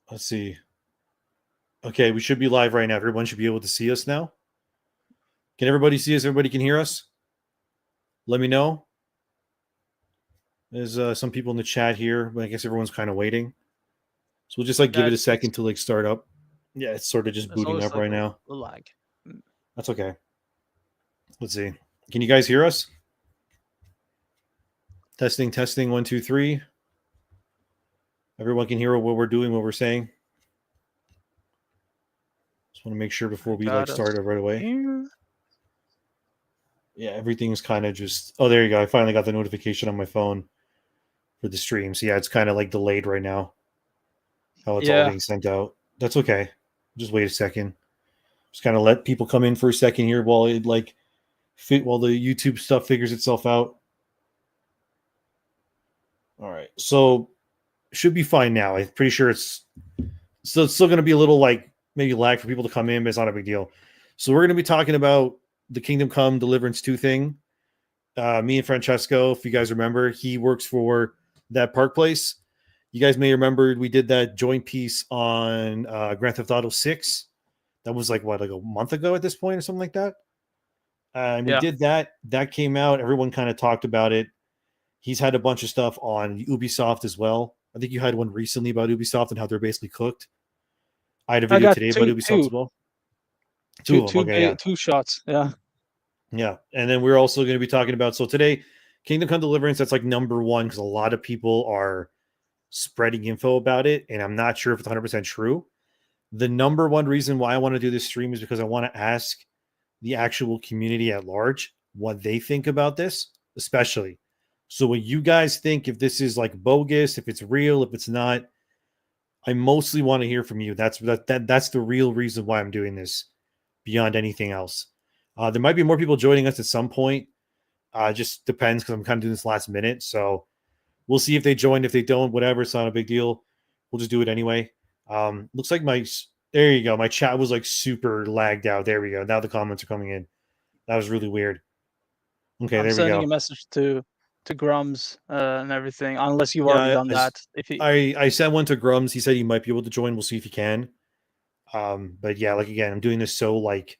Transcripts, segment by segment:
Let's see. Okay, we should be live right now. Everyone should be able to see us now. Can everybody see us? Everybody can hear us? Let me know. There's some people in the chat here, but I guess everyone's kind of waiting. So we'll just like give Yeah, it a second to like start up. Yeah, it's sort of just it's booting always up like right now. a lag. That's okay. Let's see. Can you guys hear us? Testing, testing, 1, 2, 3. Everyone can hear what we're doing, what we're saying. Just want to make sure before we like start it right away. Here. Yeah, everything's kind of just. Oh, there you go. I finally got the notification on my phone for the stream. So yeah, it's kind of like delayed right now. How it's all being sent out. That's okay. Just wait a second. Just kind of let people come in for a second here while it like while the YouTube stuff figures itself out. All right, so should be fine now. I'm pretty sure it's still going to be a little like maybe lag for people to come in, but it's not a big deal. So we're going to be talking about the Kingdom Come Deliverance 2 thing. Me and Francesco, if you guys remember, he works for that park place. You guys may remember we did that joint piece on Grand Theft Auto 6. That was like what, like a month ago at this point or something like that. And we did that. That came out. Everyone kind of talked about it. He's had a bunch of stuff on Ubisoft as well. I think you had one recently about Ubisoft and how they're basically cooked. I had a video today about Ubisoft as well. Two of them. Okay, yeah. 2 shots. Yeah. Yeah. And then we're also going to be talking about, so today, Kingdom Come Deliverance, that's like number one because a lot of people are spreading info about it. And I'm not sure if it's 100% true. The number one reason why I want to do this stream is because I want to ask the actual community at large what they think about this, especially. So when you guys think if this is like bogus, if it's real, if it's not, I mostly want to hear from you. That's the real reason why I'm doing this beyond anything else. There might be more people joining us at some point. Just depends because I'm kind of doing this last minute. So we'll see if they join. If they don't, whatever, it's not a big deal. We'll just do it anyway. Looks like there you go. My chat was like super lagged out. There we go. Now the comments are coming in. That was really weird. Okay, I'm there we go. sending a message to Grums and everything, unless you've already done that. I sent one to Grums. He said he might be able to join. We'll see if he can. But yeah, like again, I'm doing this so like,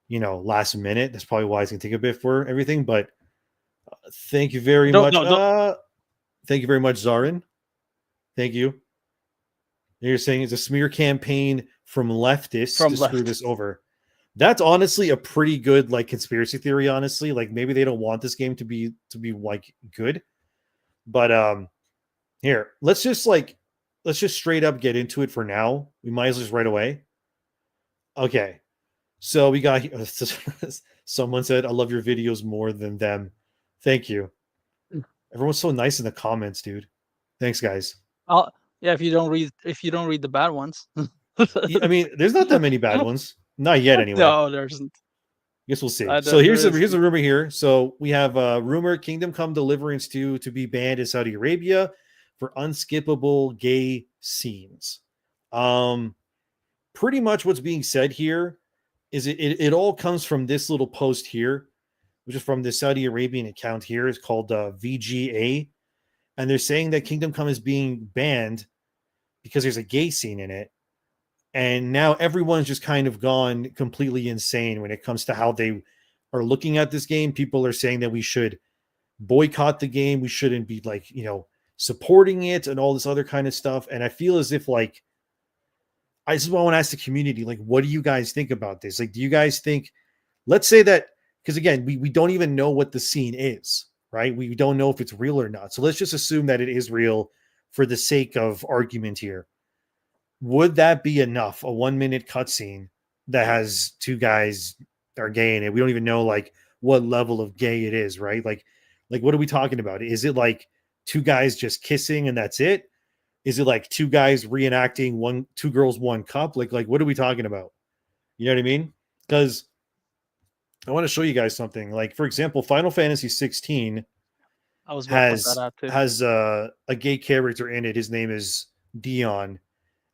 last minute. That's probably why it's gonna take a bit for everything. But thank you very much. Thank you very much, Zarin. Thank you. You're saying it's a smear campaign from leftists to screw this over. That's honestly a pretty good like conspiracy theory. Honestly, like maybe they don't want this game to be like good. But here, let's just straight up get into it for now. We might as well just right away. Okay. So we got someone said, I love your videos more than them. Thank you. Everyone's so nice in the comments, dude. Thanks, guys. Yeah, if you don't read the bad ones. I mean, there's not that many bad ones. Not yet, anyway. No, there isn't. Guess we'll see. So here's a rumor here. So we have a rumor Kingdom Come Deliverance 2 to be banned in Saudi Arabia for unskippable gay scenes. Pretty much what's being said here is it all comes from this little post here, which is from the Saudi Arabian account here. It's called VGA. And they're saying that Kingdom Come is being banned because there's a gay scene in it. And now everyone's just kind of gone completely insane when it comes to how they are looking at this game. People are saying that we should boycott the game. We shouldn't be like, supporting it and all this other kind of stuff. And I feel as if like, I just want to ask the community, like, what do you guys think about this? Like, do you guys think, let's say that, because again, we don't even know what the scene is, right? We don't know if it's real or not. So let's just assume that it is real for the sake of argument here. Would that be enough? A 1-minute cutscene that has two guys are gay in it. We don't even know like what level of gay it is, right? Like what are we talking about? Is it like two guys just kissing and that's it? Is it like two guys reenacting two girls, one cup? Like what are we talking about? You know what I mean? Because I want to show you guys something. Like, for example, Final Fantasy 16 has a gay character in it. His name is Dion.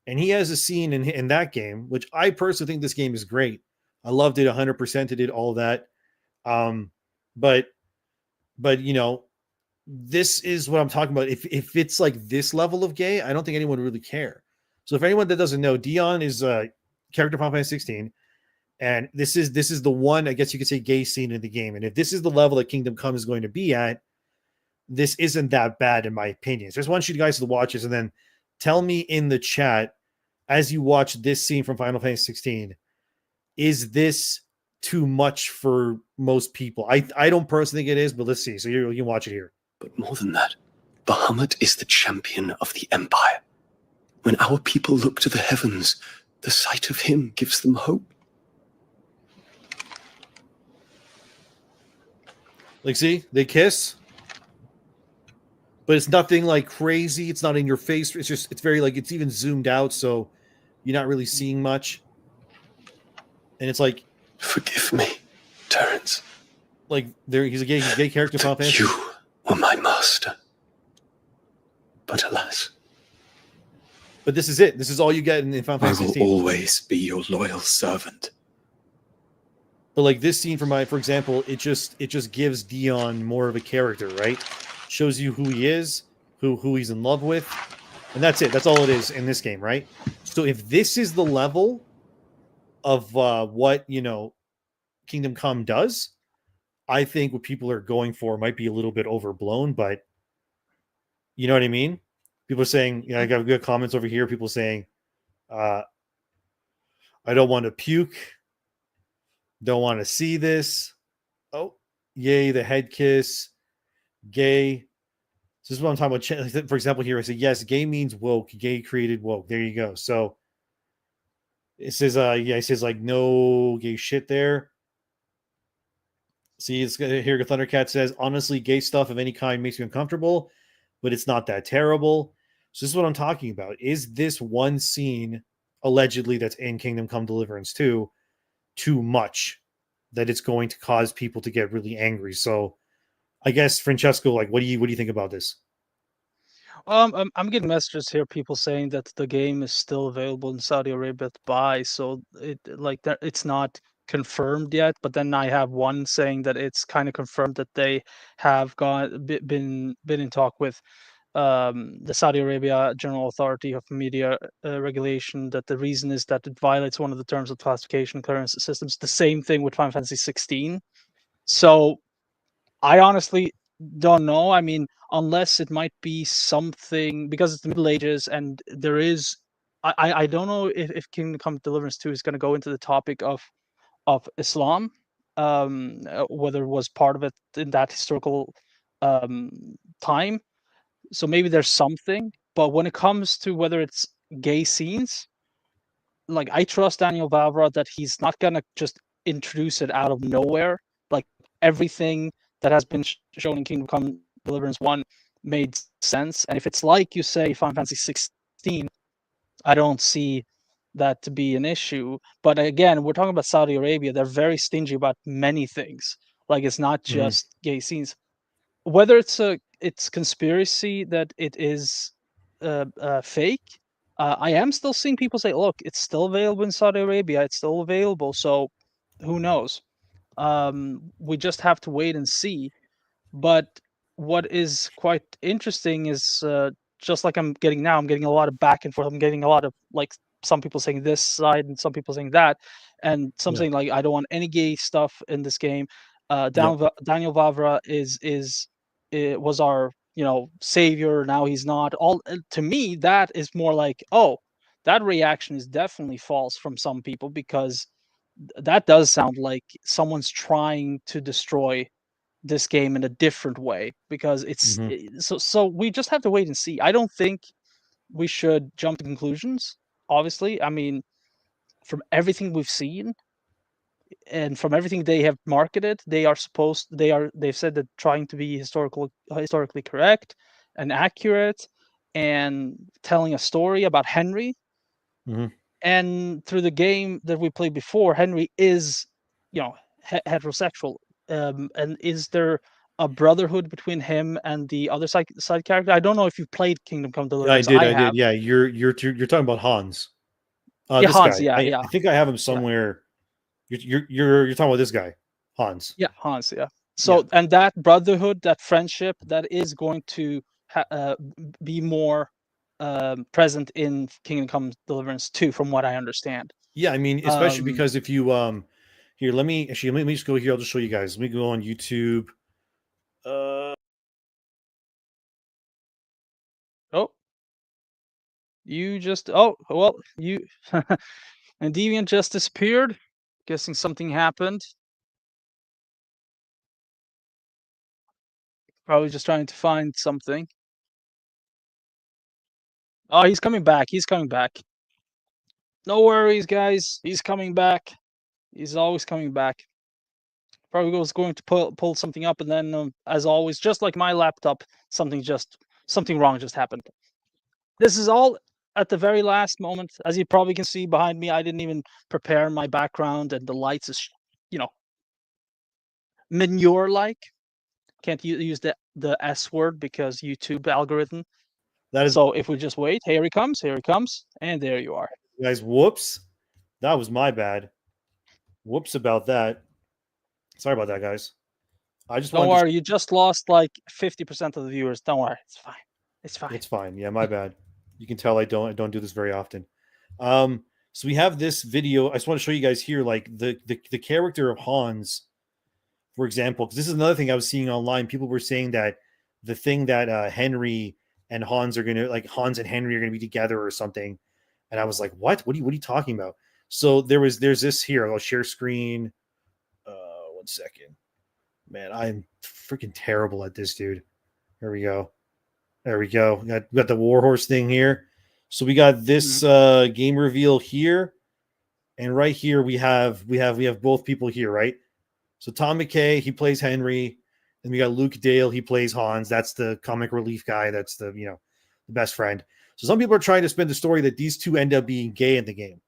And he has a scene in that game, which I personally think this game is great. I loved it 100%. It did all that. But this is what I'm talking about. If it's like this level of gay, I don't think anyone would really care. So if anyone that doesn't know, Dion is a character from Final Fantasy 16, and this is the one, I guess you could say, gay scene in the game. And if this is the level that Kingdom Come is going to be at, this isn't that bad in my opinion. So I just want you guys to watch this and then tell me in the chat as you watch this scene from Final Fantasy 16, is this too much for most people? I don't personally think it is, but let's see. So you can watch it here. But more than that, Bahamut is the champion of the Empire. When our people look to the heavens, the sight of him gives them hope. Like, see, they kiss, but it's nothing like crazy. It's not in your face. It's very like, it's even zoomed out, so you're not really seeing much. And it's like, forgive me, Terence. Like, he's a gay character. You were my master, but alas. But this is it. This is all you get in Final Fantasy 16. I will always be your loyal servant. But like this scene, for example, it just gives Dion more of a character, right? Shows you who he is, who he's in love with, and that's it. That's all it is in this game, right? So if this is the level of what Kingdom Come does, I think what people are going for might be a little bit overblown, but you know what I mean? People are saying, I got good comments over here. People saying, I don't want to puke. Don't want to see this. Oh, yay, the head kiss. Gay. So this is what I'm talking about. For example, here I say, yes, gay means woke. Gay created woke. There you go. So it says, it says like no gay shit there. See, it's here. Thundercat says, honestly, gay stuff of any kind makes me uncomfortable, but it's not that terrible. So this is what I'm talking about. Is this one scene allegedly that's in Kingdom Come Deliverance 2 too much that it's going to cause people to get really angry? So I guess, Francesco, like, what do you think about this? I'm getting messages here, people saying that the game is still available in Saudi Arabia to buy, so it's not confirmed yet. But then I have one saying that it's kind of confirmed that they have been in talk with the Saudi Arabia General Authority of Media Regulation, that the reason is that it violates one of the terms of classification clearance systems. The same thing with Final Fantasy 16. So I honestly don't know. I mean, unless it might be something, because it's the Middle Ages and there is, I don't know if Kingdom Come Deliverance 2 is going to go into the topic of Islam, whether it was part of it in that historical time. So maybe there's something, but when it comes to whether it's gay scenes, like, I trust Daniel Vavra that he's not gonna just introduce it out of nowhere. Like, everything that has been shown in Kingdom Come Deliverance 1 made sense, and if it's like you say, Final Fantasy 16, I don't see that to be an issue. But again, we're talking about Saudi Arabia. They're very stingy about many things. Like, it's not just gay scenes. Whether it's conspiracy that it is fake, I am still seeing people say, "Look, it's still available in Saudi Arabia. It's still available." So, who knows? We just have to wait and see. But what is quite interesting is, just like I'm getting now, I'm getting a lot of back and forth. I'm getting a lot of, like, some people saying this side and some people saying that, and some saying, like, I don't want any gay stuff in this game. Daniel Vavra was our savior. Now he's not. All to me, that is more like, oh, that reaction is definitely false from some people, because that does sound like someone's trying to destroy this game in a different way, because it's so we just have to wait and see. I don't think we should jump to conclusions, obviously. I mean, from everything we've seen and from everything they have marketed, they've said that trying to be historically correct and accurate and telling a story about Henry. And through the game that we played before, Henry is heterosexual. And is there a brotherhood between him and the other side character? I don't know if you played Kingdom Come Deliverance. I did. Yeah, you're talking about Hans. This Hans, guy. I think I have him somewhere. You're talking about this guy, Hans. Yeah, Hans. Yeah. So, and that brotherhood, that friendship, that is going to be more present in Kingdom Come Deliverance 2, from what I understand. Yeah, I mean, especially because if you here, let me just go here. I'll just show you guys. Let me go on YouTube. Oh, you just you and Deviant just disappeared. Guessing something happened. Probably just trying to find something. Oh, he's coming back. He's coming back. No worries, guys. He's coming back. He's always coming back. Probably was going to pull something up, and then, as always, just like my laptop, something wrong just happened. This is all at the very last moment. As you probably can see behind me, I didn't even prepare my background, and the lights is, manure-like. Can't use the S word because YouTube algorithm. That is, so if we just wait, here he comes, and there you are. guys. Whoops, that was my bad. Whoops about that. Sorry about that, guys. I just Don't wanted worry, you just lost like 50% of the viewers. Don't worry, it's fine. It's fine. It's fine. Yeah, my bad. You can tell I don't do this very often. So we have this video. I just want to show you guys here, like the character of Hans, for example, because this is another thing I was seeing online. People were saying that the thing that Henry and Hans are gonna, like, Hans and Henry are gonna be together or something, and I was like, what? What are you talking about? So there's this here. I'll share screen. 1 second. Man, I'm freaking terrible at this, dude. Here we go. There we go. We got the Warhorse thing here. So we got this game reveal here, and right here we have both people here, right? So Tom McKay, he plays Henry, and we got Luke Dale, he plays Hans. That's the comic relief guy. That's the the best friend. So some people are trying to spin the story that these two end up being gay in the game,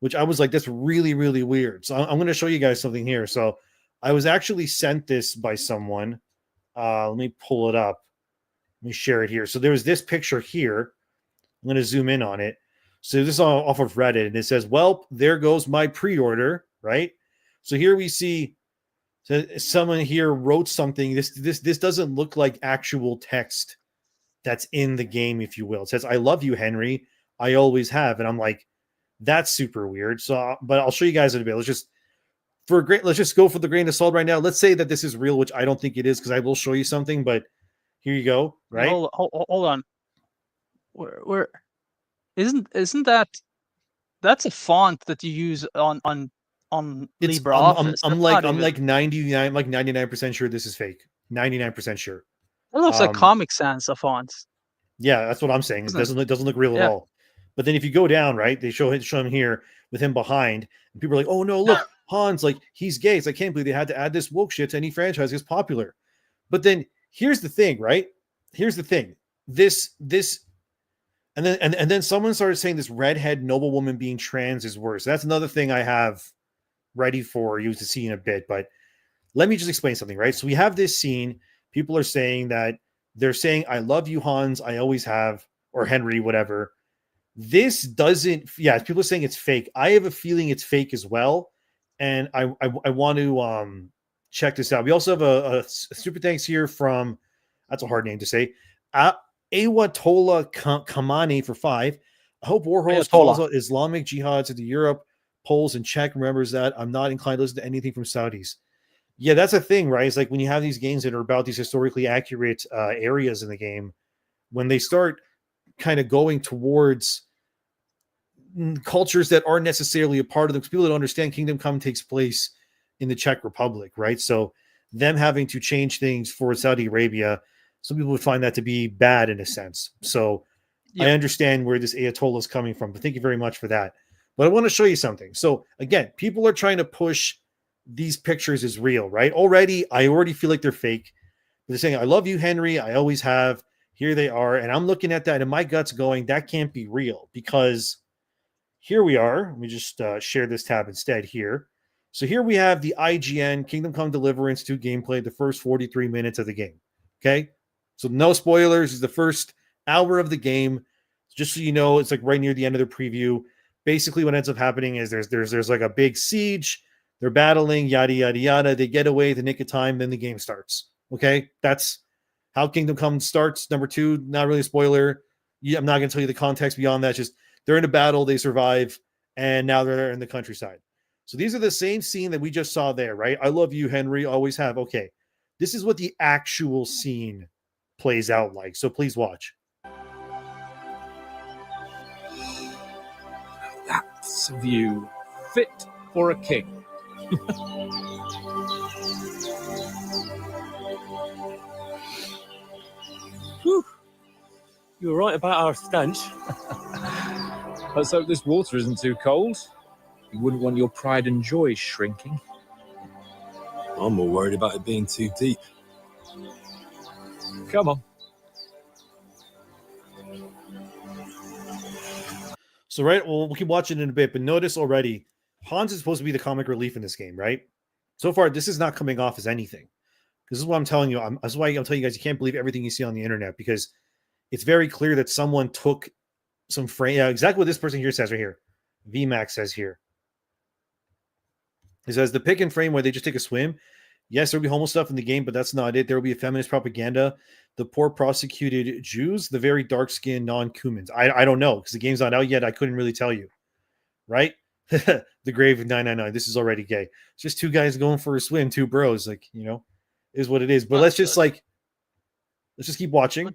which I was like, that's really, really weird. So I'm going to show you guys something here. So I was actually sent this by someone. Let me pull it up. Let me share it here. So there was this picture here. I'm going to zoom in on it. So this is off of Reddit, and it says, well, there goes my pre-order, right? So here we see someone here wrote something. This doesn't look like actual text that's in the game, if you will. It says, I love you, Henry. I always have. And I'm like, that's super weird. So, but I'll show you guys in a bit. Let's just go for the grain of salt right now. Let's say that this is real, which I don't think it is, because I will show you something, but here you go, right? Hold on. Where isn't that's a font that you use on LibreOffice? I'm like 99% sure this is fake. 99% sure. It looks like Comic Sans fonts. Yeah, that's what I'm saying. It doesn't look real at all. But then if you go down, right, they show him here with him behind, and people are like, oh no, look, Hans, like, he's gay. It's like, I can't believe they had to add this woke shit to any franchise that's popular. But then here's the thing, right? Here's the thing. This and then someone started saying this redhead noblewoman being trans is worse. That's another thing I have ready for you to see in a bit. But let me just explain something, right? So we have this scene. People are saying that they're saying, I love you, Hans. I always have, or Henry, whatever. This doesn't, people are saying it's fake. I have a feeling it's fake as well. And I want to check this out. We also have a super thanks here from, that's a hard name to say, Awatola Kamani for 5. I hope Warhorse calls out Islamic jihad to the Europe, Poles, and Czech remembers that. I'm not inclined to listen to anything from Saudis. Yeah, that's a thing, right? It's like when you have these games that are about these historically accurate areas in the game, when they start kind of going towards cultures that aren't necessarily a part of them, because people don't understand Kingdom Come takes place in the Czech Republic, right? So them having to change things for Saudi Arabia, some people would find that to be bad in a sense. So I understand where this Ayatollah is coming from, but thank you very much for that. But I want to show you something. So again, people are trying to push these pictures as real, right? I already feel like they're fake. They're saying, I love you, Henry. I always have. Here they are. And I'm looking at that and my gut's going, that can't be real, because here we are. Let me just share this tab instead here. So here we have the IGN Kingdom Come Deliverance 2 gameplay, the first 43 minutes of the game. Okay. So no spoilers. It's the first hour of the game. Just so you know, it's like right near the end of the preview. Basically what ends up happening is there's like a big siege. They're battling, yada, yada, yada. They get away at the nick of time. Then the game starts. Okay. That's how Kingdom Come starts. Number 2, not really a spoiler. I'm not going to tell you the context beyond that. Just they're in a battle, they survive, and now they're in the countryside. So these are the same scene that we just saw there, right? I love you, Henry. Always have. Okay, this is what the actual scene plays out like. So please watch. That's a view fit for a king. Whew. You were right about our stench. Let's hope this water isn't too cold. You wouldn't want your pride and joy shrinking. I'm more worried about it being too deep. Come on. So, right, we'll keep watching in a bit, but notice already, Hans is supposed to be the comic relief in this game, right? So far, this is not coming off as anything. This is what I'm telling you. That's why I'm telling you guys, you can't believe everything you see on the internet, because it's very clear that someone took some frame. Yeah, exactly what this person here says right here. VMAX says here. He says the pick and frame where they just take a swim. Yes, there'll be homo stuff in the game, but that's not it. There will be a feminist propaganda. The poor prosecuted Jews, the very dark-skinned non-Cumans. I don't know, because the game's not out yet. I couldn't really tell you. Right? The grave of 999. This is already gay. It's just two guys going for a swim, two bros. Like, is what it is. But let's just keep watching.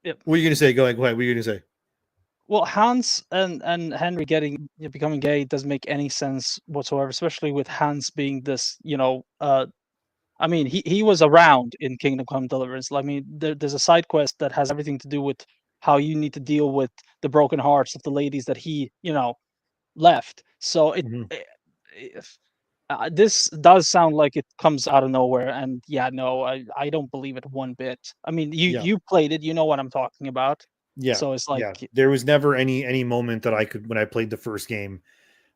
Yep. What are you going to say? Go ahead. What are you going to say? Well, Hans and Henry becoming gay doesn't make any sense whatsoever, especially with Hans being this, I mean, he was around in Kingdom Come Deliverance. I mean, there's a side quest that has everything to do with how you need to deal with the broken hearts of the ladies that he, left. So this does sound like it comes out of nowhere, and no, I don't believe it one bit. I mean, you played it, you know what I'm talking about. Yeah. So it's like there was never any moment that I could, when I played the first game,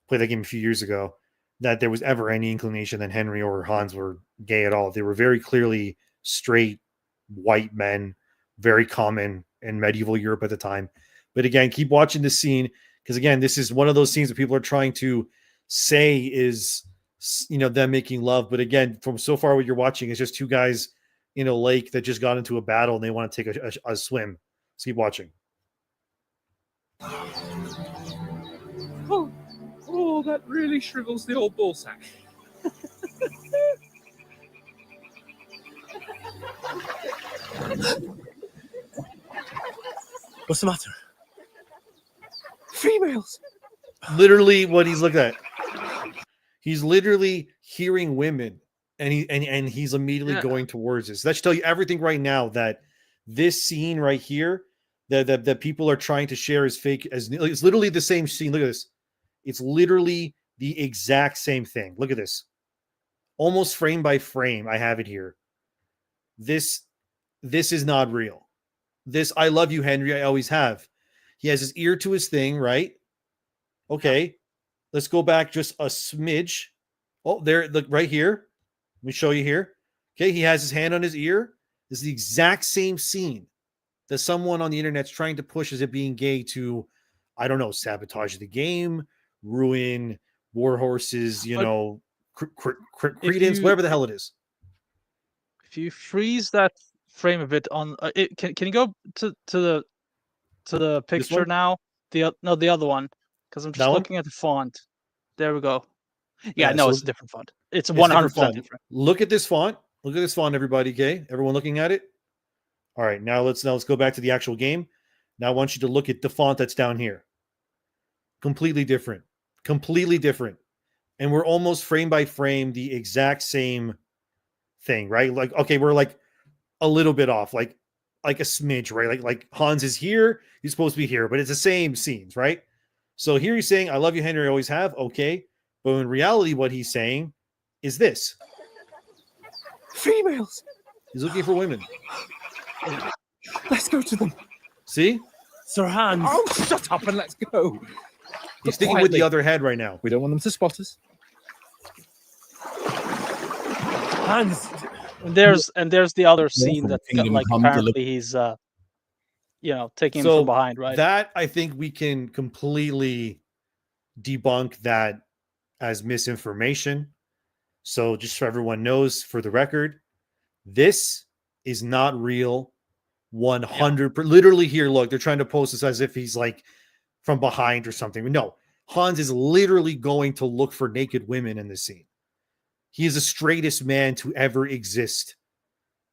played that game a few years ago, that there was ever any inclination that Henry or Hans were gay at all. They were very clearly straight white men, very common in medieval Europe at the time. But again, keep watching this scene, because again, this is one of those scenes that people are trying to say is, them making love. But again, from so far what you're watching is just two guys in a lake that just got into a battle and they want to take a swim. Let's keep watching. Oh, that really shrivels the old ballsack. What's the matter? Females. Literally what he's looking at. He's literally hearing women, and he's immediately going towards this. That should tell you everything right now, that this scene right here that people are trying to share is fake. It's literally the same scene. Look at this. It's literally the exact same thing. Look at this. Almost frame by frame. I have it here. This is not real. This, I love you, Henry. I always have. He has his ear to his thing, right? Okay. Let's go back just a smidge. Oh, there, look right here. Let me show you here. Okay. He has his hand on his ear. This is the exact same scene that someone on the internet's trying to push as it being gay to, I don't know, sabotage the game, ruin Warhorse's, credence, whatever the hell it is. If you freeze that frame a bit on can you go to the picture now? The other one, because I'm just looking at the font. There we go. Yeah, no, so it's a different font. It's 100% different. Look at this font. Look at this font, everybody. Okay, everyone looking at it. All right, now let's go back to the actual game. Now I want you to look at the font that's down here. Completely different. Completely different. And we're almost frame by frame the exact same thing, right? Like, okay, we're like a little bit off, like a smidge, right? Like Hans is here, he's supposed to be here, but it's the same scenes, right? So here he's saying, I love you, Henry, I always have. Okay. But in reality, what he's saying is this. Females. He's looking for women. Let's go to them. See? Sir Hans. Oh, shut up and let's go. He's sticking with the other head right now. We don't want them to spot us. Hans. And there's the other scene that apparently he's taking him from behind, right? That, I think we can completely debunk that as misinformation. So just so everyone knows, for the record, this is not real. 100. Literally here, look, they're trying to post this as if he's like from behind or something. No, Hans is literally going to look for naked women in this scene. He is the straightest man to ever exist.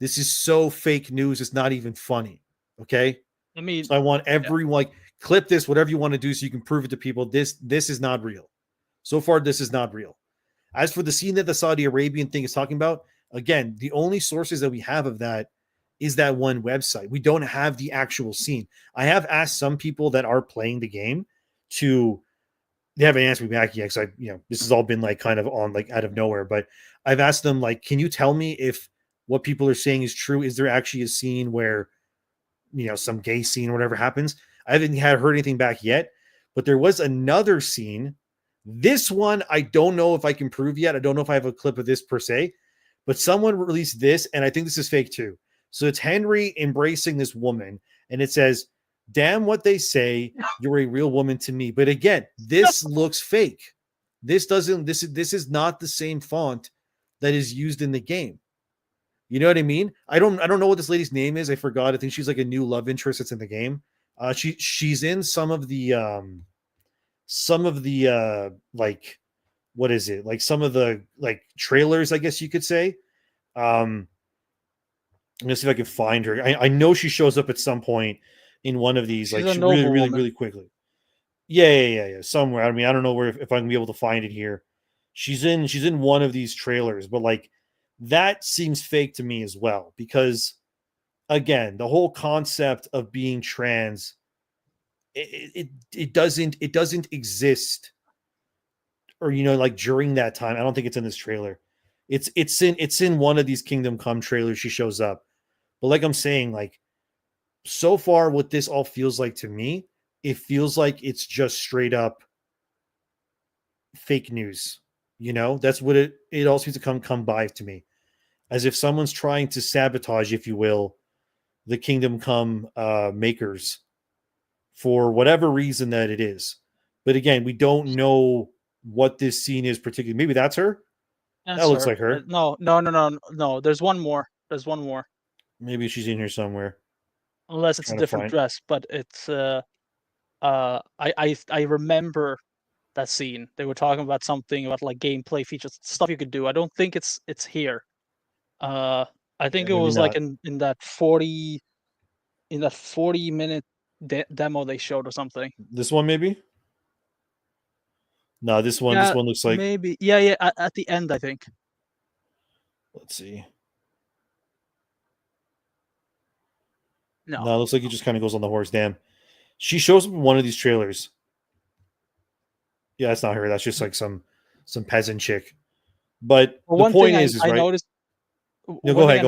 This is so fake news. It's not even funny. Okay. I mean, So I want everyone like clip this, whatever you want to do, so you can prove it to people. This is not real. So far, this is not real. As for the scene that the Saudi Arabian thing is talking about, again, the only sources that we have of that is that one website. We don't have the actual scene. I have asked some people that are playing the game to, they haven't answered me back yet, because this has all been like kind of on like out of nowhere, but I've asked them like, can you tell me if what people are saying is true? Is there actually a scene where, some gay scene or whatever happens? I haven't heard anything back yet, but there was another scene. This one, I don't know if I can prove yet. I don't know if I have a clip of this per se, but someone released this, and I think this is fake too. So it's Henry embracing this woman, and it says, "Damn what they say, you're a real woman to me." But again, this looks fake. This is not the same font that is used in the game. You know what I mean? I don't know what this lady's name is. I forgot. I think she's like a new love interest that's in the game. She's in some of the like, what is it? Like some of the like trailers, I guess you could say. I'm gonna see if I can find her. I know she shows up at some point in one of these. She's like a noble really woman. really quickly. Yeah. Somewhere. I mean, I don't know if I can be able to find it here. She's in one of these trailers, but like that seems fake to me as well, because again, the whole concept of being trans, it doesn't exist, or like during that time. I don't think it's in this trailer. It's in one of these Kingdom Come trailers. She shows up, but like I'm saying, like so far, what this all feels like to me, it feels like it's just straight up fake news. That's what it all seems to come by to me, as if someone's trying to sabotage, if you will, the Kingdom Come makers for whatever reason that it is. But again, we don't know what this scene is particularly. Maybe that's her. That looks like her. No. There's one more. Maybe she's in here somewhere. Unless it's a different dress, but it's I remember that scene. They were talking about something about like gameplay features, stuff you could do. I don't think it's here. I think it was like in that 40-minute demo they showed or something. This one maybe. No, this one looks like maybe. Yeah. At the end, I think. Let's see. No, it looks like he just kind of goes on the horse. Damn. She shows up in one of these trailers. Yeah, that's not her. That's just like some peasant chick. But the point is I right? noticed. No, go ahead.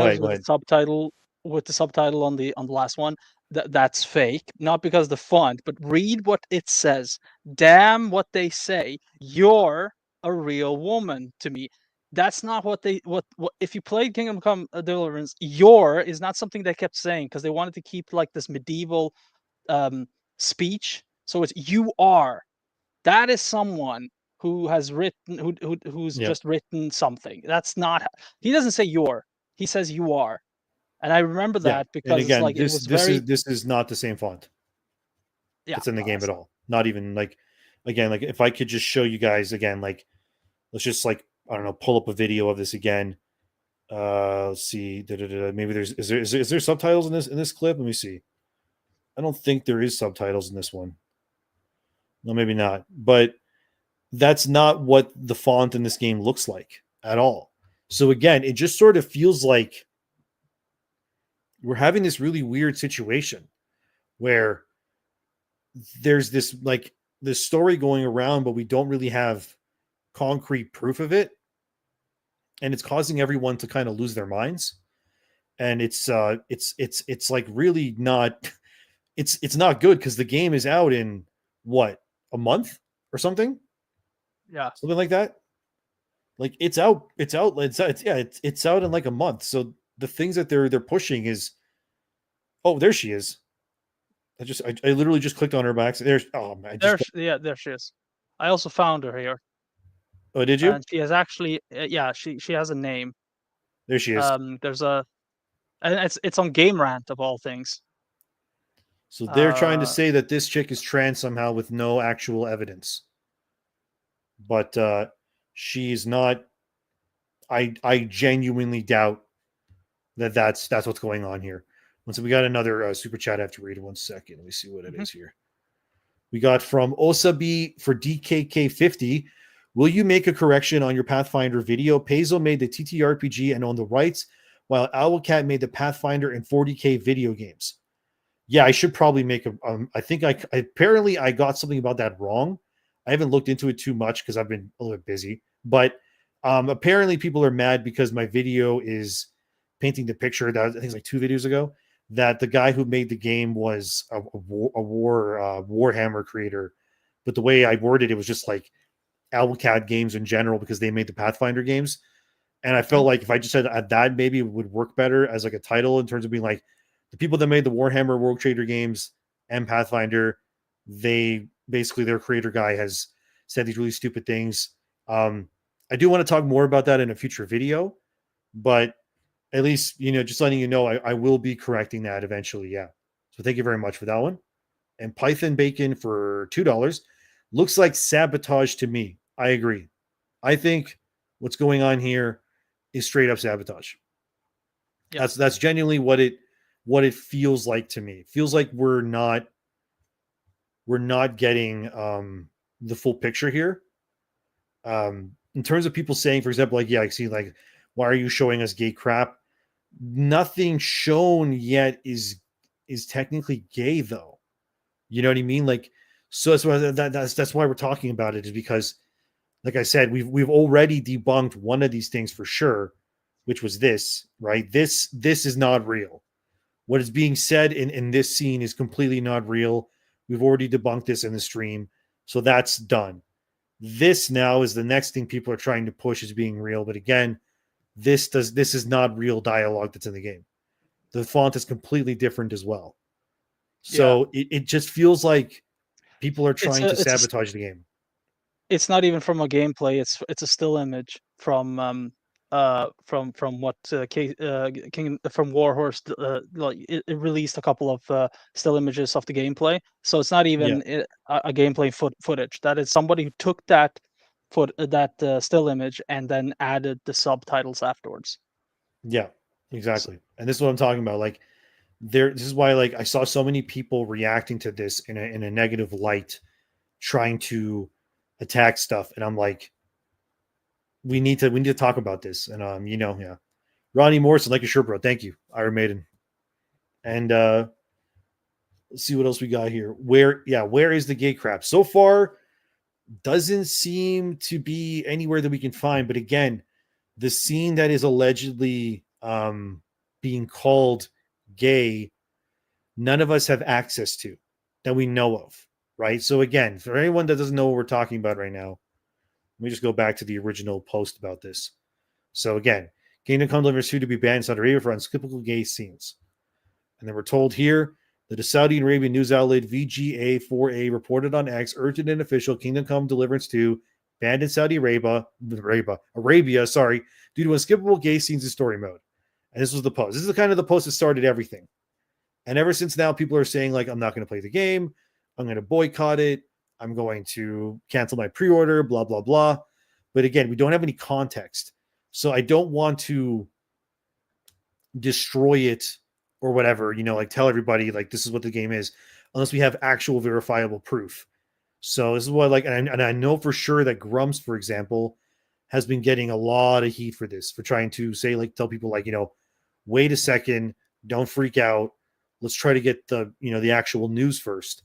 With the subtitle on the last one, that's fake. Not because of the font, but read what it says. Damn what they say. You're a real woman to me. That's not what they what if you played Kingdom Come Deliverance, your is not something they kept saying, because they wanted to keep like this medieval speech. So it's you are. That is someone who has written who's just written something. That's not, he doesn't say you're, he says you are. And I remember that because again, it's like this is not the same font. Yeah, it's in the game at all. Not even like, again, like if I could just show you guys again, like let's just like, I don't know, pull up a video of this again. Let's see. Maybe is there subtitles in this clip? Let me see. I don't think there is subtitles in this one. No, maybe not. But that's not what the font in this game looks like at all. So again, it just sort of feels like we're having this really weird situation where there's this story going around, but we don't really have concrete proof of it. And it's causing everyone to kind of lose their minds. And it's like really not, it's not good, because the game is out in what, a month or something? Yeah. Something like that. Like it's out in like a month. So the things that they're pushing is, oh, there she is. I literally just clicked on her back. There's, oh man. There she is. I also found her here. Oh, did you? And she has actually, she has a name. There she is. There's a and it's on Game Rant of all things. So they're trying to Uh, say that this chick is trans somehow with no actual evidence. But she's not. I genuinely doubt that that's what's going on here. So we got another super chat I have to read. 1 second. Let me see what it is here. We got from Osabi for DKK50. Will you make a correction on your Pathfinder video? Paizo made the TTRPG and owned the rights, while Owlcat made the Pathfinder and 40K video games. Yeah, I should probably make a. I think I apparently I got something about that wrong. I haven't looked into it too much because I've been a little bit busy. But apparently people are mad because my video is painting the picture that I think it's like 2 videos ago that the guy who made the game was a Warhammer creator, but the way I worded it was just like Owlcat games in general because they made the Pathfinder games, and I felt like if I just said that maybe it would work better as like a title in terms of being like the people that made the Warhammer World Trader games and Pathfinder, they basically their creator guy has said these really stupid things. I do want to talk more about that in a future video, but at least, just letting you know, I will be correcting that eventually. Yeah. So thank you very much for that one. And Python Bacon for $2 looks like sabotage to me. I agree. I think what's going on here is straight up sabotage. Yeah. That's genuinely what it feels like to me. It feels like we're not getting the full picture here. In terms of people saying, for example, like, yeah, I see, like, why are you showing us gay crap? Nothing shown yet is technically gay, though. You know what I mean? Like, so that's why we're talking about it, is because, like I said, we've already debunked one of these things for sure, which was this, right? This is not real. What is being said in this scene is completely not real. We've already debunked this in the stream, so that's done. This now is the next thing people are trying to push as being real, but again, this is not real dialogue that's in the game. The font is completely different as well. So it just feels like people are trying to sabotage the game. It's not even from a gameplay. It's a still image from what King from Warhorse like it released a couple of still images of the gameplay. So it's not even a gameplay footage. That is somebody who took that still image and then added the subtitles afterwards. Yeah, exactly. And this is what I'm talking about. Like, this is why, like, I saw so many people reacting to this in a negative light, trying to attack stuff, and I'm like, we need to talk about this. And yeah, Ronnie Morrison, like a sure, bro. Thank you, Iron Maiden. And let's see what else we got here. Where is the gay crap? So far, doesn't seem to be anywhere that we can find. But again, the scene that is allegedly being called gay, none of us have access to that we know of, right? So again, for anyone that doesn't know what we're talking about right now, let me just go back to the original post about this. So again, Kingdom Come Deliverance 2 to be banned in Saudi Arabia for unskippable gay scenes. And then we're told here that a Saudi Arabian news outlet VGA4A reported on X, urgent and official Kingdom Come Deliverance 2 banned in Saudi Arabia, due to unskippable gay scenes in story mode. And this was the post. This is the kind of the post that started everything. And ever since now, people are saying, like, I'm not going to play the game. I'm going to boycott it. I'm going to cancel my pre-order, blah, blah, blah. But again, we don't have any context. So I don't want to destroy it or whatever, like tell everybody, like, this is what the game is, unless we have actual verifiable proof. So this is what, like, and I know for sure that Grumps, for example, has been getting a lot of heat for this, for trying to say, like, tell people, like, wait a second, don't freak out. Let's try to get the actual news first.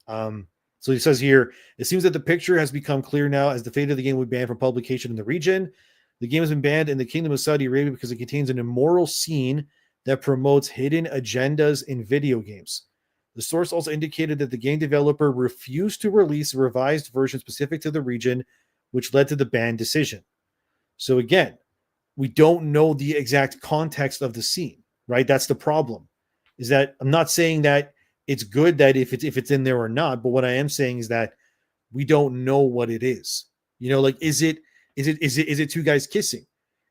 So he says here, it seems that the picture has become clear now as the fate of the game would be banned from publication in the region. The game has been banned in the Kingdom of Saudi Arabia because it contains an immoral scene that promotes hidden agendas in video games. The source also indicated that the game developer refused to release a revised version specific to the region, which led to the ban decision. So again, we don't know the exact context of the scene, right? That's the problem. Is that I'm not saying that it's good that if it's in there or not, but what I am saying is that we don't know what it is. Like, is it two guys kissing?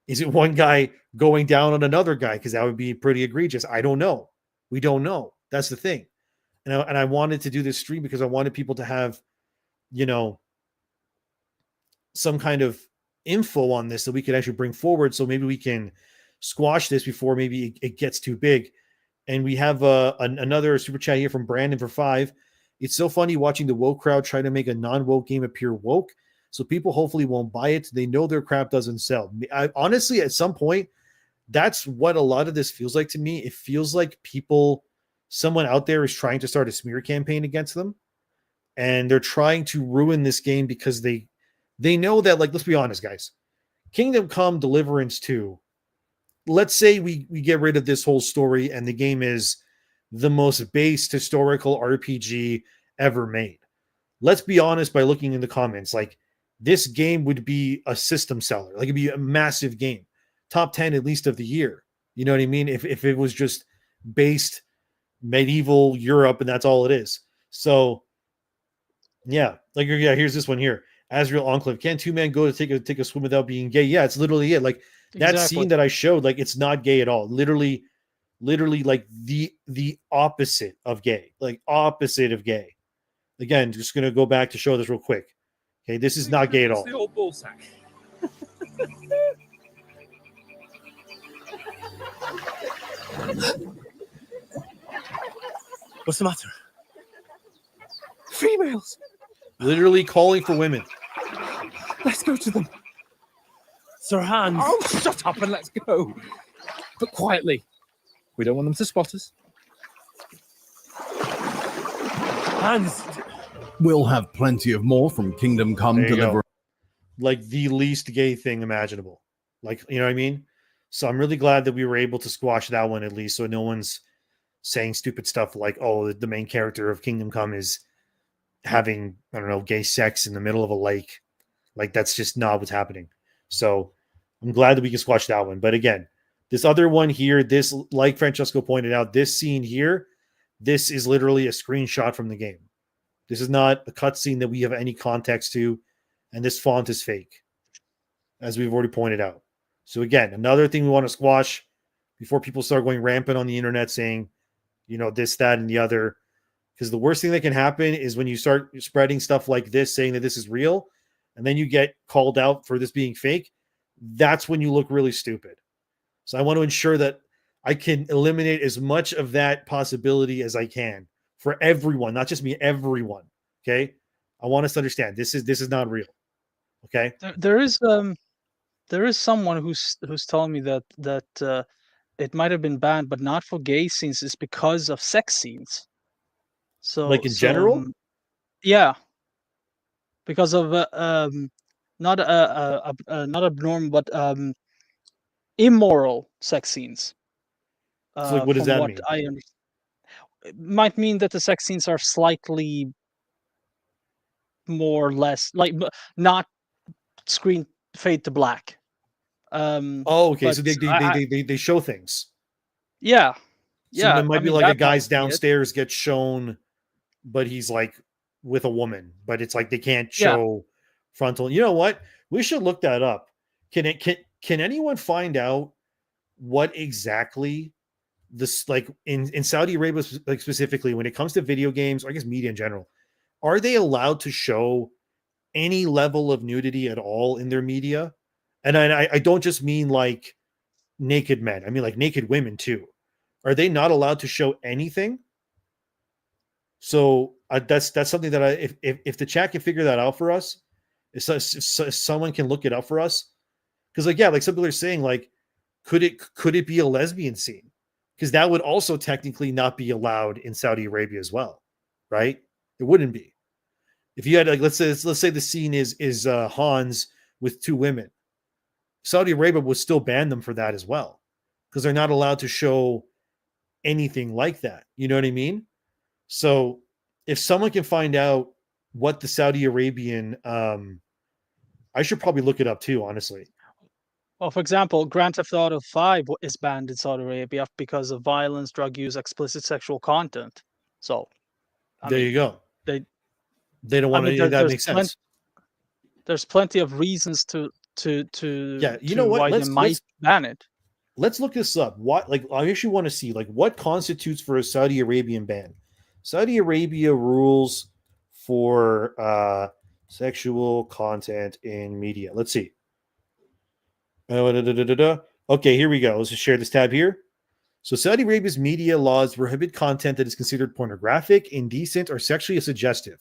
Is it one guy going down on another guy? Because that would be pretty egregious. I don't know. We don't know. That's the thing. And I wanted to do this stream because I wanted people to have, you know, some kind of info on this that we could actually bring forward. So maybe we can squash this before maybe it gets too big. And we have another super chat here from Brandon for 5. It's so funny watching the woke crowd try to make a non-woke game appear woke. So people hopefully won't buy it. They know their crap doesn't sell. Honestly, at some point, that's what a lot of this feels like to me. It feels like someone out there is trying to start a smear campaign against them. And they're trying to ruin this game because they know that, like, let's be honest, guys. Kingdom Come Deliverance 2, let's say we get rid of this whole story and the game is the most based historical RPG ever made. Let's be honest by looking in the comments. Like, this game would be a system seller. Like, it'd be a massive game. Top 10 at least of the year. You know what I mean? If it was just based medieval Europe and that's all it is. So, yeah. Like, yeah, here's this one here. Azrael Enclave. Can two men go to take a swim without being gay? Yeah, it's literally it. Like, that scene that I showed, like, it's not gay at all. Literally like the opposite of gay. Like, opposite of gay. Again, just going to go back to show this real quick. Okay, this is not gay at all. The old ball sack. What's the matter? Females! Literally calling for women. Let's go to them. Sir Hans. Oh, shut up and let's go. But quietly. We don't want them to spot us. Hans. We'll have plenty of more from Kingdom Come There you go. Deliverance. Like, the least gay thing imaginable. Like, you know what I mean? So I'm really glad that we were able to squash that one at least, so no one's saying stupid stuff like, oh, the main character of Kingdom Come is having, I don't know, gay sex in the middle of a lake. Like, that's just not what's happening. So I'm glad that we can squash that one. But again, this other one here, this, like Francesco pointed out, this scene here, this is literally a screenshot from the game. This is not a cutscene that we have any context to, and this font is fake, as we've already pointed out. So again, another thing we want to squash before people start going rampant on the internet saying, you know, this, that, and the other. Because the worst thing that can happen is when you start spreading stuff like this, saying that this is real, and then you get called out for this being fake, that's when you look really stupid. So I want to ensure that I can eliminate as much of that possibility as I can for everyone, not just me, everyone. Okay. I want us to understand this is not real. Okay. There is someone who's telling me that it might have been banned, but not for gay scenes. It's because of sex scenes. So, like in general, yeah, because of not not abnormal, but immoral sex scenes. So like, what does from that what mean? I understand, it might mean that the sex scenes are slightly more or less like not screen fade to black. Oh, okay. but So they show things. Yeah, So yeah. there might I be mean, like a that might guy's be it. downstairs gets shown, but he's like with a woman, but it's like they can't Yeah. show frontal. You know what? We should look that up. Can anyone find out what exactly this, like, in Saudi Arabia, like specifically when it comes to video games, or I guess media in general, are they allowed to show any level of nudity at all in their media? And I don't just mean like naked men. I mean like naked women too. Are they not allowed to show anything? So that's something that if the chat can figure that out for us, if someone can look it up for us, because like, yeah, like some people are saying, like, could it be a lesbian scene? Because that would also technically not be allowed in Saudi Arabia as well, right? It wouldn't be. If you had, like, let's say the scene is Hans with two women, Saudi Arabia would still ban them for that as well, because they're not allowed to show anything like that. You know what I mean? So if someone can find out what the Saudi Arabian, I should probably look it up too, honestly. Well, for example, Grand Theft Auto 5 is banned in Saudi Arabia because of violence, drug use, explicit sexual content. So, There you go. They don't want to. That makes sense. There's plenty of reasons to Yeah, you know what? why they might ban it. Let's look this up. What, like, I actually want to see like what constitutes for a Saudi Arabian ban. Saudi Arabia rules for sexual content in media. Let's see. Okay, here we go. Let's just share this tab here. So Saudi Arabia's media laws prohibit content that is considered pornographic, indecent, or sexually suggestive.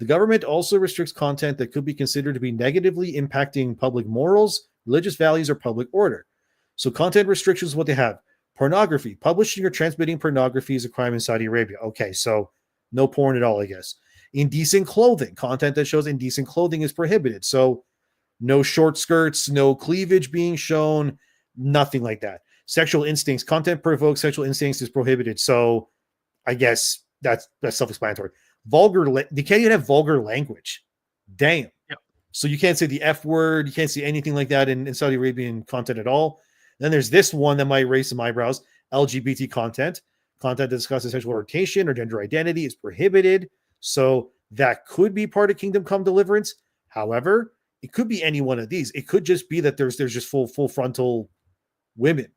The government also restricts content that could be considered to be negatively impacting public morals, religious values, or public order. So content restrictions, what they have. Pornography. Publishing or transmitting pornography is a crime in Saudi Arabia. Okay, so no porn at all, I guess. Indecent clothing. Content that shows indecent clothing is prohibited. So no short skirts, no cleavage being shown, nothing like that. Sexual instincts. Content provokes sexual instincts is prohibited. So I guess that's self-explanatory. They can't even have vulgar language. Damn. Yep. So you can't say the F word. You can't see anything like that in Saudi Arabian content at all. Then there's this one that might raise some eyebrows. LGBT content. Content that discusses sexual orientation or gender identity is prohibited. So that could be part of Kingdom Come Deliverance. However, it could be any one of these. It could just be that there's just full frontal women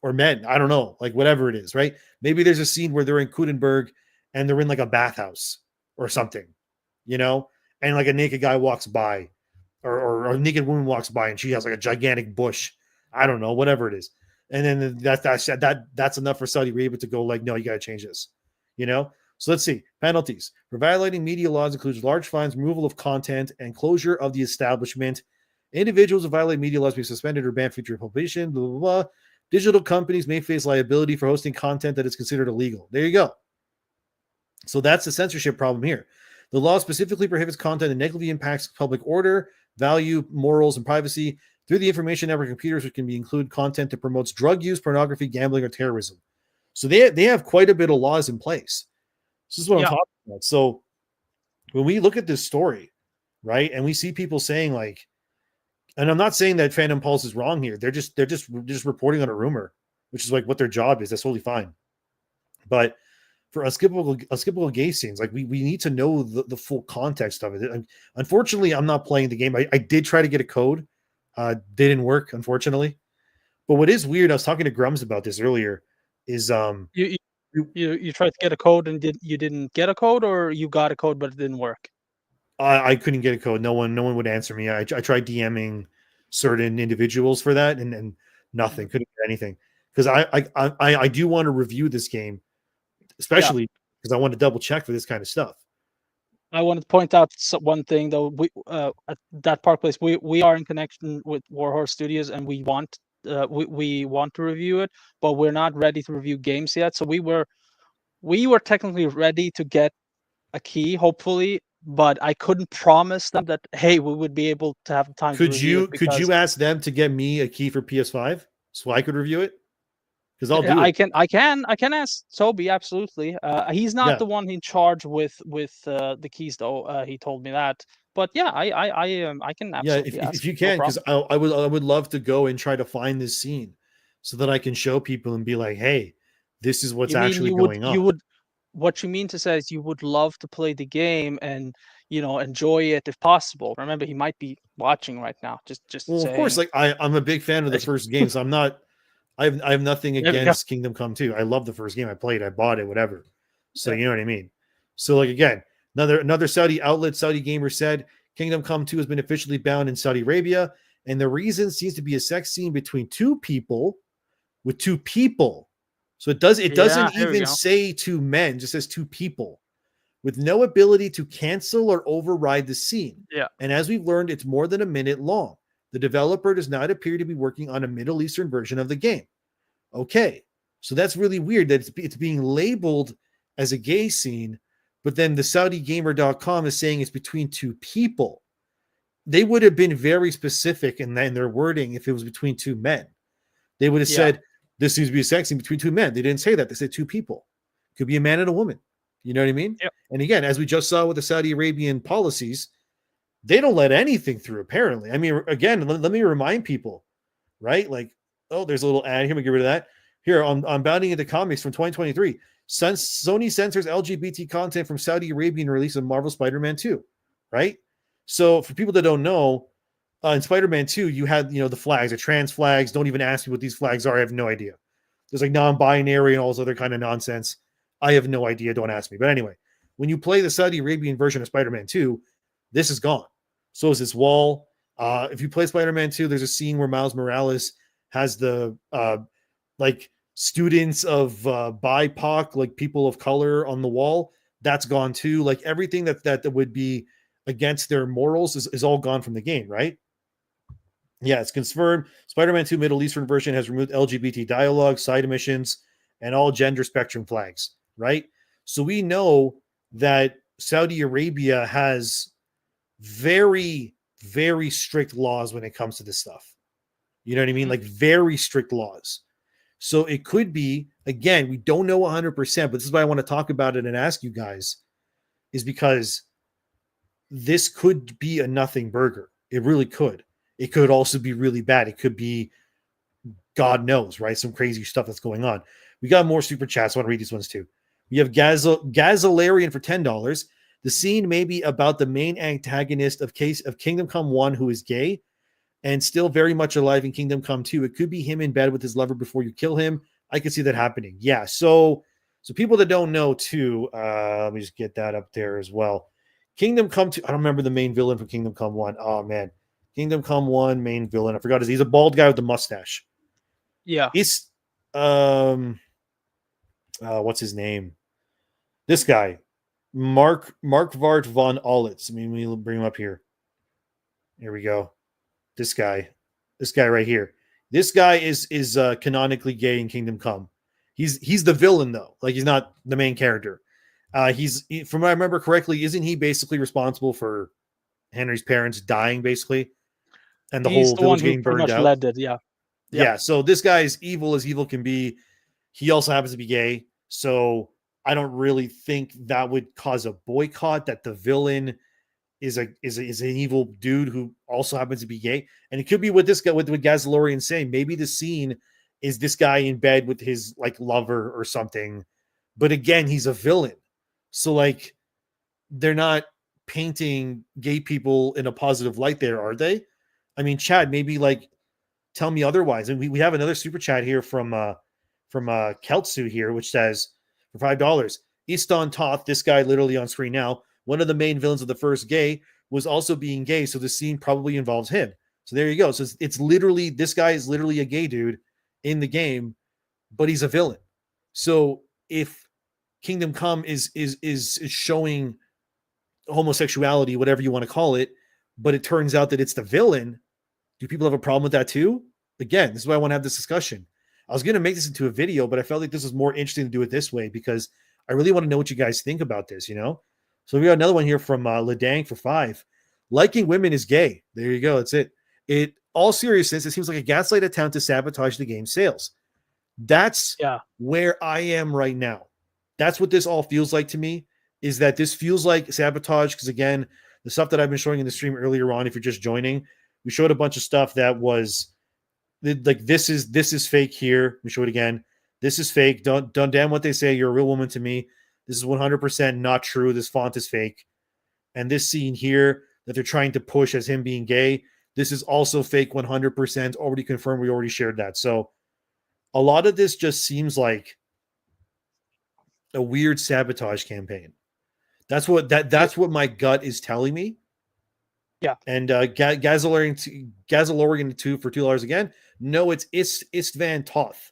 or men. I don't know, like whatever it is, right? Maybe there's a scene where they're in Kudenberg and they're in like a bathhouse or something, you know, and like a naked guy walks by or a naked woman walks by and she has like a gigantic bush. I don't know, whatever it is. And then that's enough for Saudi Arabia to go like, no, you got to change this, you know? So let's see. Penalties for violating media laws includes large fines, removal of content, and closure of the establishment. Individuals who violate media laws may be suspended or banned from future publication, blah, blah, blah. Digital companies may face liability for hosting content that is considered illegal. There you go. So that's the censorship problem here. The law specifically prohibits content that negatively impacts public order, value, morals, and privacy through the information network computers, which can be include content that promotes drug use, pornography, gambling, or terrorism. So they have quite a bit of laws in place. This is what I'm talking about. So when we look at this story, right, and we see people saying like, and I'm not saying that Phantom Pulse is wrong here. They're just reporting on a rumor, which is like what their job is. That's totally fine. But for unskippable gay scenes, like we need to know the full context of it. And unfortunately, I'm not playing the game. I did try to get a code. They didn't work, unfortunately. But what is weird, I was talking to Grums about this earlier, is you tried to get a code and you didn't get a code, or you got a code but it didn't work? I couldn't get a code. No one would answer me. I tried DMing certain individuals for that, and nothing. Couldn't get anything. Because I do want to review this game, especially because I want to double check for this kind of stuff. I wanted to point out one thing though. We at that Park Place, we are in connection with Warhorse Studios, and we want to review it, but we're not ready to review games yet. So we were technically ready to get a key, hopefully, but I couldn't promise them that, hey, we would be able to have time. Could you ask them to get me a key for PS5 so I could review it? Because I'll do it. I can ask Toby, absolutely. He's not the one in charge with the keys though. He told me that. But yeah, I can absolutely ask. If you can, because I would love to go and try to find this scene so that I can show people and be like, hey, this is what's actually going on. What you mean to say is you would love to play the game and, you know, enjoy it if possible. Remember, he might be watching right now. Just well, saying. Of course, like I'm a big fan of the first game, so I'm not. I have nothing against Kingdom Come 2. I love the first game. I played, I bought it, whatever. So you know what I mean. So like again, another Saudi outlet, Saudi Gamer said Kingdom Come 2 has been officially banned in Saudi Arabia, and the reason seems to be a sex scene between two people with two people. So it doesn't even say two men, it just says two people with no ability to cancel or override the scene. Yeah. And as we've learned, it's more than a minute long. The developer does not appear to be working on a Middle Eastern version of the game. Okay, so that's really weird that it's being labeled as a gay scene, but then the SaudiGamer.com is saying it's between two people. They would have been very specific in their wording if it was between two men. They would have said, this seems to be a sex scene between two men. They didn't say that. They said two people. Could be a man and a woman. You know what I mean? Yep. And again, as we just saw with the Saudi Arabian policies, they don't let anything through, apparently. I mean, again, let me remind people, right? Like, oh, there's a little ad here. Let me get rid of that. Here, on Bounding into Comics from 2023, Sony censors LGBT content from Saudi Arabian release of Marvel Spider-Man 2, right? So for people that don't know, In Spider-Man 2, you had, the flags, the trans flags. Don't even ask me what these flags are. I have no idea. There's like non-binary and all this other kind of nonsense. I have no idea. Don't ask me. But anyway, when you play the Saudi Arabian version of Spider-Man 2, this is gone. So is this wall. If you play Spider-Man 2, there's a scene where Miles Morales has the like students of BIPOC, like people of color on the wall. That's gone too. Like everything that would be against their morals is all gone from the game, right? Yeah, it's confirmed. Spider-Man 2 Middle Eastern version has removed LGBT dialogue, side missions, and all gender spectrum flags, right? So we know that Saudi Arabia has very, very strict laws when it comes to this stuff. You know what I mean? Like very strict laws. So it could be, again, we don't know 100%, but this is why I want to talk about it and ask you guys, is because this could be a nothing burger. It really could. It could also be really bad. It could be, God knows, right? Some crazy stuff that's going on. We got more super chats. I want to read these ones too. We have Gazalarian for $10. The scene may be about the main antagonist of Kingdom Come 1 who is gay and still very much alive in Kingdom Come 2. It could be him in bed with his lover before you kill him. I could see that happening. Yeah. So people that don't know too, let me just get that up there as well. Kingdom Come 2. I don't remember the main villain from Kingdom Come 1. Oh man. Kingdom Come 1 main villain. I forgot his. He's a bald guy with the mustache. Yeah. It's what's his name? This guy. Markvart von Olitz. I mean, we'll bring him up here. Here we go. This guy right here. This guy is canonically gay in Kingdom Come. He's the villain though. Like he's not the main character. From what I remember correctly, isn't he basically responsible for Henry's parents dying basically, and the He's whole the one village who getting pretty burned much out? led it. Yeah. Yeah. So this guy is evil as evil can be. He also happens to be gay. So I don't really think that would cause a boycott. That the villain is an evil dude who also happens to be gay, and it could be what this guy with Gazalorian saying. Maybe the scene is this guy in bed with his like lover or something, but again, he's a villain, so like they're not painting gay people in a positive light there, are they? I mean, Chad, maybe like tell me otherwise. And we have another super chat here from Keltsu here, which says for $5, Iston Toth, this guy literally on screen now, one of the main villains of the first gay, was also being gay, so the scene probably involves him. So there you go. So it's literally, this guy is literally a gay dude in the game, but he's a villain. So if Kingdom Come is showing homosexuality, whatever you want to call it, but it turns out that it's the villain, do people have a problem with that too? Again, this is why I want to have this discussion. I was going to make this into a video, but I felt like this was more interesting to do it this way because I really want to know what you guys think about this, you know? So we got another one here from Ledang for $5. Liking women is gay. There you go. That's it. All seriousness, it seems like a gaslight attempt to sabotage the game's sales. That's where I am right now. That's what this all feels like to me, is that this feels like sabotage. Because again, the stuff that I've been showing in the stream earlier on, if you're just joining, we showed a bunch of stuff that was like, this is fake here. We show it again. This is fake. Don't damn what they say. You're a real woman to me. This is 100% not true. This font is fake. And this scene here that they're trying to push as him being gay, this is also fake 100%. Already confirmed. We already shared that. So a lot of this just seems like a weird sabotage campaign. That's what my gut is telling me. Yeah. And Gazalorian 2 for $2 again. No, it's Istvan Toth.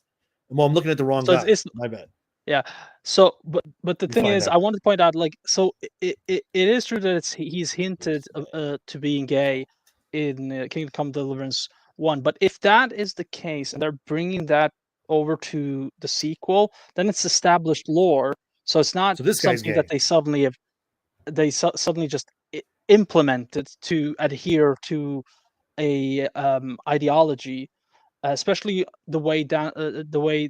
Well, I'm looking at the wrong guy. My bad. Yeah. So, but the thing is, I want to point out, like, so it is true that he's hinted to being gay in Kingdom Come Deliverance 1. But if that is the case, and they're bringing that over to the sequel, then it's established lore. So it's not something that they suddenly just implemented to adhere to a ideology. Especially the way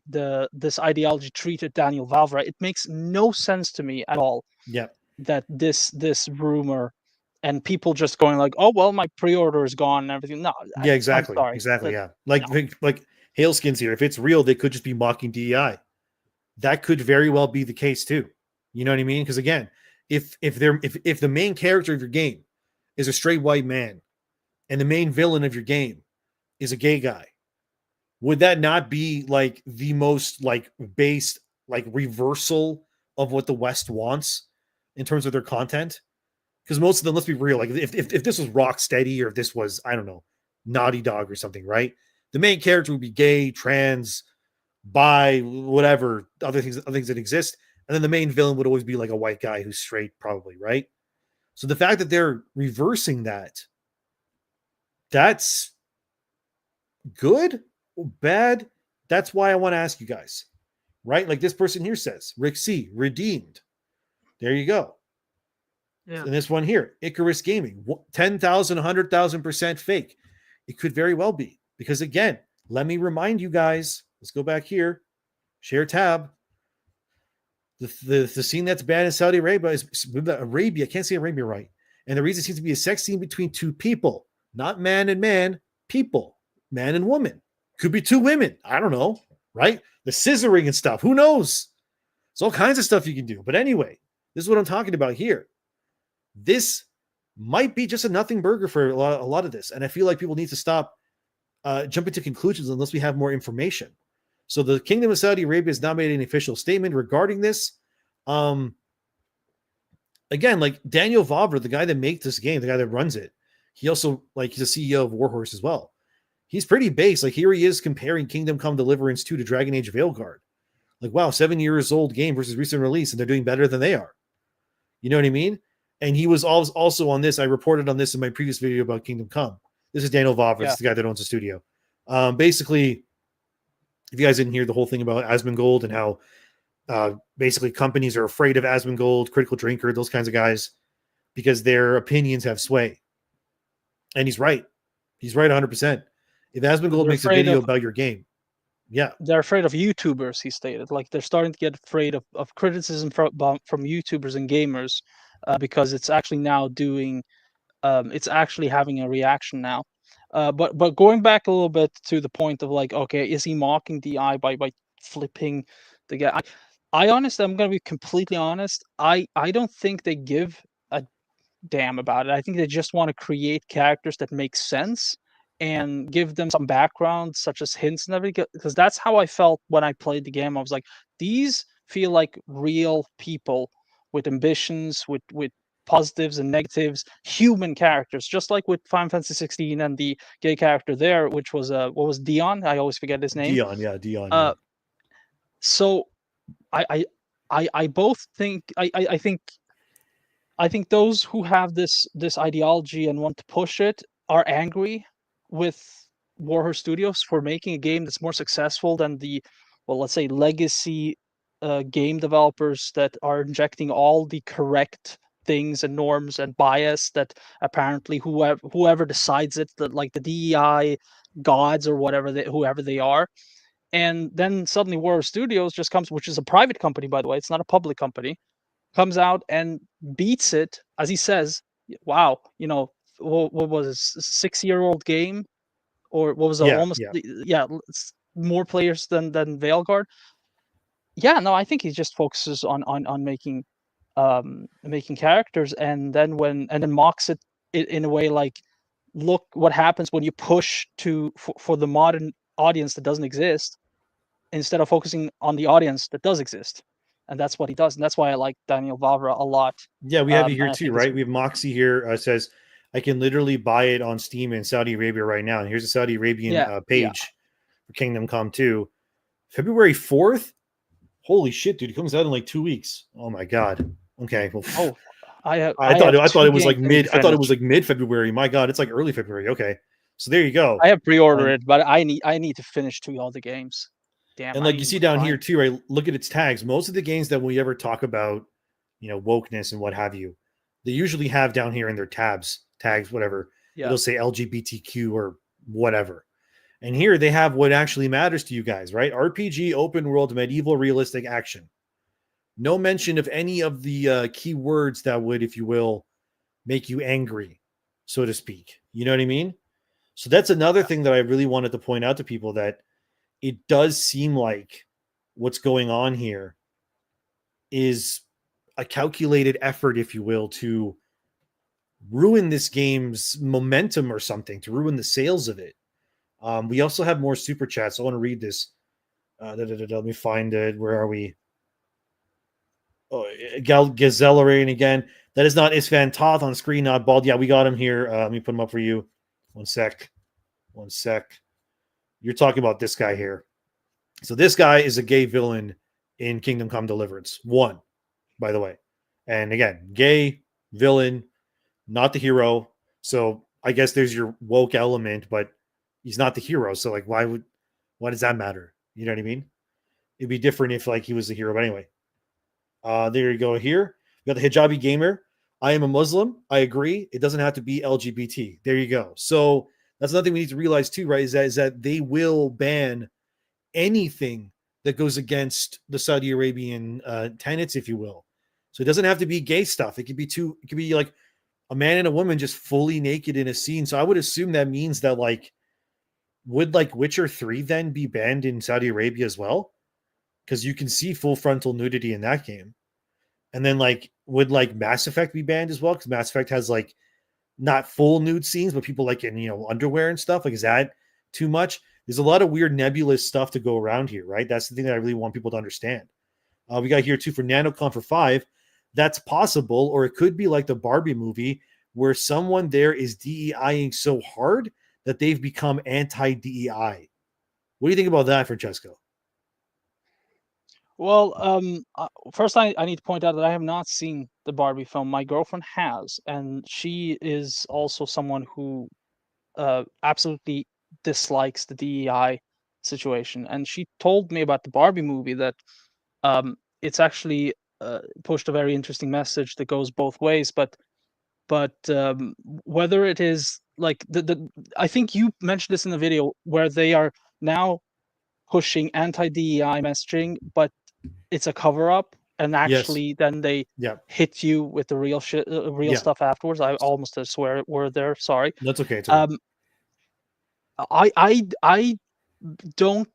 this ideology treated Daniel Valvera, it makes no sense to me at all. Yeah, that this rumor and people just going like, oh well, my pre-order is gone and everything. No, yeah, exactly, exactly, yeah. Like Hailskins here. If it's real, they could just be mocking DEI. That could very well be the case too. You know what I mean? Because again, if the main character of your game is a straight white man, and the main villain of your game is a gay guy, would that not be like the most like based like reversal of what the West wants in terms of their content? Because most of them, let's be real, like if this was Rocksteady or if this was, I don't know, Naughty Dog or something, right? The main character would be gay, trans, bi, whatever, other things that exist. And then the main villain would always be like a white guy who's straight, probably, right? So the fact that they're reversing that, that's good or bad? That's why I want to ask you guys, right? Like this person here says, Rick C, redeemed. There you go. Yeah. And this one here, Icarus Gaming, 10,000, 100,000% fake. It could very well be. Because again, let me remind you guys, let's go back here, share tab. The scene that's banned in Saudi Arabia is Arabia. I can't say Arabia right. And the reason seems to be a sex scene between two people, not man and man, people, man and woman. Could be two women. I don't know, right? The scissoring and stuff. Who knows? There's all kinds of stuff you can do. But anyway, this is what I'm talking about here. This might be just a nothing burger for a lot of this. And I feel like people need to stop jumping to conclusions unless we have more information. So the Kingdom of Saudi Arabia has not made an official statement regarding this. Again, like Daniel Vavra, the guy that makes this game, the guy that runs it, he also, like, he's a CEO of Warhorse as well. He's pretty base. Like, here he is comparing Kingdom Come Deliverance 2 to Dragon Age Veilguard. Like, wow, 7 years old game versus recent release, and they're doing better than they are. You know what I mean? And he was also on this. I reported on this in my previous video about Kingdom Come. This is Daniel Vavra. This is the guy that owns the studio. Basically, if you guys didn't hear the whole thing about Asmongold and how basically companies are afraid of Asmongold, Critical Drinker, those kinds of guys, because their opinions have sway. And he's right. He's right 100%. If Asmongold makes a video about your game, yeah. They're afraid of YouTubers, he stated. Like, they're starting to get afraid of criticism from YouTubers and gamers because it's actually now doing, it's actually having a reaction now. But going back a little bit to the point of, like, okay, is he mocking DI by flipping the guy? I honestly, I'm going to be completely honest. I don't think they give a damn about it. I think they just want to create characters that make sense and give them some background, such as hints and everything. Because that's how I felt when I played the game. I was like, these feel like real people with ambitions, with positives and negatives, human characters, just like with Final Fantasy 16 and the gay character there, which was what was Dion? I always forget his name. Dion, yeah. So I both think I think those who have this ideology and want to push it are angry with Warhorse Studios for making a game that's more successful than the, well, let's say, legacy game developers that are injecting all the correct things and norms and bias that apparently whoever decides it, that, like, the DEI gods or whoever they are. And then suddenly Warhorse Studios just comes, which is a private company, by the way, it's not a public company, comes out and beats it, as he says. Wow, what was it, 6-year-old game, or what was it, more players than Veilguard. Yeah, no, I think he just focuses on making characters, and then mocks it in a way like, look what happens when you push for the modern audience that doesn't exist, instead of focusing on the audience that does exist. And that's what he does. And that's why I like Daniel Vavra a lot. Yeah, we have it here too, right? We have Moxie here says, I can literally buy it on Steam in Saudi Arabia right now. And here's a Saudi Arabian page for Kingdom Come 2. February 4th? Holy shit, dude. It comes out in like 2 weeks. Oh my God. Okay. Well, I thought it was like mid-February. My God, it's like early February. Okay. So there you go. I have pre-ordered it, but I need to finish all the games. Damn, and like you see down here too, right? Look at its tags. Most of the games that we ever talk about, wokeness and what have you, they usually have down here in their tags, whatever. Yeah. It'll say LGBTQ or whatever. And here they have what actually matters to you guys, right? RPG, open world, medieval, realistic action. No mention of any of the key words that would, if you will, make you angry, so to speak. You know what I mean? So that's another thing that I really wanted to point out to people, that it does seem like what's going on here is a calculated effort, if you will, to ruin this game's momentum or something, to ruin the sales of it. We also have more super chats. I want to read this. Let me find it. Where are we? Oh, Gazellerain again. That is not Isfan Toth on screen, not bald. Yeah, we got him here. Let me put him up for you. One sec. You're talking about this guy here. So this guy is a gay villain in Kingdom Come Deliverance 1, by the way. And again, gay villain, not the hero. So I guess there's your woke element, but he's not the hero. So like, why does that matter? You know what I mean? It'd be different if like he was the hero. But anyway, there you go. Here we got the hijabi gamer. I am a Muslim. I agree. It doesn't have to be LGBT. There you go. So that's another thing we need to realize too, right? Is that they will ban anything that goes against the Saudi Arabian tenets, if you will. So it doesn't have to be gay stuff. It could be like a man and a woman just fully naked in a scene. So I would assume that means that like, would like Witcher 3 then be banned in Saudi Arabia as well? Because you can see full frontal nudity in that game. And then like, would like Mass Effect be banned as well? Because Mass Effect has like not full nude scenes, but people like in, underwear and stuff. Like, is that too much? There's a lot of weird nebulous stuff to go around here, right? That's the thing that I really want people to understand. We got here too for NanoCon for 5. That's possible, or it could be like the Barbie movie where someone there is DEIing so hard that they've become anti-DEI. What do you think about that, Francesco? Well, first I need to point out that I have not seen the Barbie film. My girlfriend has, and she is also someone who absolutely dislikes the DEI situation. And she told me about the Barbie movie that it's actually pushed a very interesting message that goes both ways. But whether it is like I think you mentioned this in the video where they are now pushing anti-DEI messaging, but it's a cover-up, and actually then they hit you with the real shit, real stuff afterwards. I almost swear word there. Sorry. That's okay. It's okay. I don't.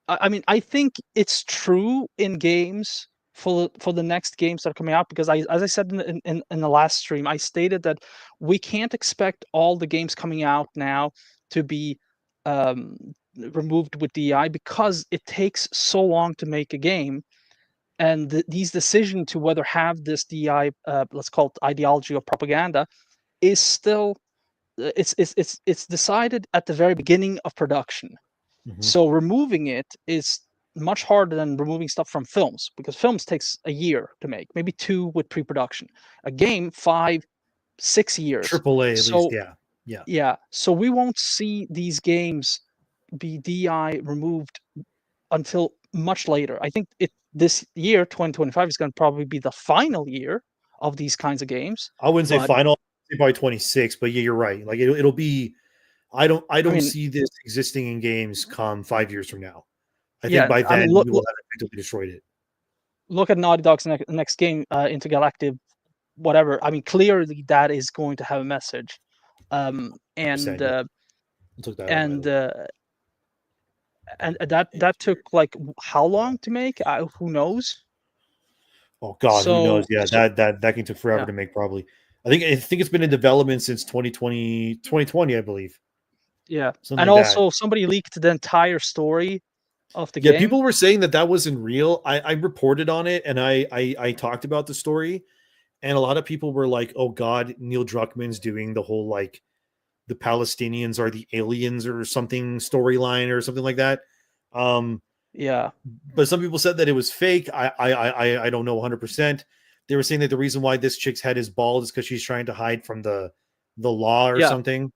I mean, I think it's true in games for the next games that are coming out, because as I said in the last stream, I stated that we can't expect all the games coming out now to be removed with DI, because it takes so long to make a game, and these decisions to whether have this DI, let's call it ideology or propaganda, is still it's decided at the very beginning of production. So removing it is much harder than removing stuff from films, because films takes a year to make, maybe 2 with pre-production. A game 5-6 years. AAA at least, yeah. So we won't see these games be DI removed until much later. I think this year 2025 is going to probably be the final year of these kinds of games. I wouldn't say final, by 26, but yeah, you're right. Like it'll be. I don't see this existing in games come 5 years from now. I think by then we will have effectively destroyed it. Look at Naughty Dog's next game, Intergalactic, whatever. I mean, clearly that is going to have a message, and that took like how long to make? Who knows? Oh God, who knows? Yeah, that game took forever to make. Probably, I think it's been in development since 2020, I believe. Yeah, something and like also somebody leaked the entire story of the game. Yeah, people were saying that wasn't real. I reported on it, and I talked about the story, and a lot of people were like, "Oh God, Neil Druckmann's doing the whole like the Palestinians are the aliens or something storyline or something like that." Yeah, but some people said that it was fake. I don't know 100%. They were saying that the reason why this chick's head is bald is because she's trying to hide from the law or something.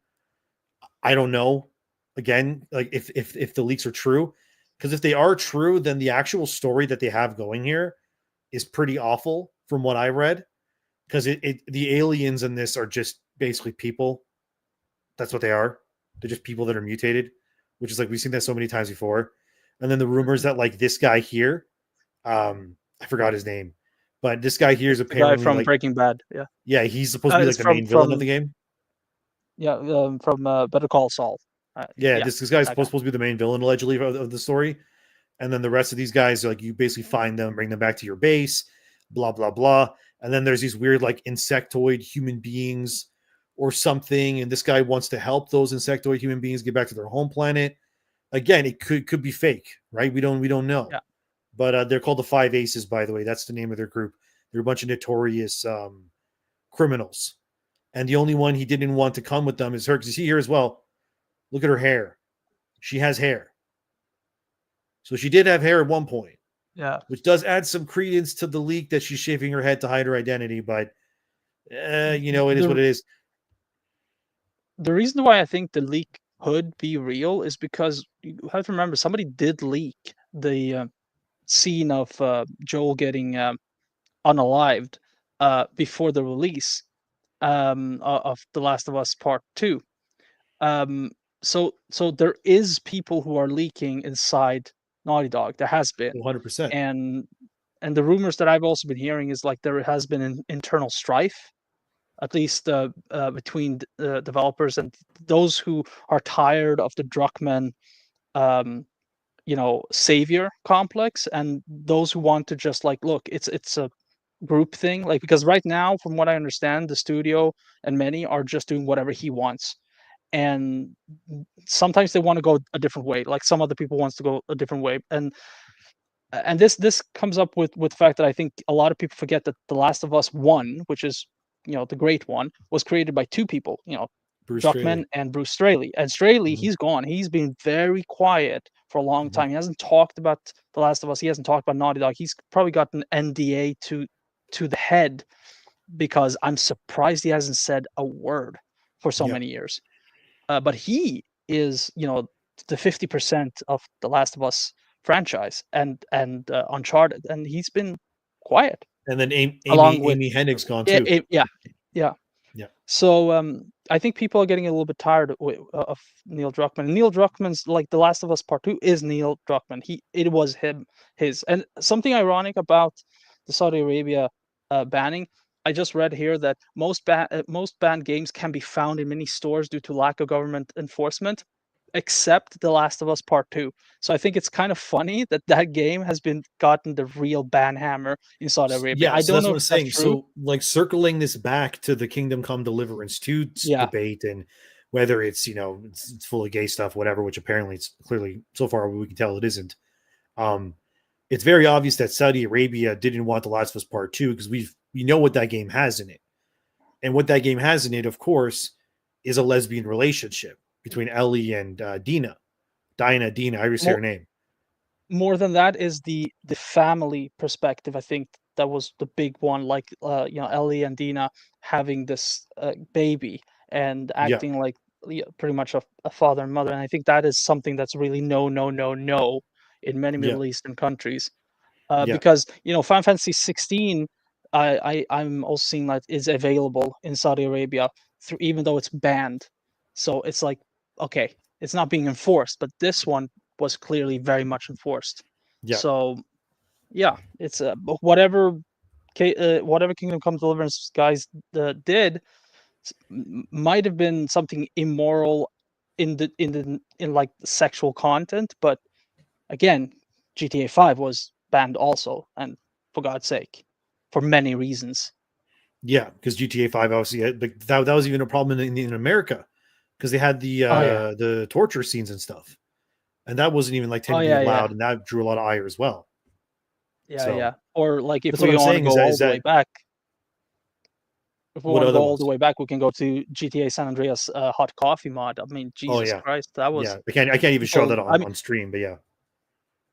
I don't know. Again, like if the leaks are true, because if they are true, then the actual story that they have going here is pretty awful from what I read. Because the aliens in this are just basically people. That's what they are. They're just people that are mutated, which is like we've seen that so many times before. And then the rumors that like this guy here, I forgot his name, but this guy here is apparently the guy from like, Breaking Bad. Yeah, he's supposed to be like the main villain of the game. Yeah, from Better Call Saul. This guy's supposed to be the main villain allegedly of the story, and then the rest of these guys are like you basically find them, bring them back to your base, blah blah blah. And then there's these weird like insectoid human beings or something, and this guy wants to help those insectoid human beings get back to their home planet. Again, it could be fake, right? We don't know. Yeah. But they're called the Five Aces, by the way. That's the name of their group. They're a bunch of notorious criminals. And the only one he didn't want to come with them is her. Because you see here as well, look at her hair. She has hair. So she did have hair at one point, Yeah. which does add some credence to the leak that she's shaving her head to hide her identity. But, you know, it is what it is. The reason why I think the leak could be real is because you have to remember somebody did leak the scene of Joel getting unalived before the release of The Last of Us Part 2. So there is people who are leaking inside Naughty Dog. There has been, 100%. and the rumors that I've also been hearing is like there has been an internal strife, at least between developers and those who are tired of the Druckmann, savior complex, and those who want to just like, look, it's a group thing, like, because right now, from what I understand, the studio and many are just doing whatever he wants, and sometimes they want to go a different way, like some other people wants to go a different way, and this comes up with the fact that I think a lot of people forget that The Last of Us 1, which is the great one, was created by two people, Bruce Druckmann Straley. and Bruce Straley. And Straley, Mhm. he's gone. He's been very quiet for a long Mhm. time. He hasn't talked about The Last of Us. He hasn't talked about Naughty Dog. He's probably got an NDA to the head, because I'm surprised he hasn't said a word for so Yeah. many years. But he is, the 50% of The Last of Us franchise and Uncharted, and he's been quiet. And then Along with Amy Hennig's gone yeah, too. yeah. Yeah. So I think people are getting a little bit tired of Neil Druckmann. Neil Druckmann's, like, The Last of Us Part 2 is Neil Druckmann. It was his. And something ironic about the Saudi Arabia banning, I just read here that most banned games can be found in many stores due to lack of government enforcement, except The Last of Us Part 2. So I think it's kind of funny that that game has been gotten the real ban hammer in Saudi Arabia. Yeah, I so don't that's know what I'm if that's saying. true. So, like, circling this back to the Kingdom Come Deliverance 2 Yeah. debate, and whether it's, it's full of gay stuff, whatever, which apparently it's clearly, so far we can tell it isn't. It's very obvious that Saudi Arabia didn't want The Last of Us Part 2 because we know what that game has in it. And what that game has in it, of course, is a lesbian relationship between Ellie and Dina, I already say her name. More than that is the family perspective. I think that was the big one, like Ellie and Dina having this baby and Yeah. acting like pretty much a father and mother, and I think that is something that's really no in many Yeah. Middle Eastern countries, Yeah. because Final Fantasy 16, I'm also seeing that is available in Saudi Arabia through, even though it's banned. So it's like, okay, it's not being enforced, but this one was clearly very much enforced. Yeah. So yeah, it's whatever Kingdom Come Deliverance guys did might have been something immoral in like sexual content, but again, GTA 5 was banned also, and for God's sake, for many reasons. Yeah, because GTA 5 obviously that was even a problem in America, because they had the torture scenes and stuff, and that wasn't even like technically allowed, and that drew a lot of ire as well. Yeah. Or like, if that's what we I'm want to saying, go is all the way that back, if we what want to other go all ones? the way back, we can go to GTA San Andreas hot coffee mod. I mean, Oh Jesus yeah, Christ, that was yeah. I can't even show that I mean, on stream, but yeah.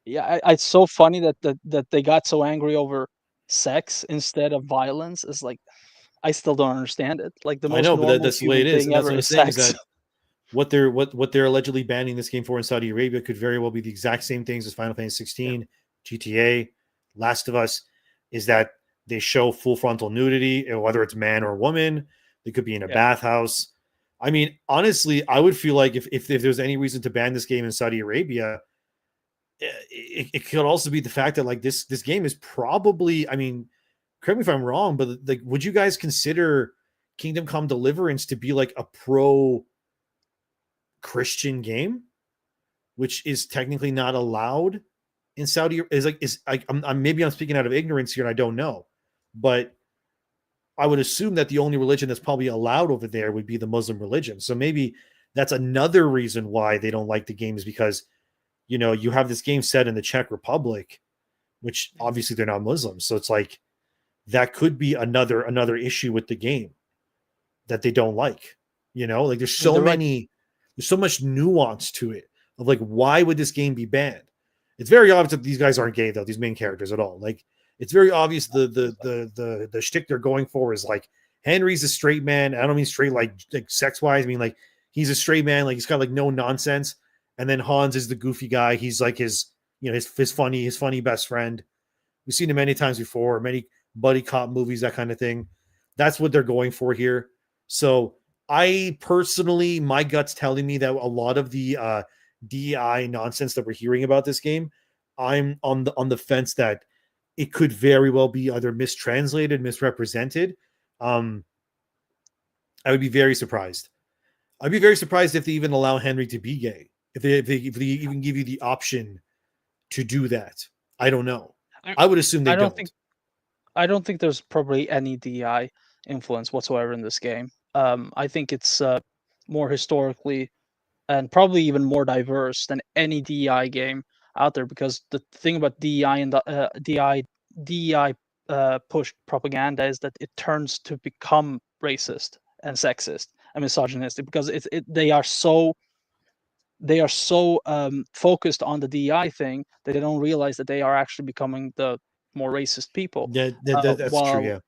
yeah, it's so funny that they got so angry over sex instead of violence. It's like, I still don't understand it. Like, the I most know, but normal that's the way human it is, thing and that's ever what I'm is saying, is sex. that what they're allegedly banning this game for in Saudi Arabia could very well be the exact same things as Final Fantasy 16, GTA, Last of Us, is that they show full frontal nudity, whether it's man or woman. They could be in a bathhouse. I mean, honestly, I would feel like if there's any reason to ban this game in Saudi Arabia, it could also be the fact that, like, this game is probably, I mean, correct me if I'm wrong, but like, would you guys consider Kingdom Come Deliverance to be like a pro Christian game, which is technically not allowed in Saudi? I'm maybe I'm speaking out of ignorance here, and I don't know, but I would assume that the only religion that's probably allowed over there would be the Muslim religion. So maybe that's another reason why they don't like the game, is because, you know, you have this game set in the Czech Republic, which obviously they're not Muslims. So it's like, that could be another issue with the game that they don't like. You know, like there's so there's so much nuance to it of like, why would this game be banned? It's very obvious that these guys aren't gay though, these main characters at all. Like, it's very obvious the shtick they're going for is like, Henry's a straight man. I don't mean straight like sex wise. I mean like, he's a straight man. Like, he's got like no nonsense. And then Hans is the goofy guy. He's like his, you know, his funny best friend. We've seen him many times before, many buddy cop movies, that kind of thing. That's what they're going for here. So I personally, my gut's telling me that a lot of the DEI nonsense that we're hearing about this game, I'm on the fence that it could very well be either mistranslated, misrepresented. I would be very surprised. I'd be very surprised if they even allow Henry to be gay. If they even give you the option to do that. I don't know. I would assume they don't. I don't think there's probably any DEI influence whatsoever in this game. I think it's more historically and probably even more diverse than any DEI game out there, because the thing about DEI and DEI pushed propaganda is that it turns to become racist and sexist and misogynistic, because they are so focused on the DEI thing that they don't realize that they are actually becoming the more racist people. Yeah, that's true. Yeah,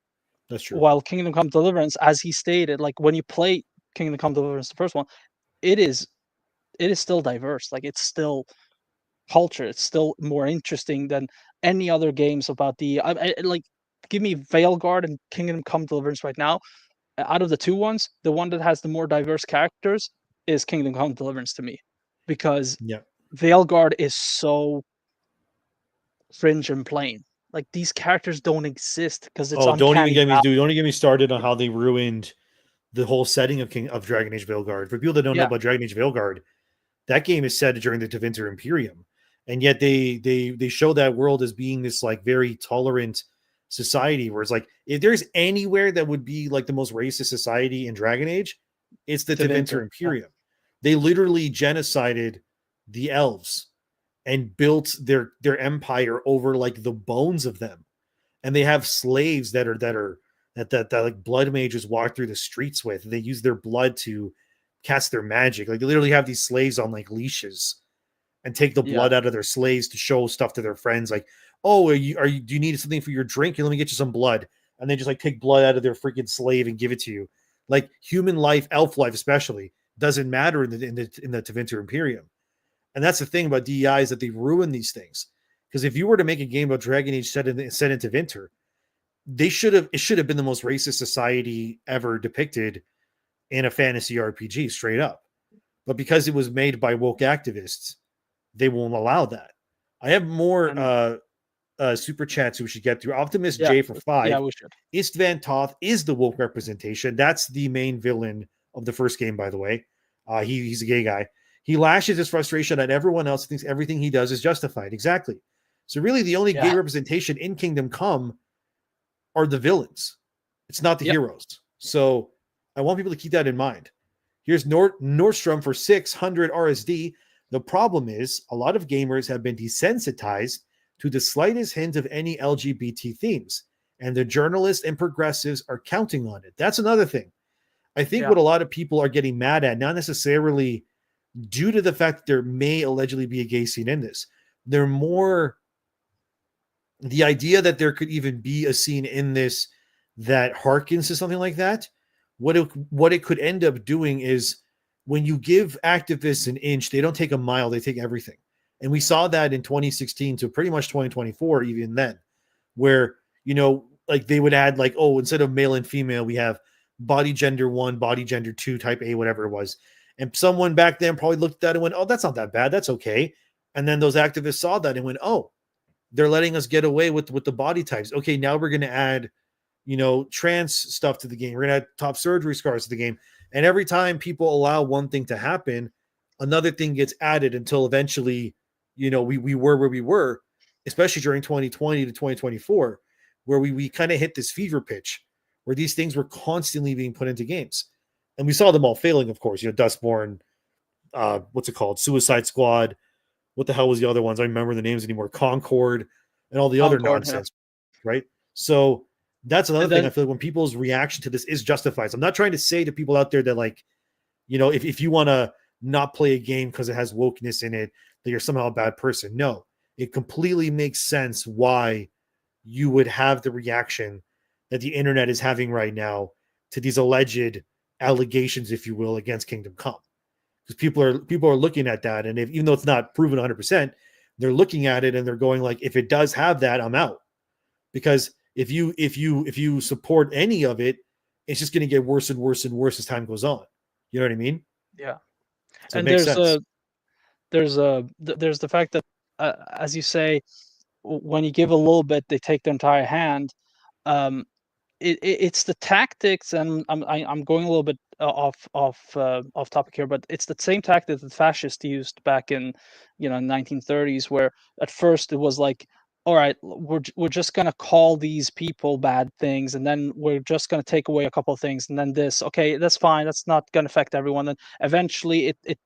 that's true. While Kingdom Come Deliverance, as he stated, like when you play Kingdom Come Deliverance, the first one, it is still diverse. Like, it's still culture. It's still more interesting than any other games about the. Like, give me Veilguard and Kingdom Come Deliverance right now. Out of the two ones, the one that has the more diverse characters is Kingdom Come Deliverance to me, because Veilguard is so fringe and plain. Like, these characters don't exist because it's don't even get me started on how they ruined the whole setting of Dragon Age Veilguard. For people that don't know about Dragon Age Veilguard, that game is set during the Tevinter Imperium, and yet they show that world as being this like very tolerant society, where it's like, if there's anywhere that would be like the most racist society in Dragon Age, it's the Tevinter Imperium. They literally genocided the elves and built their empire over like the bones of them, and they have slaves that like blood mages walk through the streets with. They use their blood to cast their magic. Like, they literally have these slaves on like leashes and take the blood out of their slaves to show stuff to their friends. Like, oh, do you need something for your drink? Let me get you some blood. And they just like take blood out of their freaking slave and give it to you. Like, human life, elf life especially, doesn't matter in the Tevinter Imperium. And that's the thing about DEI, is that they ruin these things. Because if you were to make a game about Dragon Age set in Tevinter, it should have been the most racist society ever depicted in a fantasy RPG, straight up. But because it was made by woke activists, they won't allow that. I have more super chats we should get through. Optimus J for 5. Yeah, we should. Istvan Toth is the woke representation. That's the main villain of the first game, by the way. He's a gay guy. He lashes his frustration at everyone else, thinks everything he does is justified. Exactly. So really, the only gay representation in Kingdom Come are the villains. It's not the heroes. So I want people to keep that in mind. Here's Nordstrom for 600 RSD. The problem is, a lot of gamers have been desensitized to the slightest hint of any LGBT themes, and the journalists and progressives are counting on it. That's another thing. I think what a lot of people are getting mad at, not necessarily due to the fact that there may allegedly be a gay scene in this, they're more the idea that there could even be a scene in this that harkens to something like that. What it could end up doing is, when you give activists an inch, they don't take a mile, they take everything. And we saw that in 2016 to pretty much 2024, even then, where, like they would add like, oh, instead of male and female, we have body gender 1, body gender 2, type A, whatever it was. And someone back then probably looked at that and went, oh, that's not that bad. That's okay. And then those activists saw that and went, oh, they're letting us get away with the body types. Okay, now we're going to add, trans stuff to the game. We're going to add top surgery scars to the game. And every time people allow one thing to happen, another thing gets added until eventually, we were where we were, especially during 2020 to 2024, where we kind of hit this fever pitch where these things were constantly being put into games. And we saw them all failing, of course. Dustborn, what's it called? Suicide Squad. What the hell was the other ones? I don't remember the names anymore. Concord and all the other Concord, nonsense, right? So that's another And thing. then- I feel like when people's reaction to this is justified. So I'm not trying to say to people out there that, like, if you want to not play a game because it has wokeness in it, that you're somehow a bad person. No, it completely makes sense why you would have the reaction that the internet is having right now to these alleged allegations, if you will, against Kingdom Come. Because people are looking at that, and even though it's not proven 100%, they're looking at it and they're going like, if it does have that, I'm out. Because if you support any of it, it's just going to get worse and worse and worse as time goes on. You know what I mean? Yeah. So And it makes there's sense. there's the fact that, as you say, when you give a little bit, they take the entire hand. It's the tactics, and I'm going a little bit off topic here, but it's the same tactic that fascists used back in 1930s, where at first it was like, all right, we're just gonna call these people bad things, and then we're just gonna take away a couple of things, and then this, okay, that's fine, that's not gonna affect everyone. Then eventually it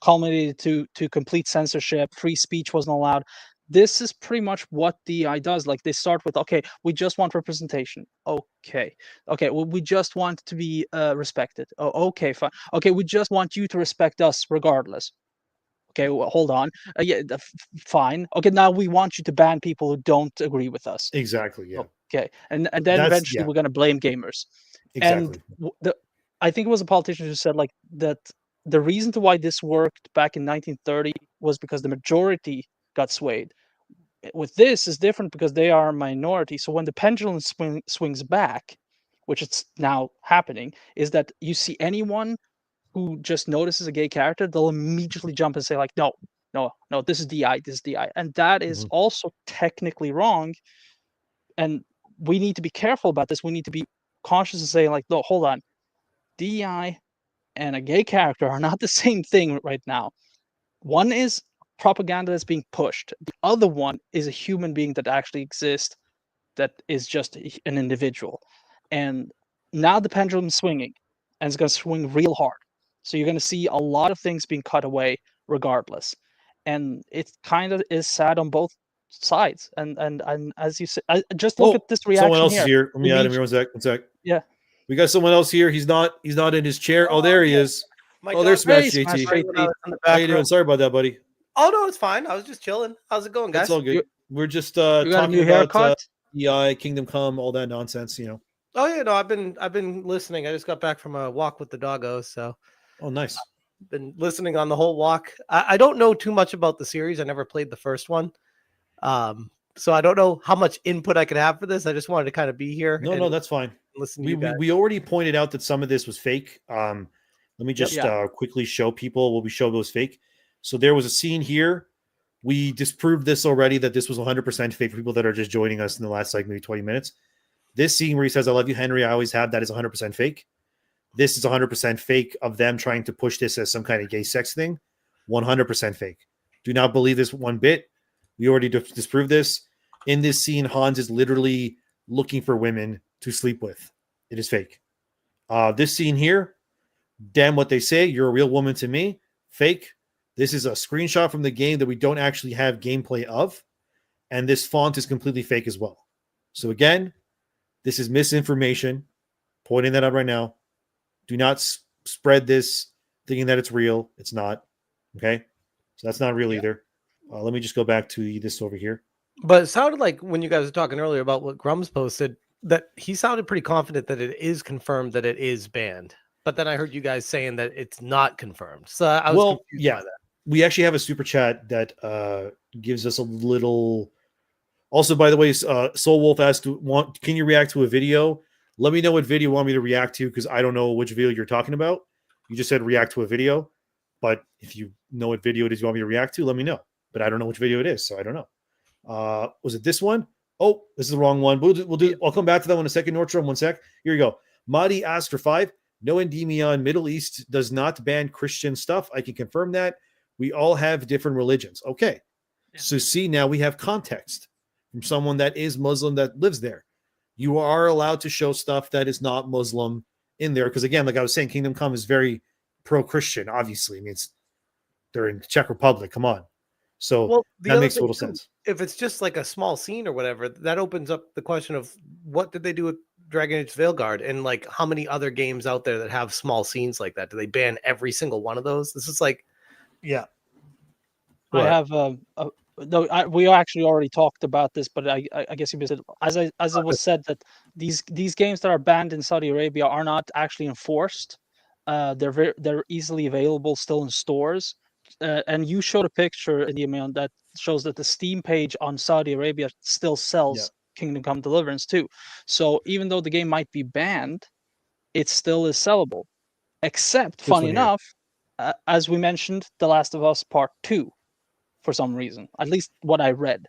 culminated to complete censorship. Free speech wasn't allowed. This is pretty much what DI does. Like, they start with, okay, we just want representation. Okay, well, we just want to be respected. Oh, okay, fine. Okay, we just want you to respect us regardless. Okay, well, hold on. Yeah, fine. Okay, now we want you to ban people who don't agree with us. Exactly. Yeah. Okay, and then eventually we're going to blame gamers. Exactly. And I think it was a politician who said like that the reason to why this worked back in 1930 was because the majority got swayed. With this is different because they are a minority. So when the pendulum swings back, which it's now happening, is that you see anyone who just notices a gay character, they'll immediately jump and say like, no, this is DI, and that is also technically wrong. And we need to be careful about this. We need to be conscious and say like, no, hold on, DI and a gay character are not the same thing right now. One is propaganda that's being pushed. The other one is a human being that actually exists, that is just an individual. And now the pendulum's swinging, and it's going to swing real hard. So you're going to see a lot of things being cut away regardless. And it kind of is sad on both sides. And as you said, just look at this reaction. Someone else is here. Let me add him here. One sec. Yeah. We got someone else here. He's not in his chair. Oh, there he is. My there's dog- Smash Hey, JT. Smash JT. How you doing? Sorry about that, buddy. Oh no, it's fine. I was just chilling. How's it going, guys? It's all good. We're just You got a talking new about haircut? EI, Kingdom Come, all that nonsense. Oh yeah, no, I've been listening. I just got back from a walk with the doggos, so Oh, nice. been listening on the whole walk. I don't know too much about the series. I never played the first one, so I don't know how much input I could have for this. I just wanted to kind of be here. No, that's fine. Listen to We you guys. we already pointed out that some of this was fake. Let me just quickly show people what we showed was fake. So there was a scene here. We disproved this already, that this was 100% fake for people that are just joining us in the last like maybe 20 minutes. This scene where he says, "I love you, Henry, I always have," that is 100% fake. This is 100% fake of them trying to push this as some kind of gay sex thing. 100% fake. Do not believe this one bit. We already disproved this. In this scene, Hans is literally looking for women to sleep with. It is fake. This scene here, damn what they say, you're a real woman to me. Fake. This is a screenshot from the game that we don't actually have gameplay of. And this font is completely fake as well. So again, this is misinformation. Pointing that out right now. Do not spread this thinking that it's real. It's not. Okay? So that's not real either. Let me just go back to this over here. But it sounded like when you guys were talking earlier about what Grums posted, that he sounded pretty confident that it is confirmed that it is banned. But then I heard you guys saying that it's not confirmed. So I was confused by that. We actually have a super chat that gives us a little. Also, by the way, Soul Wolf asked, "Can you react to a video?" Let me know what video you want me to react to, because I don't know which video you're talking about. You just said react to a video, but if you know what video it is you want me to react to, let me know. But I don't know which video it is, so I don't know. Was it this one? Oh, this is the wrong one. We'll do. I'll come back to that one in a second. Nordstrom, 1 sec. Here you go. Mahdi asked for 5. No Endymion Middle East does not ban Christian stuff. I can confirm that. We all have different religions. Okay. Yeah. So see, now we have context from someone that is Muslim that lives there. you are allowed to show stuff that is not Muslim in there. Because again, like I was saying, Kingdom Come is very pro-Christian, obviously. I mean, they're in the Czech Republic. Come on. So Well, the that other makes thing total too, sense. if it's just like a small scene or whatever, that opens up the question of what did they do with Dragon Age Veilguard, and like how many other games out there that have small scenes like that? Do they ban every single one of those? This is like, Yeah. I What? have no. We actually already talked about this, but I guess you missed it. As it was said that these games that are banned in Saudi Arabia are not actually enforced. They're easily available still in stores. And you showed a picture in the email that shows that the Steam page on Saudi Arabia still sells Kingdom Come Deliverance too. So even though the game might be banned, it still is sellable. Except, funny enough, as we mentioned, The Last of Us Part 2, for some reason, at least what I read.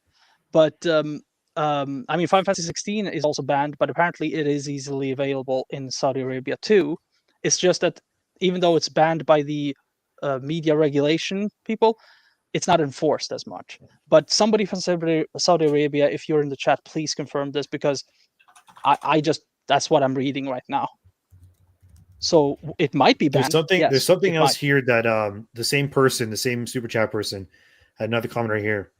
But I mean, Final Fantasy 16 is also banned, but apparently it is easily available in Saudi Arabia too. It's just that even though it's banned by the media regulation people, it's not enforced as much. But somebody from Saudi Arabia, if you're in the chat, please confirm this, because I just, that's what I'm reading right now. So it might be banned. There's something else here that the same super chat person had another comment right here.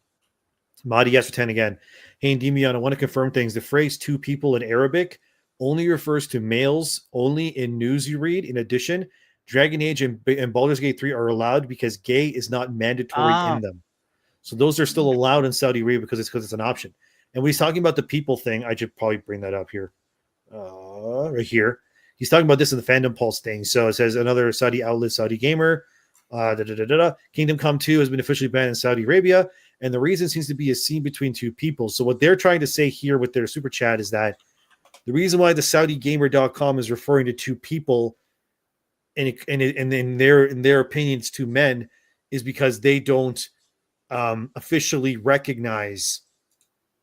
Mahdi yes for 10 again. Hey, Endymion, I want to confirm things. The phrase two people in Arabic only refers to males only in news you read. In addition, Dragon Age and Baldur's Gate 3 are allowed because gay is not mandatory in them. So those are still allowed in Saudi Arabia because it's an option. And when he's talking about the people thing, I should probably bring that up here. Right here. He's talking about this in the Fandom Pulse thing. So it says another Saudi outlet, Saudi Gamer. Kingdom Come 2 has been officially banned in Saudi Arabia. And the reason seems to be a scene between two people. So what they're trying to say here with their super chat is that the reason why the SaudiGamer.com is referring to two people and in their opinions, two men, is because they don't officially recognize,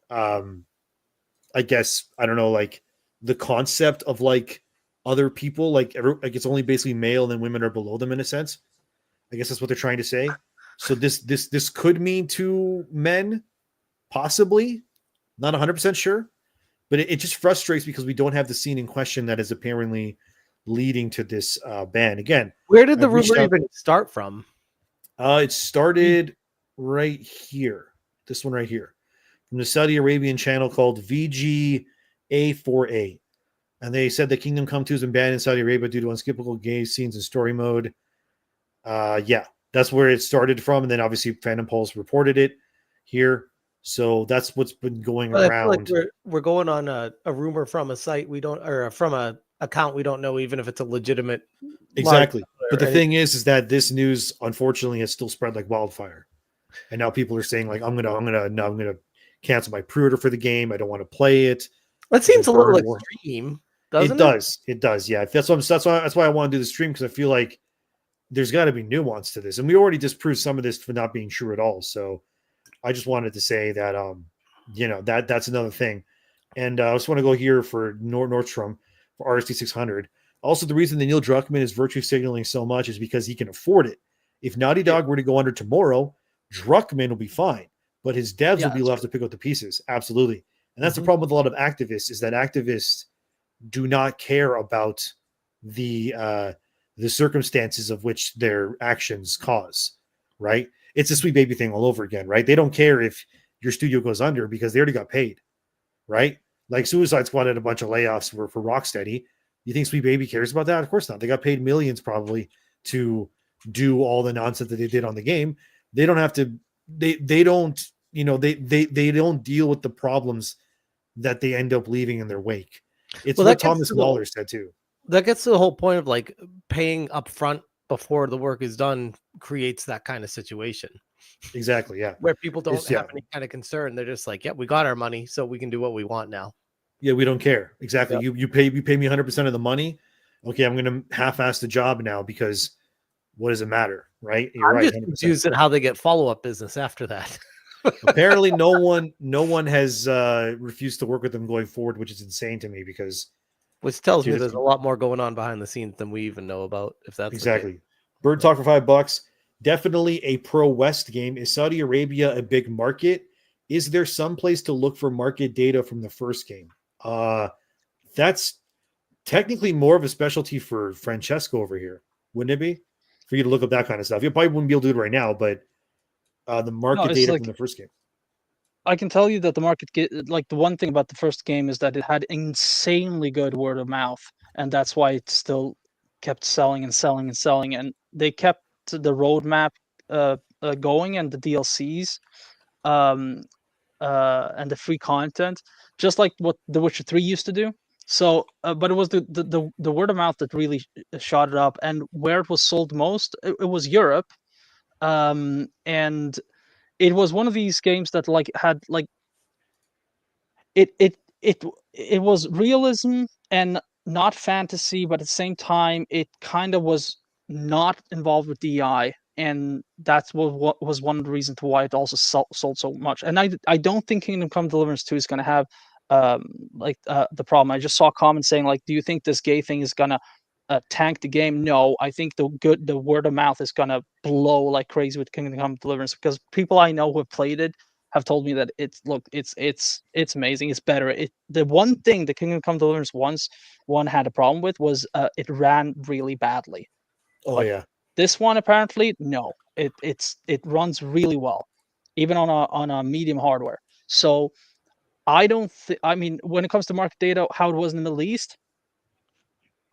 I guess, I don't know, like the concept of like other people, like it's only basically male and then women are below them in a sense. I guess that's what they're trying to say. So this could mean two men, possibly, not 100% sure, but it just frustrates because we don't have the scene in question that is apparently leading to this ban. Again, where did the rumor even start from? It started right here. This one right here, from the Saudi Arabian channel called VGA4A. And they said that Kingdom Come 2 has been banned in Saudi Arabia due to unskippable gay scenes in story mode. Yeah, that's where it started from. And then obviously Phantom Pulse reported it here. So that's what's been going around. Like we're going on a rumor from a site we don't, or from a account we don't know, even if it's a legitimate. Exactly. But the thing is that this news, unfortunately, has still spread like wildfire. And now people are saying like, I'm gonna cancel my pre-order for the game. I don't want to play it. That seems a little extreme. Doesn't it? It does. Yeah. That's why I want to do the stream, because I feel like there's got to be nuance to this, and we already disproved some of this for not being true at all. So I just wanted to say that that's another thing. And I just want to go here for Nordstrom for RST 600. Also, the reason that Neil Druckmann is virtue signaling so much is because he can afford it. If Naughty Dog were to go under tomorrow, Druckmann will be fine, but his devs will be left to pick up the pieces. Absolutely. And that's the problem with a lot of activists, is that activists do not care about the circumstances of which their actions cause, right? It's a Sweet Baby thing all over again, right? They don't care if your studio goes under because they already got paid, right? Like Suicide Squad had a bunch of layoffs for Rocksteady. You think Sweet Baby cares about that? Of course not. They got paid millions probably to do all the nonsense that they did on the game. They don't have to, they don't deal with the problems that they end up leaving in their wake. It's what Thomas Waller said too. That gets to the whole point of like paying up front before the work is done creates that kind of situation. Exactly. Yeah. Where people don't have any kind of concern. They're just like, we got our money, so we can do what we want now. Yeah, we don't care. Exactly. Yep. You pay me 100% of the money. Okay, I'm going to half-ass the job now because what does it matter, right? You're right. I'm just confused at how they get follow-up business after that. Apparently, no one has refused to work with them going forward, which is insane to me, because which tells me there's a lot more going on behind the scenes than we even know about. If that's exactly. Bird Talk for $5. Definitely a pro West game. Is Saudi Arabia a big market? Is there some place to look for market data from the first game? that's technically more of a specialty for Francesco over here, wouldn't it be? For you to look up that kind of stuff. You probably wouldn't be able to do it right now, but the market it's data like from the first game. I can tell you that the market like the one thing about the first game is that it had insanely good word of mouth, and that's why it still kept selling and selling and selling. And they kept the roadmap going and the DLCs and the free content, just like what The Witcher 3 used to do. So, but it was the word of mouth that really shot it up, and where it was sold most, it was Europe, and it was one of these games that like had like it it it it was realism and not fantasy, but at the same time it kind of was not involved with DI, and that's what was one of the reasons why it also sold so much. And I don't think Kingdom Come Deliverance 2 is going to have the problem. I just saw comments saying like, do you think this gay thing is going to tank the game? No, I think the word of mouth is going to blow like crazy with Kingdom Come Deliverance, because people I know who have played it have told me that it's amazing. It's better. The one thing the Kingdom Come Deliverance one had a problem with was it ran really badly. Oh But yeah. this one apparently no. It runs really well, even on a medium hardware. So I don't I mean, when it comes to market data, how it was in the Middle East,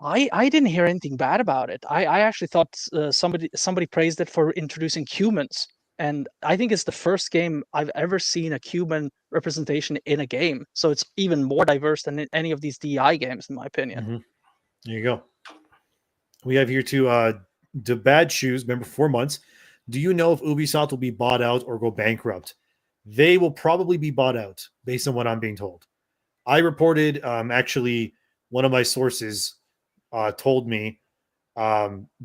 I didn't hear anything bad about it. I actually thought somebody praised it for introducing humans, and I think it's the first game I've ever seen a human representation in a game. So it's even more diverse than any of these DI games, in my opinion. Mm-hmm. There you go. We have here too. The Bad Shoes. Remember, 4 months. Do you know if Ubisoft will be bought out or go bankrupt? They will probably be bought out, based on what I'm being told. I reported. Actually, one of my sources told me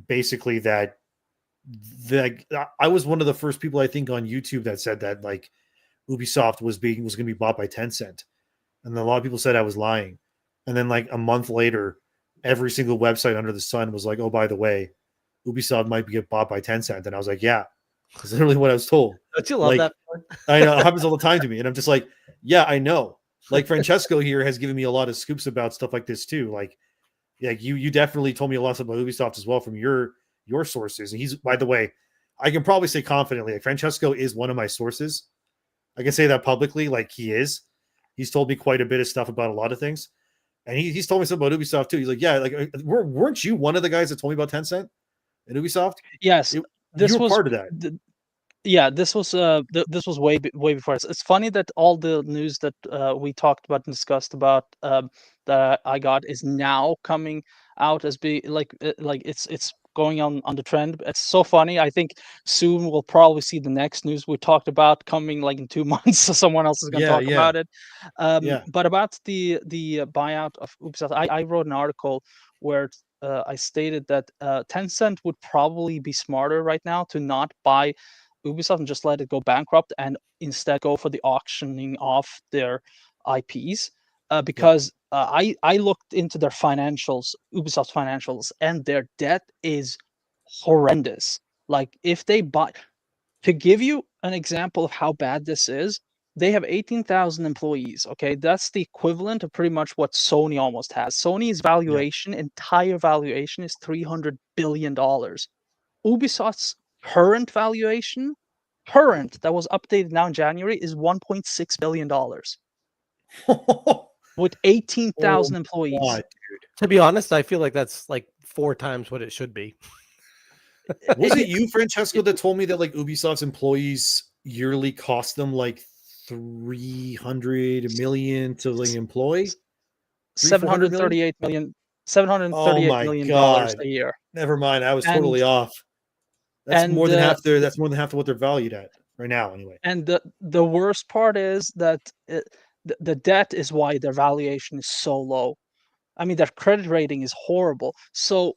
basically that I was one of the first people I think on YouTube that said that like Ubisoft was going to be bought by Tencent, and a lot of people said I was lying. And then like a month later, every single website under the sun was like, "Oh, by the way, Ubisoft might be get bought by Tencent," and I was like, "Yeah," that's literally what I was told. Don't you love Like, that? I know it happens all the time to me, and I'm just like, "Yeah, I know." Like Francesco here has given me a lot of scoops about stuff like this too. Like, yeah, you definitely told me a lot about Ubisoft as well from your sources. And he's, by the way, I can probably say confidently, like Francesco is one of my sources. I can say that publicly, like he is. He's told me quite a bit of stuff about a lot of things, and he's told me something about Ubisoft too. He's like, yeah, like weren't you one of the guys that told me about Tencent and Ubisoft? Yes, You this were was part of that. yeah, this was this was way before. It's funny that all the news that we talked about and discussed about that I got is now coming out as be like it's going on the trend. It's so funny. I think soon we'll probably see the next news we talked about coming like in 2 months. So someone else is going to talk about it. Yeah. But about the buyout of Ubisoft, I wrote an article where I stated that Tencent would probably be smarter right now to not buy Ubisoft and just let it go bankrupt, and instead go for the auctioning off their IPs. Because I looked into their financials, Ubisoft's financials, and their debt is horrendous. Like if they buy, to give you an example of how bad this is, they have 18,000 employees. Okay, that's the equivalent of pretty much what Sony almost has. Sony's valuation, entire valuation, is $300 billion. Ubisoft's current valuation, that was updated now in January, is $1.6 billion with 18,000 employees. God, dude. To be honest, I feel like that's like 4 times what it should be. Was it you, Francesco, that told me that like Ubisoft's employees yearly cost them like 300 million to like employ? 738 million, Oh my dollars God. a year. Never mind. I was And- totally off. That's and, more than half their. That's more than half of what they're valued at right now. Anyway. And the worst part is that the debt is why their valuation is so low. I mean, their credit rating is horrible. So,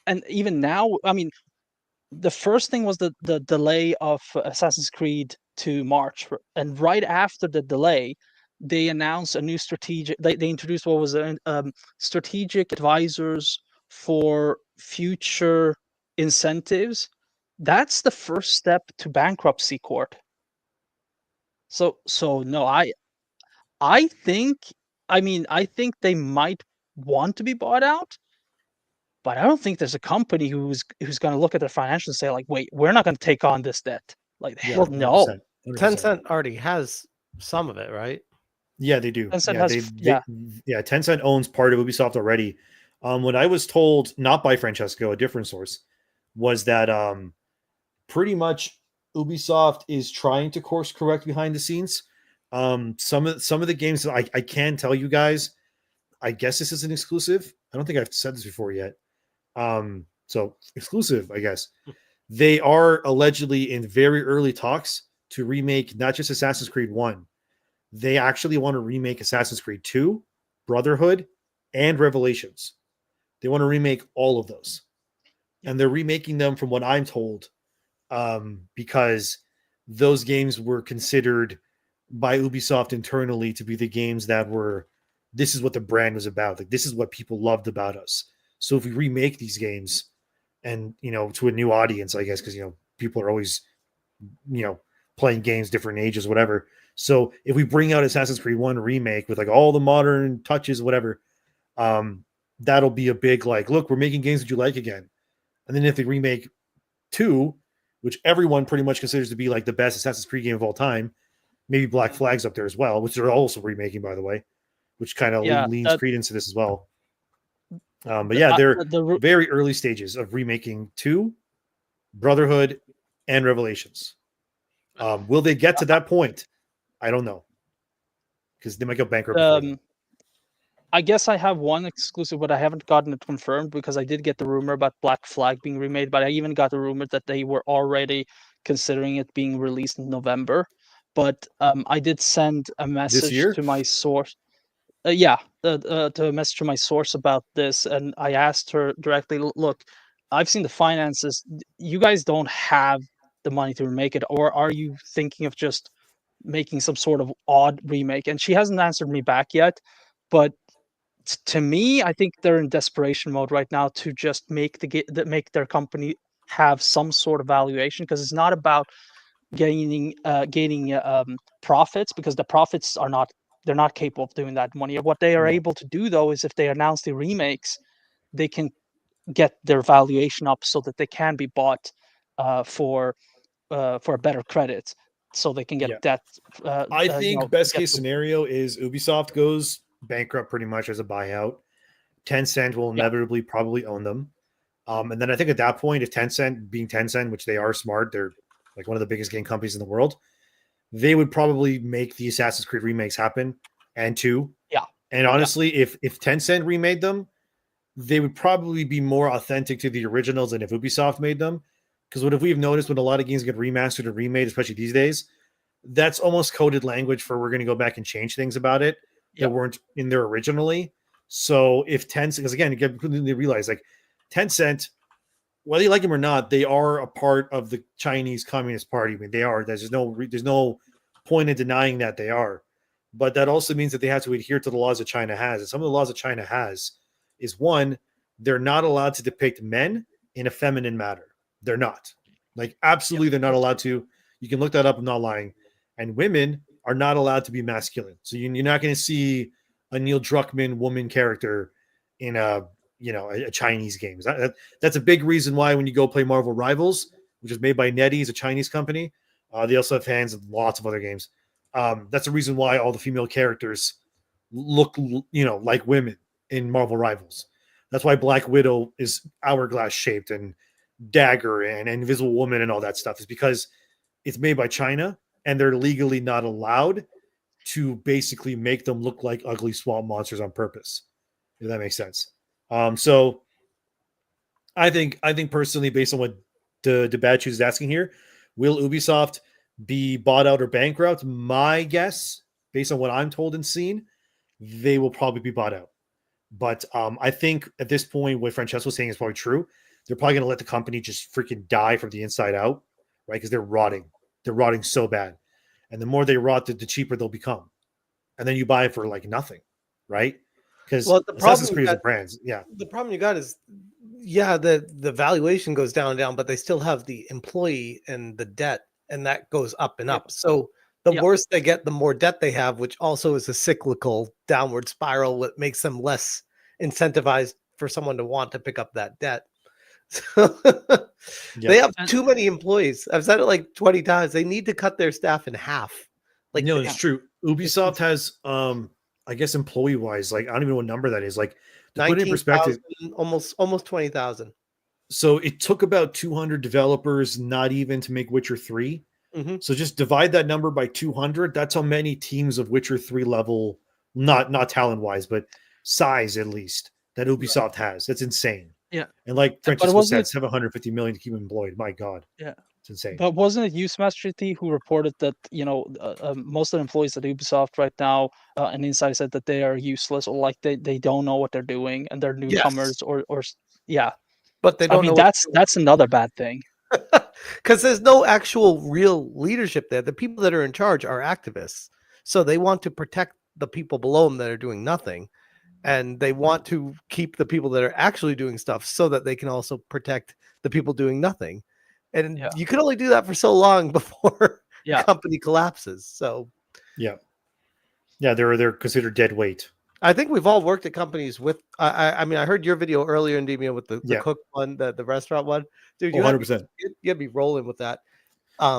and even now, I mean, the first thing was the delay of Assassin's Creed to March, and right after the delay, they announced a new strategic. They introduced what was strategic advisors for future incentives. That's the first step to bankruptcy court. So no, I think, I mean, I think they might want to be bought out. But I don't think there's a company who's going to look at their financials and say like, wait, we're not going to take on this debt. Like, Yeah, hell no. 100%, 100%. Tencent already has some of it, right? Yeah, they do. Tencent Yeah, has, yeah, Tencent owns part of Ubisoft already. What I was told, not by Francesco, a different source, was that pretty much Ubisoft is trying to course correct behind the scenes. Some of the games I can tell you guys. I guess this is an exclusive. I don't think I've said this before yet. So exclusive, I guess. They are allegedly in very early talks to remake not just Assassin's Creed 1. They actually want to remake Assassin's Creed 2, Brotherhood, and Revelations. They want to remake all of those. And they're remaking them, from what I'm told, because those games were considered by Ubisoft internally to be the games that were, this is what the brand was about. Like, this is what people loved about us. So if we remake these games and, to a new audience, I guess, because, people are always, playing games, different ages, whatever. So if we bring out Assassin's Creed 1 remake with like all the modern touches, whatever, that'll be a big, like, look, we're making games that you like again. And then if they remake 2, which everyone pretty much considers to be like the best Assassin's Creed game of all time, maybe Black Flag's up there as well, which they're also remaking, by the way, which kind of leans credence to this as well. But yeah, they're very early stages of remaking 2, Brotherhood, and Revelations. Will they get to that point? I don't know, because they might go bankrupt before then. I guess I have one exclusive, but I haven't gotten it confirmed because I did get the rumor about Black Flag being remade, but I even got the rumor that they were already considering it being released in November. But I did send a message to my source. To a message to my source about this, and I asked her directly, look, I've seen the finances. You guys don't have the money to remake it, or are you thinking of just making some sort of odd remake? And she hasn't answered me back yet, but to me, I think they're in desperation mode right now to just make their company have some sort of valuation, because it's not about gaining profits, because the profits are not, they're not capable of doing that money. What they are able to do, though, is if they announce the remakes, they can get their valuation up so that they can be bought for a better credit, so they can get that. I think best case scenario is Ubisoft goes bankrupt pretty much as a buyout. Tencent will inevitably probably own them. And then I think at that point, if Tencent, being Tencent, which they are smart, they're like one of the biggest game companies in the world, they would probably make the Assassin's Creed remakes happen, and 2. Yeah. And honestly, if Tencent remade them, they would probably be more authentic to the originals than if Ubisoft made them. Because what if we've noticed when a lot of games get remastered or remade, especially these days, that's almost coded language for we're going to go back and change things about it that weren't in there originally. So if Tencent, because again, you realize like Tencent, whether you like them or not, they are a part of the Chinese Communist Party. I mean, they are. There's no point in denying that they are. But that also means that they have to adhere to the laws that China has. And some of the laws that China has is, one, they're not allowed to depict men in a feminine manner. They're not. Like, absolutely, they're not allowed to. You can look that up. I'm not lying. And women are not allowed to be masculine. So you're not going to see a Neil Druckmann woman character in a Chinese game. That's a big reason why when you go play Marvel Rivals, which is made by NetEase, a Chinese company, they also have fans of lots of other games. That's the reason why all the female characters look, like women in Marvel Rivals. That's why Black Widow is hourglass shaped, and Dagger and Invisible Woman and all that stuff is because it's made by China, and they're legally not allowed to basically make them look like ugly swamp monsters on purpose. If that makes sense. So I think personally, based on what the Bad Choose is asking here, will Ubisoft be bought out or bankrupt? My guess, based on what I'm told and seen, they will probably be bought out. But I think at this point, what Francesco was saying is probably true. They're probably going to let the company just freaking die from the inside out, right? Because they're rotting. They're rotting so bad. And the more they rot, the cheaper they'll become. And then you buy it for like nothing, right? Because Assassin's Creed is a brand. Yeah. The problem you got is, the valuation goes down, but they still have the employee and the debt, and that goes up and up. So the worse they get, the more debt they have, which also is a cyclical downward spiral, what makes them less incentivized for someone to want to pick up that debt. So they Yeah. have too many employees. I've said it like 20 times. They need to cut their staff in half. Like, No, it's true. Ubisoft has, I guess employee wise, like I don't even know what number that is. Like to put it in perspective, 19,000, almost 20,000. so it took about 200 developers, not even to make Witcher 3. So just divide that number by 200. That's how many teams of Witcher 3 level, not talent wise, but size at least, that Ubisoft has. That's insane. Yeah. And like But Francisco wasn't said, it- 750 million to keep them employed. My God. Yeah. It's insane. But wasn't it UseMaster who reported that most of the employees at Ubisoft right now, an insider said that they are useless, or like they don't know what they're doing and they're newcomers, or yeah. But they don't know. That's another bad thing. Because there's no actual real leadership there. The people that are in charge are activists, so they want to protect the people below them that are doing nothing, and they want to keep the people that are actually doing stuff so that they can also protect the people doing nothing. And you can only do that for so long before the company collapses. So yeah, they're considered dead weight. I think we've all worked at companies with. I mean, I heard your video earlier, Endymion, with the cook one, the restaurant one, dude. You 100%. You had to be rolling with that,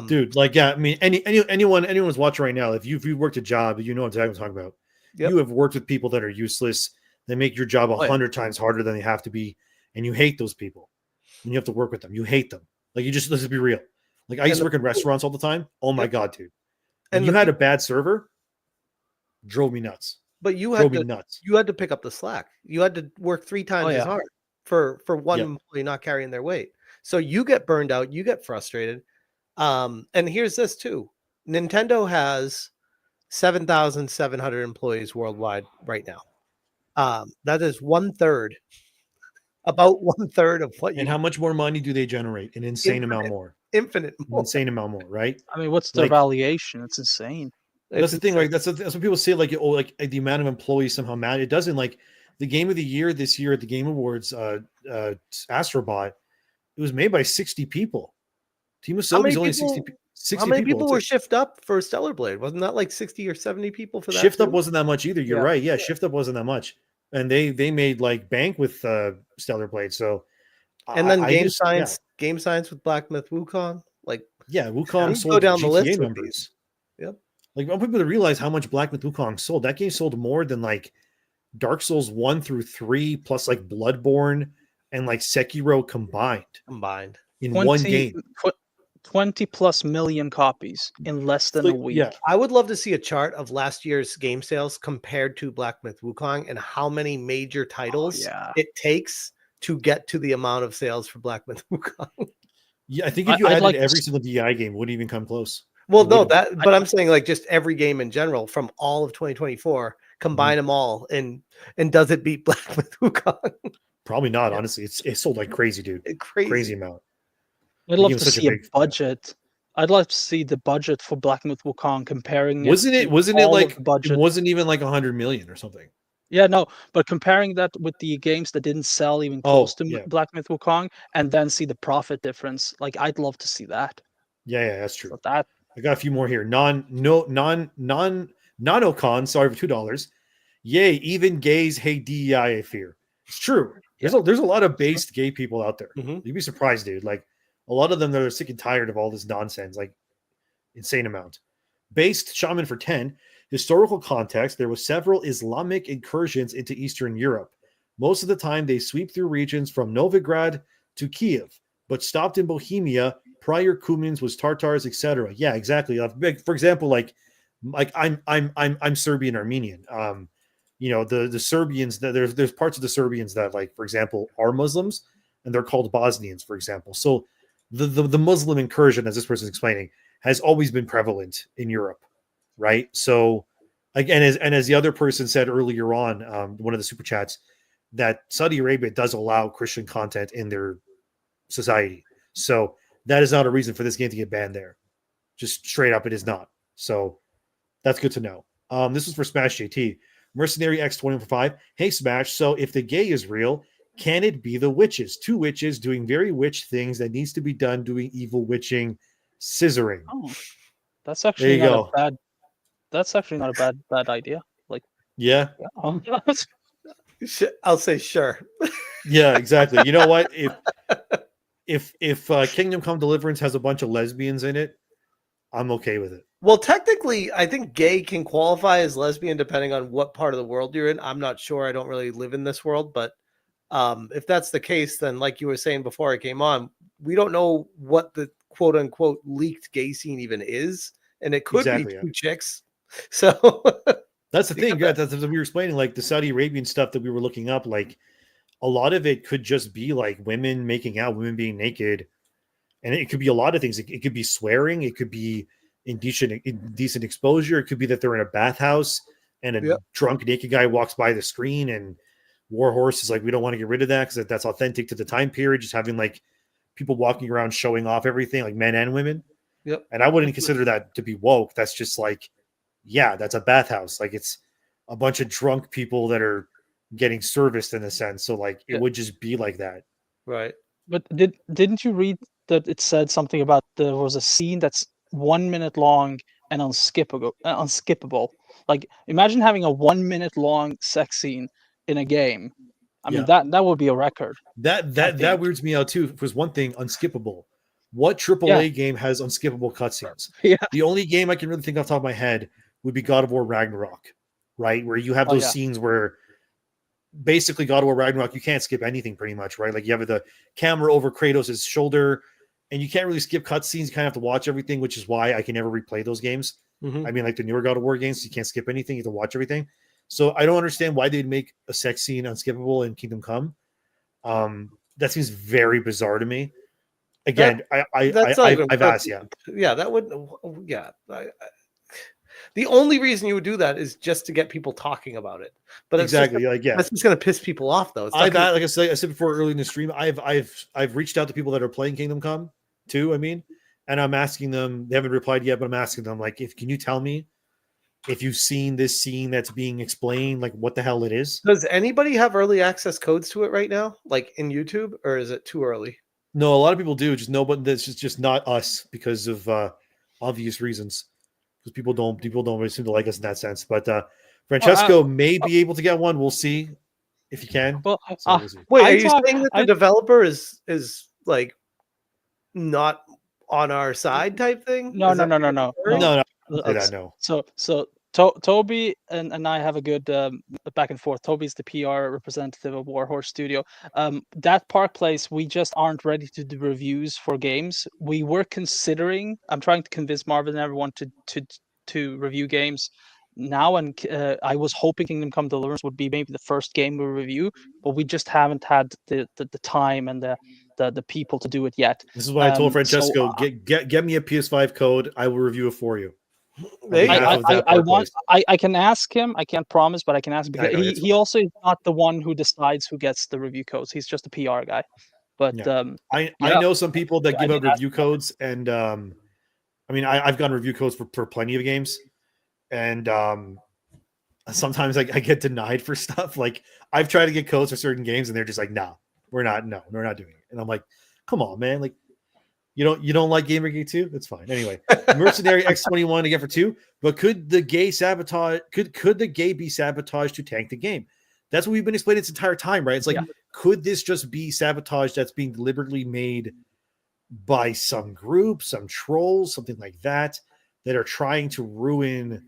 dude. Like, yeah, I mean, anyone's watching right now. If you've worked a job, you know what I'm talking about. You have worked with people that are useless. They make your job 100 times harder than they have to be, and you hate those people. And you have to work with them. You hate them. Like, let's just be real. Like, I used to work in restaurants all the time. Oh my God, dude. And you had a bad server, drove me nuts. But you had to pick up the slack. You had to work 3 times as hard for one employee not carrying their weight. So you get burned out, you get frustrated. And here's this too. Nintendo has 7,700 employees worldwide right now. That is about one third of what. And how much more money do they generate? An insane amount more. Infinite more. Insane amount more, right? I mean, what's their valuation? It's insane. That's the thing, like that's what people say, like, oh, like the amount of employees somehow matter. It doesn't. Like the game of the year this year at the Game Awards, Astrobot, it was made by 60 people. Team of Sobe's only 60 how many people were Shift Up for Stellar Blade? Wasn't that like 60 or 70 people for that? Shift Up wasn't that much either. You're right. Yeah, Shift Up wasn't that much. And they made like bank with Stellar Blade. So and then Game Science with Black Myth Wukong. Like Wukong sold go down GTA the list members. Yep. Like, I want people to realize how much Black Myth Wukong sold. That game sold more than like Dark Souls 1 through 3 plus like Bloodborne and like Sekiro combined in one game. 20 plus million copies in less than a week. Yeah. I would love to see a chart of last year's game sales compared to Black Myth Wukong and how many major titles it takes to get to the amount of sales for Black Myth Wukong. Yeah, I think if you added every single DI game, it wouldn't even come close. Well, no, but I'm saying like just every game in general from all of 2024, combine them all, and does it beat Black Myth Wukong? Probably not, honestly. It sold like crazy, dude. Crazy amount. I'd love to see a budget. I'd love to see the budget for Black Myth Wukong comparing. Wasn't it like it wasn't even like 100 million or something? Yeah, no, but comparing that with the games that didn't sell even close to Black Myth Wukong, and then see the profit difference. Like, I'd love to see that. Yeah, that's true. So that I got a few more here. Non-Ocon, sorry, for $2. Yay, even gays hate DEI, I fear. It's true. There's a lot of based gay people out there. You'd be surprised, dude. Like, a lot of them that are sick and tired of all this nonsense, like insane amount. Based Shaman for 10. Historical context, there was several Islamic incursions into Eastern Europe. Most of the time, they sweep through regions from Novigrad to Kiev, but stopped in Bohemia. Prior Cumans was Tartars, etc. Yeah, exactly. For example, like I'm Serbian Armenian. The Serbians, there's parts of the Serbians that, like, for example, are Muslims, and they're called Bosnians, for example. So the Muslim incursion, as this person is explaining, has always been prevalent in Europe, right? So again, as the other person said earlier on, one of the super chats, that Saudi Arabia does allow Christian content in their society. So that is not a reason for this game to get banned there. Just straight up, it is not. So that's good to know. This is for Smash JT. Mercenary X20 for 5. Hey, Smash, so if the gay is real, can it be the witches? 2 witches doing very witch things that needs to be done, doing evil witching, scissoring. Oh, that's actually not a bad. That's actually not a bad idea. Like, yeah. I'll say sure. Yeah, exactly. You know what? If Kingdom Come Deliverance has a bunch of lesbians in it, I'm okay with it. Well, technically, I think gay can qualify as lesbian depending on what part of the world you're in. I'm not sure. I don't really live in this world, but if that's the case, then like you were saying before I came on, we don't know what the quote unquote leaked gay scene even is, and it could Exactly, be yeah. two chicks. So That's the thing. Yeah, that's what we were explaining. Like the Saudi Arabian stuff that we were looking up, like a lot of it could just be like women making out, women being naked, and it could be a lot of things. It could be swearing, it could be indecent exposure, it could be that they're in a bathhouse and a Yep. drunk naked guy walks by the screen, and Warhorse is like, we don't want to get rid of that because that's authentic to the time period. Just having like people walking around showing off everything, like men and women. Yep. And I wouldn't consider that to be woke. That's just like, yeah, that's a bathhouse. Like it's a bunch of drunk people that are getting serviced in a sense. So like it Yeah. would just be like that. Right. But didn't you read that it said something about there was a scene that's 1 minute long and unskippable? Like imagine having a 1 minute long sex scene in a game. I mean that would be a record. That weirds me out too. Was one thing unskippable. What AAA game has unskippable cutscenes? Yeah. The only game I can really think off the top of my head would be God of War Ragnarok, right? Where you have those scenes where basically God of War Ragnarok, you can't skip anything pretty much, right? Like you have the camera over Kratos' shoulder, and you can't really skip cutscenes. You kind of have to watch everything, which is why I can never replay those games. Mhm. I mean, like the newer God of War games, you can't skip anything. You have to watch everything. So I don't understand why they'd make a sex scene unskippable in Kingdom Come. That seems very bizarre to me. Again, I've asked, yeah, that would, yeah. The only reason you would do that is just to get people talking about it. But exactly, that's just going to piss people off, though. It's not gonna, like I said before early in the stream, I've reached out to people that are playing Kingdom Come too. I mean, and I'm asking them. They haven't replied yet, but I'm asking them like, can you tell me if you've seen this scene that's being explained, like what the hell it is? Does anybody have early access codes to it right now, like in YouTube, or is it too early? No, a lot of people do. Just nobody. That's just not us because of obvious reasons. Because people don't really seem to like us in that sense. But Francesco may be able to get one. We'll see if you can. Well, So we'll see. Wait, are you saying that the developer is like not on our side type thing? No. No, So Toby and I have a good back and forth. Toby's the PR representative of Warhorse Studio. That Park Place, we just aren't ready to do reviews for games. We were considering. I'm trying to convince Marvin and everyone to review games now, and I was hoping Kingdom Come Deliverance would be maybe the first game we review, but we just haven't had the time and the people to do it yet. This is why I told Francesco, get me a PS5 code. I will review it for you. I can ask him. I can't promise, but I can ask because he also is not the one who decides who gets the review codes. He's just a PR guy. But I know some people that give out review codes, and I mean I've gotten review codes for plenty of games, and sometimes I get denied for stuff. Like I've tried to get codes for certain games, and they're just like, "No, we're not doing it." And I'm like, "Come on, man! Like you don't like Gamergate 2? That's fine." Anyway, Mercenary X21 to get for 2. But could the gay sabotage? Could the gay be sabotaged to tank the game? That's what we've been explaining this entire time, right? It's like, could this just be sabotage that's being deliberately made by some group, some trolls, something like that are trying to ruin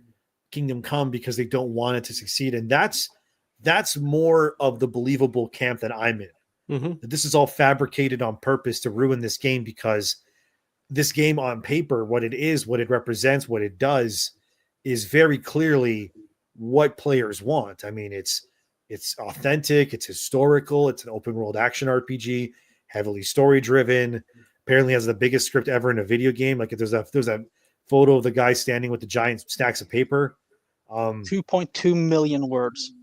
Kingdom Come because they don't want it to succeed? And that's more of the believable camp that I'm in. Mm-hmm. This is all fabricated on purpose to ruin this game, because this game on paper, what it is, what it represents, what it does is very clearly what players want. I mean, it's authentic, it's historical, it's an open world action RPG, heavily story driven, apparently has the biggest script ever in a video game. Like there's a photo of the guy standing with the giant stacks of paper. 2.2 million words.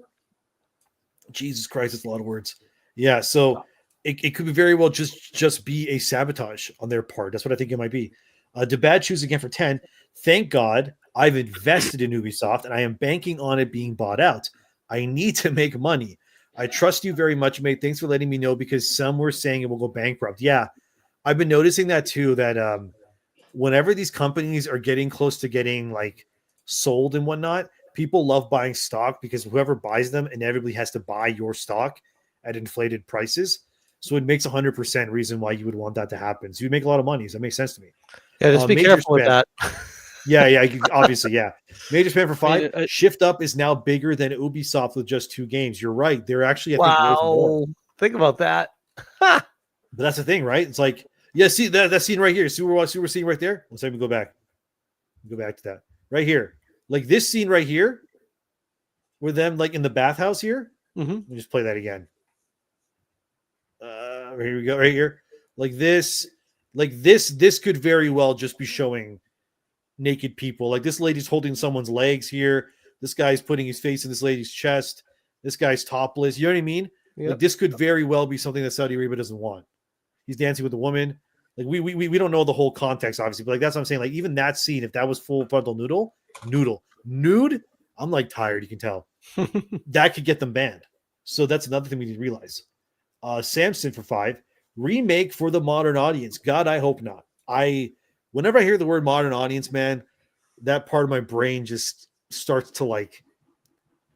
Jesus Christ, it's a lot of words. Yeah, so it could be very well just be a sabotage on their part. That's what I think it might be. Debad choose again for 10. Thank God I've invested in Ubisoft and I am banking on it being bought out. I need to make money. I trust you very much, mate. Thanks for letting me know, because some were saying it will go bankrupt. Yeah, I've been noticing that too, that whenever these companies are getting close to getting like sold and whatnot, people love buying stock because whoever buys them inevitably has to buy your stock at inflated prices. So it makes 100% reason why you would want that to happen. So you make a lot of money. So that makes sense to me. Yeah, just be Major careful with spam. that. Yeah, obviously, yeah. Major spam for 5. I mean, Shift Up is now bigger than Ubisoft with just 2 games. You're right. They're actually, I think, worth more. Wow. Think about that. But that's the thing, right? It's like, yeah, see that scene right here. See what we're seeing right there? Let's go back. Go back to that. Right here. Like this scene right here, with them like in the bathhouse here. Mm-hmm. Let me just play that again. Here we go, right here. Like this could very well just be showing naked people. Like this lady's holding someone's legs here. This guy's putting his face in this lady's chest. This guy's topless. You know what I mean? Yep. Like this could very well be something that Saudi Arabia doesn't want. He's dancing with a woman. Like we don't know the whole context, obviously, but like that's what I'm saying. Like even that scene, if that was full frontal nude, I'm like tired. You can tell that could get them banned. So that's another thing we need to realize. Samson for 5, remake for the modern audience. God, I hope not. Whenever I hear the word modern audience, man, that part of my brain just starts to like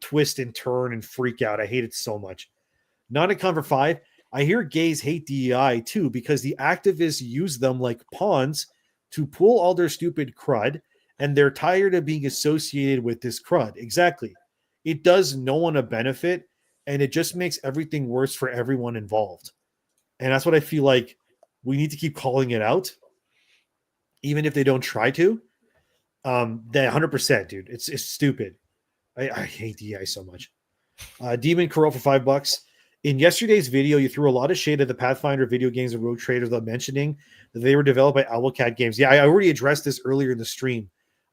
twist and turn and freak out. I hate it so much. Not a con for 5. I hear gays hate DEI too because the activists use them like pawns to pull all their stupid crud, and they're tired of being associated with this crud. Exactly. It does no one a benefit, and it just makes everything worse for everyone involved. And that's what I feel like we need to keep calling it out, even if they don't try to. That 100%, dude. It's stupid. I hate DEI so much. Demon Corral for $5. In yesterday's video, you threw a lot of shade at the Pathfinder video games and Rogue Traders without mentioning that they were developed by Owlcat Games. Yeah, I already addressed this earlier in the stream.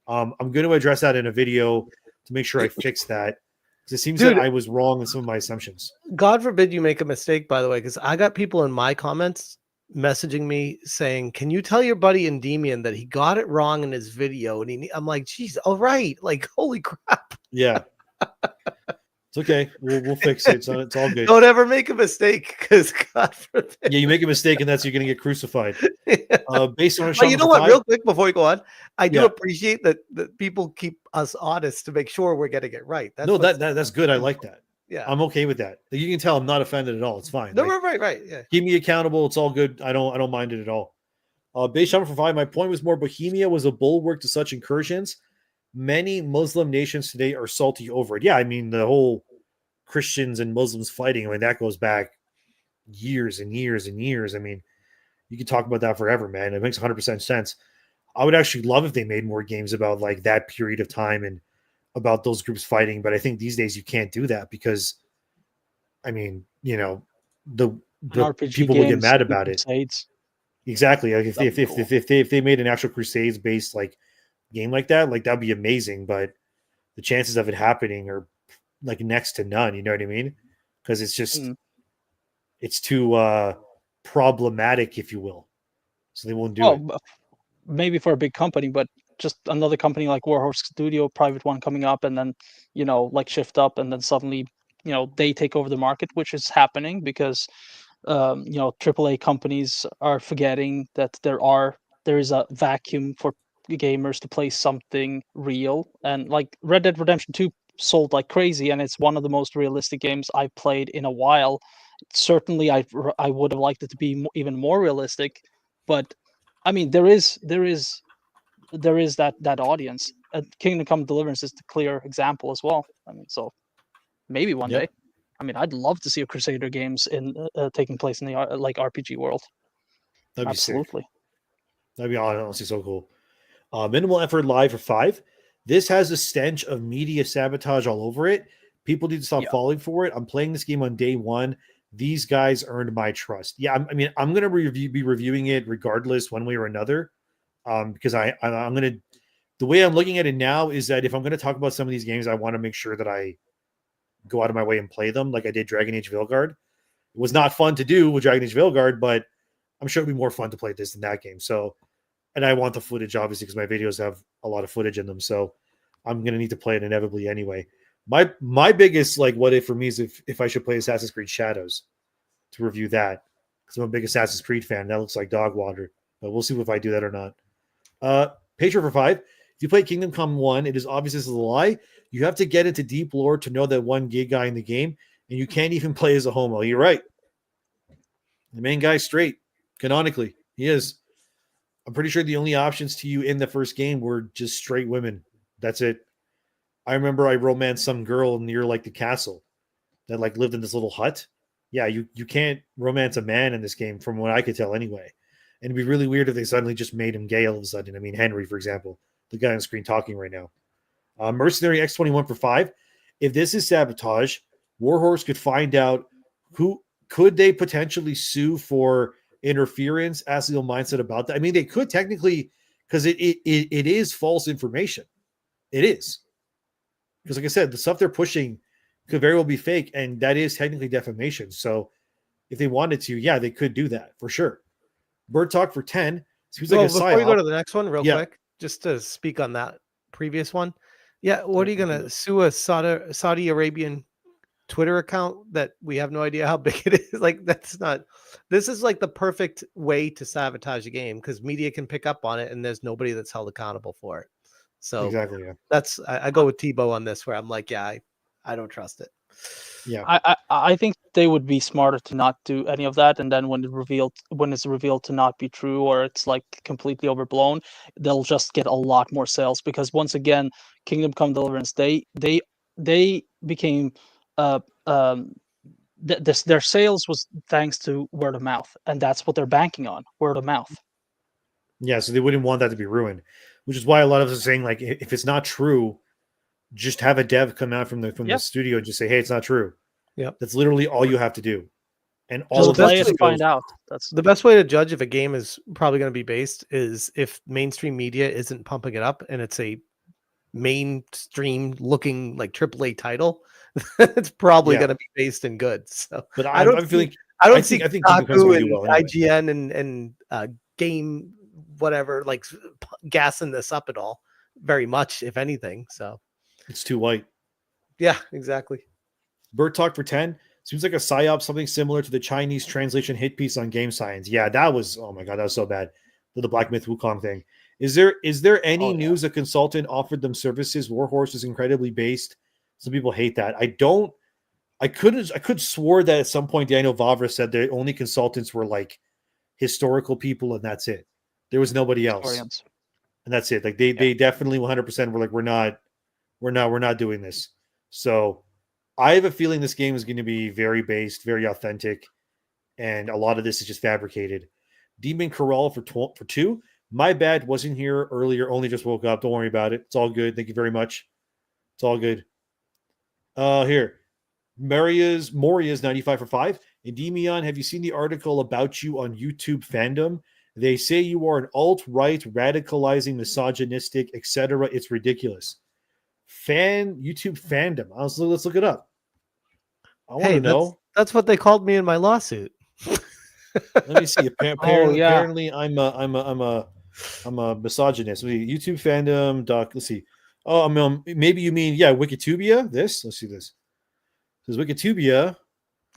I'm going to address that in a video to make sure I fix that. Because it seems that I was wrong in some of my assumptions. God forbid you make a mistake, by the way, because I got people in my comments messaging me saying, can you tell your buddy Endymion that he got it wrong in his video? And I'm like, geez, all right. Like, holy crap. Yeah. It's okay. We'll fix it. It's all good. Don't ever make a mistake, because God forbid. Yeah, you make a mistake, and that's you're going to get crucified. Based on But you know what? Real quick before we go on, I do appreciate that people keep us honest to make sure we're getting it right. That's good. I like that. Yeah, I'm okay with that. You can tell I'm not offended at all. It's fine. No, right. Yeah, keep me accountable. It's all good. I don't mind it at all. Base Shopper for 5. My point was more Bohemia was a bulwark to such incursions. Many Muslim nations today are salty over it. Yeah, I mean, the whole Christians and Muslims fighting, I mean, that goes back years and years and years. I mean, you could talk about that forever, man. It makes 100% sense. I would actually love if they made more games about like that period of time and about those groups fighting. But I think these days you can't do that because, I mean, you know, the people will get mad about it. Exactly. Like if they made an actual Crusades based like game like that'd be amazing. But the chances of it happening are like next to none. You know what I mean? Because it's just it's too problematic, if you will. So they won't do it. Maybe for a big company, but just another company like Warhorse Studio, private one coming up, and then like Shift Up, and then suddenly they take over the market, which is happening because AAA companies are forgetting that there is a vacuum for gamers to play something real, and like Red Dead Redemption 2 sold like crazy, and it's one of the most realistic games I've played in a while. Certainly, I would have liked it to be even more realistic, but I mean, there is that audience. Kingdom Come Deliverance is the clear example as well. I mean, so maybe one day. I mean, I'd love to see a Crusader games in taking place in the like RPG world. That'd be absolutely. Sick. That'd be honestly so cool. Minimal Effort Live for 5. This has a stench of media sabotage all over it. People need to stop falling for it. I'm playing this game on day 1. These guys earned my trust. Yeah, I mean, I'm going to be reviewing it regardless, one way or another, because I'm going to. The way I'm looking at it now is that if I'm going to talk about some of these games, I want to make sure that I go out of my way and play them, like I did Dragon Age Veilguard. It was not fun to do with Dragon Age Veilguard, but I'm sure it'll be more fun to play this than that game. So, and I want the footage, obviously, because my videos have a lot of footage in them. So I'm going to need to play it inevitably anyway. My biggest like what if for me is if I should play Assassin's Creed Shadows to review that, because I'm a big Assassin's Creed fan. That looks like dog water, but we'll see if I do that or not. Patreon for 5. If you play Kingdom Come 1, it is obvious this is a lie. You have to get into deep lore to know that one gay guy in the game, and you can't even play as a homo. You're right. The main guy's straight, canonically. He is. I'm pretty sure the only options to you in the first game were just straight women. That's it. I remember I romanced some girl near like the castle that like lived in this little hut. Yeah, you can't romance a man in this game from what I could tell anyway. And it'd be really weird if they suddenly just made him gay all of a sudden. I mean, Henry, for example, the guy on the screen talking right now. Mercenary X21 for 5. If this is sabotage, Warhorse could find out who could they potentially sue for interference, Asliel mindset about that. I mean, they could technically, because it is false information. It is. Because like I said, the stuff they're pushing could very well be fake, and that is technically defamation. So if they wanted to, yeah, they could do that for sure. Bird Talk for 10. Seems like a before psyop. you go to the next one, real quick, just to speak on that previous one. Yeah, what are you going to sue a Saudi Arabian Twitter account that we have no idea how big it is? Like, that's not. This is like the perfect way to sabotage a game because media can pick up on it, and there's nobody that's held accountable for it. So exactly, yeah. That's I go with Tebow on this, where I'm like, yeah, I don't trust it. Yeah, I think they would be smarter to not do any of that, and then when it's revealed to not be true or it's like completely overblown, they'll just get a lot more sales because once again, Kingdom Come Deliverance, they became their sales was thanks to word of mouth, and that's what they're banking on, word of mouth. Yeah, so they wouldn't want that to be ruined, which is why a lot of us are saying like if it's not true, just have a dev come out from the studio and just say, hey, it's not true. Yeah, that's literally all you have to do. And all just of play this it and find out. That's the best way to judge if a game is probably going to be based is if mainstream media isn't pumping it up and it's a mainstream looking like AAA title. It's probably going to be based in good. So, but I don't think Kotaku and well anyway. IGN and game whatever like gassing this up at all very much, if anything. So it's too white. Yeah, exactly. Bird Talk for 10 seems like a psyop, something similar to the Chinese translation hit piece on Game Science. Yeah, that was, oh my god, that was so bad. The Black Myth Wukong thing. Is there any news a consultant offered them services? Warhorse is incredibly based. Some people hate that. I could swore that at some point Daniel Vavra said the only consultants were like historical people and that's it. There was nobody else. Historians. And that's it. Like they definitely 100% were like, we're not doing this. So I have a feeling this game is going to be very based, very authentic, and a lot of this is just fabricated. Demon Corral for 2. My bad, wasn't here earlier. Only just woke up. Don't worry about it. It's all good. Thank you very much. It's all good. Here, Moria's 95 for 5. Endymion, have you seen the article about you on YouTube fandom? They say you are an alt-right, radicalizing, misogynistic, etc. It's ridiculous. YouTube fandom. Let's look it up. I want to know. That's what they called me in my lawsuit. Let me see. Apparently, I'm a misogynist. YouTube fandom. Let's see. Oh, maybe you mean Wikitubia. Let's see this. This is Wikitubia.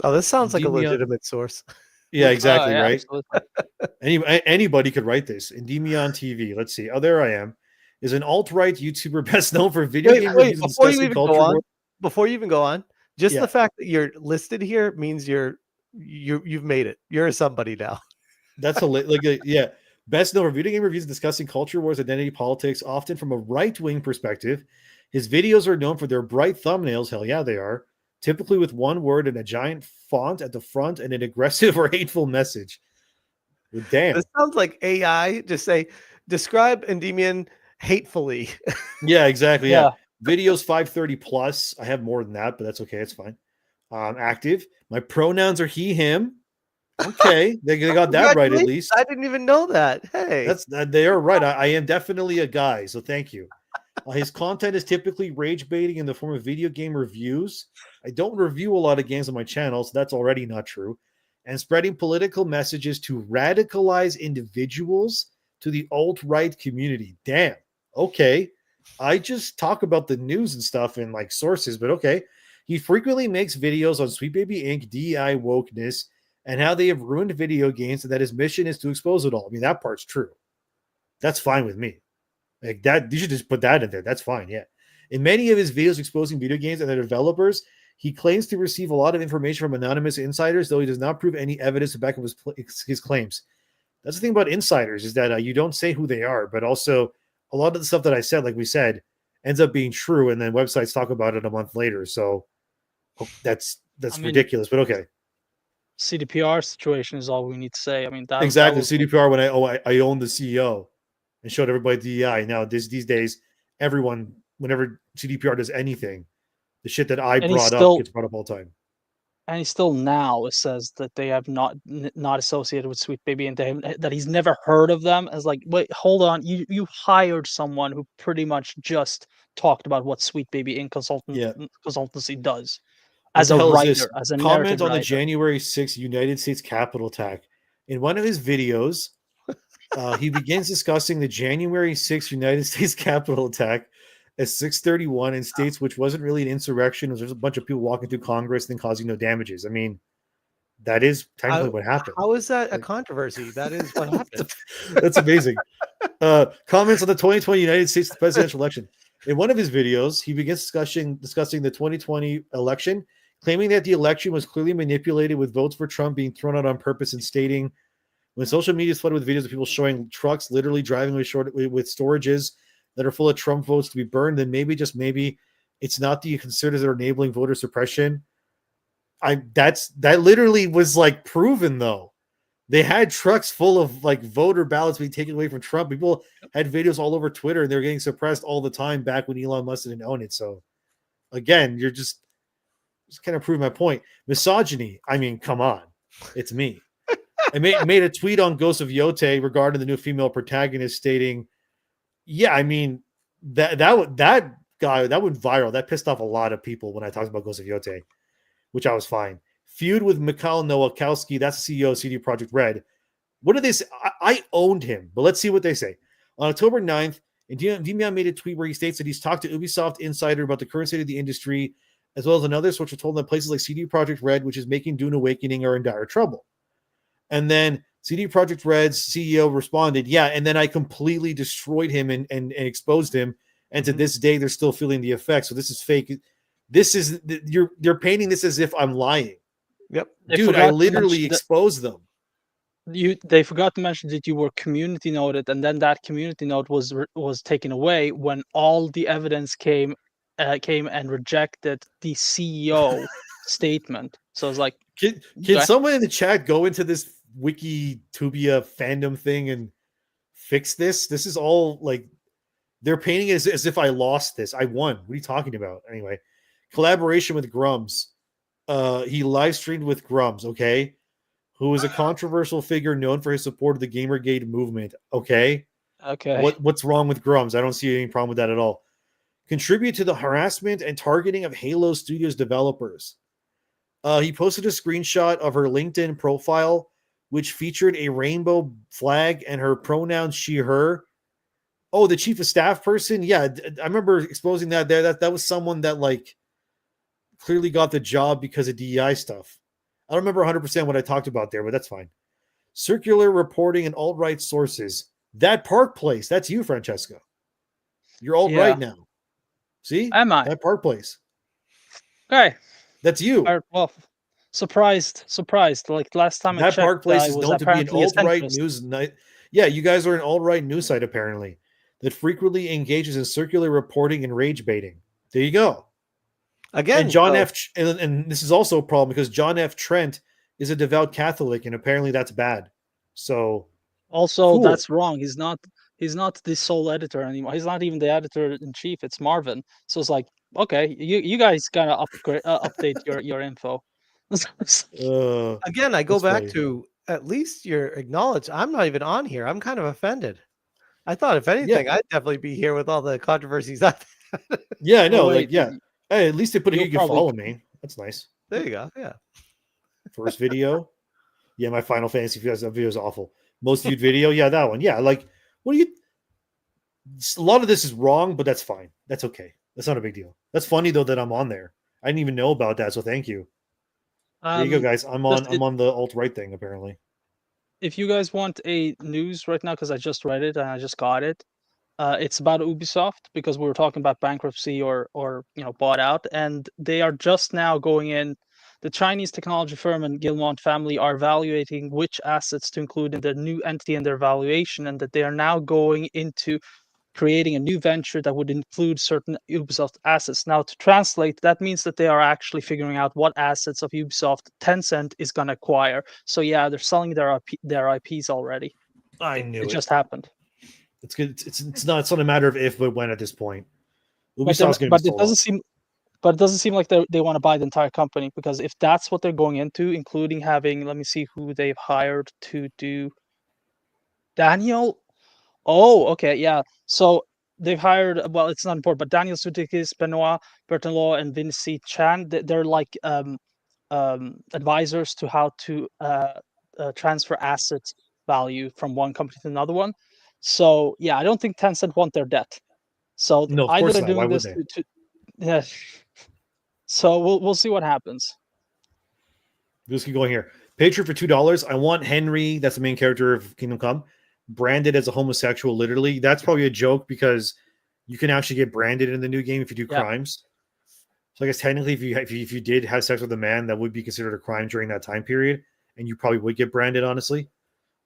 Oh, this sounds like a legitimate source. Yeah, exactly. Right. Absolutely. Anybody could write this. Endymion TV. Let's see. Oh, there I am. Is an alt-right YouTuber best known for video game reviews and discussing culture. Before you even go on, just the fact that you're listed here means you've made it. You're somebody now. That's best known for video game reviews discussing culture wars, identity politics, often from a right-wing perspective. His videos are known for their bright thumbnails. Hell yeah, they are. Typically with one word and a giant font at the front and an aggressive or hateful message. Well, damn. This sounds like AI. Just say, describe Endymion hatefully. Yeah, exactly. Yeah. Videos 530 plus. I have more than that, but that's okay. It's fine. Active. My pronouns are he, him. Okay. They got that right at least. I didn't even know that. Hey. They are right. I am definitely a guy, so thank you. His content is typically rage baiting in the form of video game reviews. I don't review a lot of games on my channel, so that's already not true. And spreading political messages to radicalize individuals to the alt-right community. Damn. Okay. I just talk about the news and stuff and like sources, but okay. He frequently makes videos on Sweet Baby Inc., DEI wokeness, and how they have ruined video games and that his mission is to expose it all. I mean, that part's true. That's fine with me. Like that, you should just put that in there. That's fine. Yeah. In many of his videos exposing video games and their developers, he claims to receive a lot of information from anonymous insiders, though he does not prove any evidence to back up his claims. That's the thing about insiders is that you don't say who they are, but also a lot of the stuff that I said, like we said, ends up being true, and then websites talk about it a month later. So that's ridiculous. But okay. CDPR situation is all we need to say. I mean, that exactly was CDPR when I own the CEO and showed everybody DEI. Now these days, everyone, whenever CDPR does anything, the shit that I brought up gets brought up all the time. And he still now says that they have not associated with Sweet Baby and that he's never heard of them. As like, wait, hold on, you hired someone who pretty much just talked about what Sweet Baby in consultancy does. As a writer, as a comment on writer. the January 6th United States Capitol attack. In one of his videos, he begins discussing the January 6th United States Capitol attack at 6:31 and states which wasn't really an insurrection. It was just a bunch of people walking through Congress and causing no damages. I mean, that is technically what happened. How is that a controversy? That is what happened. That's amazing. Comments on the 2020 United States presidential election. In one of his videos, he begins discussing the 2020 election, claiming that the election was clearly manipulated with votes for Trump being thrown out on purpose and stating, when social media is flooded with videos of people showing trucks literally driving with storages that are full of Trump votes to be burned, then maybe, just maybe, it's not the conservatives that are enabling voter suppression. That literally was like proven though. They had trucks full of like voter ballots being taken away from Trump. People had videos all over Twitter and they're getting suppressed all the time back when Elon Musk didn't own it. So again, you're just kind of proving my point. Misogyny. I mean, come on. It's me. I made a tweet on Ghost of Yote regarding the new female protagonist stating, yeah, I mean, that guy, that went viral. That pissed off a lot of people when I talked about Ghost of Yote, which I was fine. Feud with Mikhail Nowakowski, that's the CEO of CD Projekt Red. What did they say? I owned him, but let's see what they say. On October 9th, Endymion made a tweet where he states that he's talked to Ubisoft Insider about the current state of the industry, as well as another source told him that places like CD Projekt Red, which is making Dune Awakening, are in dire trouble. And then CD Projekt Red's CEO responded, yeah, and then I completely destroyed him and exposed him. And to this day, they're still feeling the effects. So this is fake. This is, you're painting this as if I'm lying. Yep. Dude, I literally exposed them. They forgot to mention that you were community noted, and then that community note was taken away when all the evidence came and rejected the CEO statement. So it's like, can someone in the chat go into this Wikitubia fandom thing and fix this? This is all like they're painting it as if I lost this. I won. What are you talking about? Anyway, collaboration with Grums. He live streamed with Grums, okay, who is a controversial figure known for his support of the Gamergate movement. Okay. What's wrong with Grums? I don't see any problem with that at all. Contribute to the harassment and targeting of Halo Studios developers. He posted a screenshot of her LinkedIn profile, which featured a rainbow flag and her pronouns she, her. Oh, the chief of staff person? Yeah, I remember exposing that there. That was someone that like clearly got the job because of DEI stuff. I don't remember 100% what I talked about there, but that's fine. Circular reporting and alt-right sources. That Park Place, that's you, Francesca. You're alt-right now. See? Am I? That Park Place. Okay. That's you. Well, surprised. Like last time that I checked, Park Place is known to be an alt-right centrist news night. Yeah, you guys are an alt-right news site apparently that frequently engages in circular reporting and rage baiting. There you go. Again, and John F. And this is also a problem because John F. Trent is a devout Catholic, and apparently that's bad. So also cool. That's wrong. He's not the sole editor anymore. He's not even the editor in chief. It's Marvin. So it's like, okay, you guys gotta update your info. Again, I go back to at least you're acknowledged. I'm not even on here. I'm kind of offended. I thought if anything, I'd definitely be here with all the controversies. Yeah, I know. Hey, at least they put it here. You can follow me. That's nice. There you go. Yeah. First video. Yeah, my Final Fantasy video is awful. Most viewed video. Yeah, that one. Yeah, like, what do you... A lot of this is wrong, but that's fine. That's okay. That's not a big deal. That's funny, though, that I'm on there. I didn't even know about that, so thank you. There you go, guys. I'm on the alt-right thing, apparently. If you guys want a news right now, because I just read it and I just got it, It's about Ubisoft because we were talking about bankruptcy or bought out, and they are just now going in. The Chinese technology firm and Gilmont family are evaluating which assets to include in the new entity in their valuation, and that they are now going into creating a new venture that would include certain Ubisoft assets. Now, to translate, that means that they are actually figuring out what assets of Ubisoft Tencent is going to acquire. So yeah, they're selling their IPs already. I knew it just happened. It's good. It's not a matter of if, but when at this point. But it doesn't seem like they want to buy the entire company, because if that's what they're going into, including having, let me see who they've hired to do Daniel. Oh, okay, yeah. So they've hired, well, it's not important, but Daniel Sutikis, Benoit Bertinlot, and Vinci Chan. They're like advisors to how to transfer assets value from one company to another one. So yeah, I don't think Tencent want their debt. So No, of either course they're not. doing Why would this they? yeah. So we'll see what happens. Let's keep going here. Patreon for $2. I want Henry, that's the main character of Kingdom Come, branded as a homosexual. Literally, that's probably a joke because you can actually get branded in the new game if you do crimes. So I guess technically, if you did have sex with a man, that would be considered a crime during that time period, and you probably would get branded, honestly.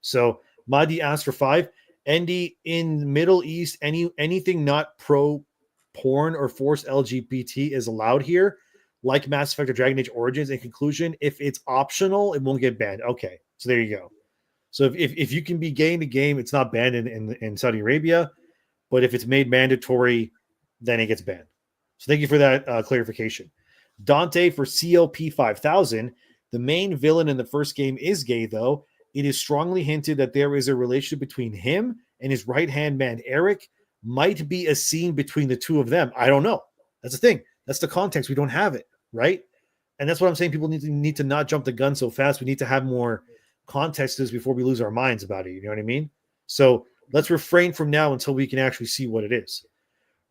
So Mahdi asked for 5. Andy, in Middle East, anything not pro porn or forced LGBT is allowed here, like Mass Effect or Dragon Age Origins. In conclusion, if it's optional, it won't get banned. Okay, so there you go. So if you can be gay in the game, it's not banned in Saudi Arabia, but if it's made mandatory, then it gets banned. So thank you for that clarification. Dante for CLP 5000. The main villain in the first game is gay, though. It is strongly hinted that there is a relationship between him and his right-hand man, Eric. Might be a scene between the two of them. I don't know. That's the thing. That's the context. We don't have it, right? And that's what I'm saying. People need to not jump the gun so fast. We need to have more context to this before we lose our minds about it. You know what I mean? So let's refrain from now until we can actually see what it is.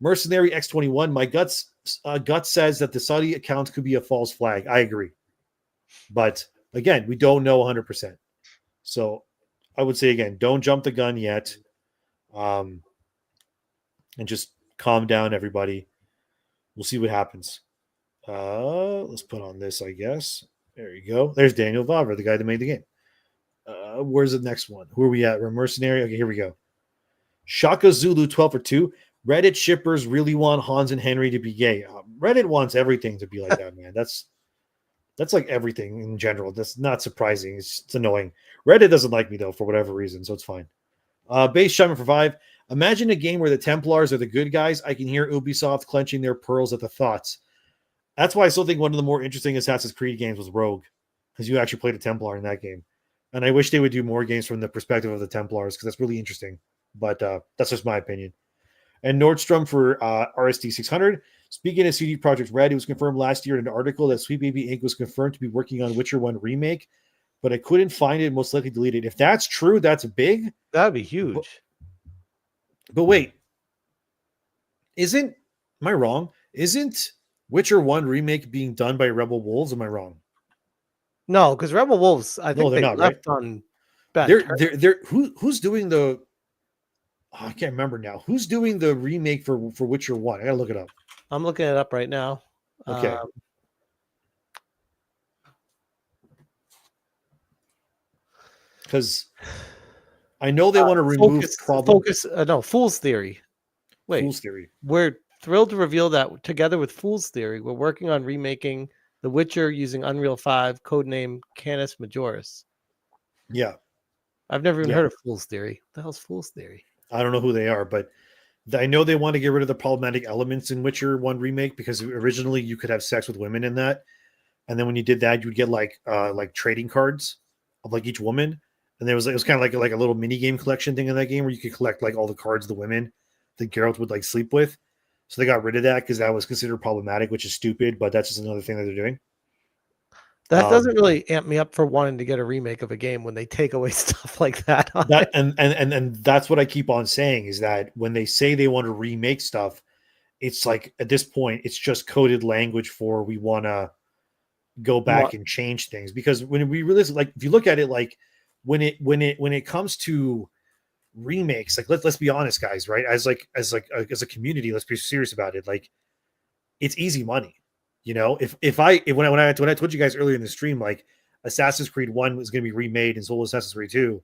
Mercenary X21. My gut says that the Saudi account could be a false flag. I agree. But again, we don't know 100%. So I would say, again, don't jump the gun yet. And just calm down, everybody. We'll see what happens. Let's put on this, I guess. There you go. There's Daniel Vavra, the guy that made the game. Where's the next one? Who are we at? We're Mercenary. Okay, here we go. Shaka Zulu 12 for 2. Reddit shippers really want Hans and Henry to be gay. Reddit wants everything to be like that, man. That's like everything in general. That's not surprising. It's annoying. Reddit doesn't like me, though, for whatever reason, so it's fine. Base Shaman for 5. Imagine a game where the Templars are the good guys. I can hear Ubisoft clenching their pearls at the thoughts. That's why I still think one of the more interesting Assassin's Creed games was Rogue, because you actually played a Templar in that game. And I wish they would do more games from the perspective of the Templars, because that's really interesting. But that's just my opinion. And Nordstrom for RSD 600. Speaking of CD Projekt Red, it was confirmed last year in an article that Sweet Baby Inc. was confirmed to be working on Witcher 1 remake, but I couldn't find it, most likely deleted. If that's true, that's big. That'd be huge. But wait, am I wrong? Isn't Witcher 1 remake being done by Rebel Wolves? Am I wrong? No, because Rebel Wolves, I think they're they not, left right? on bad they're who's doing the I can't remember now. Who's doing the remake for Witcher 1? I gotta look it up. I'm looking it up right now. Okay. Because I know they want to remove Fool's Theory. Wait, Fool's Theory. We're thrilled to reveal that together with Fool's Theory, we're working on remaking The Witcher using Unreal 5, codename Canis Majoris. Yeah. I've never even heard of Fool's Theory. What the hell's Fool's Theory? I don't know who they are, but I know they want to get rid of the problematic elements in Witcher 1 remake, because originally you could have sex with women in that. And then when you did that, you would get like trading cards of like each woman. And it was kind of like a little mini game collection thing in that game where you could collect like all the cards of the women that Geralt would like sleep with. So they got rid of that because that was considered problematic, which is stupid, but that's just another thing that they're doing. That doesn't really amp me up for wanting to get a remake of a game when they take away stuff like that. And that's what I keep on saying, is that when they say they want to remake stuff, it's like at this point it's just coded language for we want to go back and change things. Because when we really, like, if you look at it, like when it comes to remakes, like let's be honest, guys, right? As a community, let's be serious about it. Like, it's easy money. You know, when I told you guys earlier in the stream, like Assassin's Creed 1 was going to be remade and so will Assassin's Creed 2,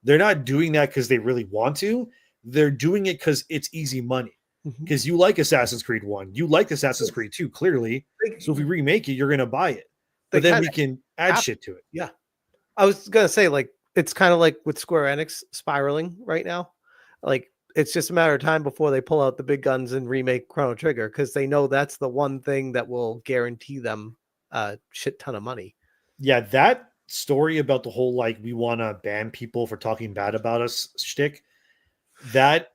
they're not doing that because they really want to. They're doing it because it's easy money. Because you like Assassin's Creed 1, you like Assassin's Creed 2, clearly. So if we remake it, you're going to buy it. But then we can add shit to it. Yeah. I was going to say, like, it's kind of like with Square Enix spiraling right now. Like, it's just a matter of time before they pull out the big guns and remake Chrono Trigger, because they know that's the one thing that will guarantee them a shit ton of money. Yeah, that story about the whole, like, we want to ban people for talking bad about us shtick, that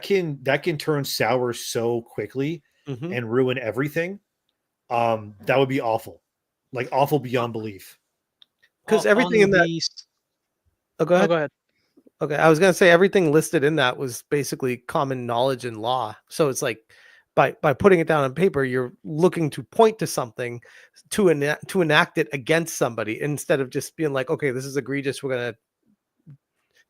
can turn sour so quickly and ruin everything. That would be awful. Like, awful beyond belief. Because everything in that... Oh, go ahead. Go ahead. Okay, I was going to say everything listed in that was basically common knowledge and law. So it's like by putting it down on paper, you're looking to point to something to enact it against somebody instead of just being like, okay, this is egregious, we're going to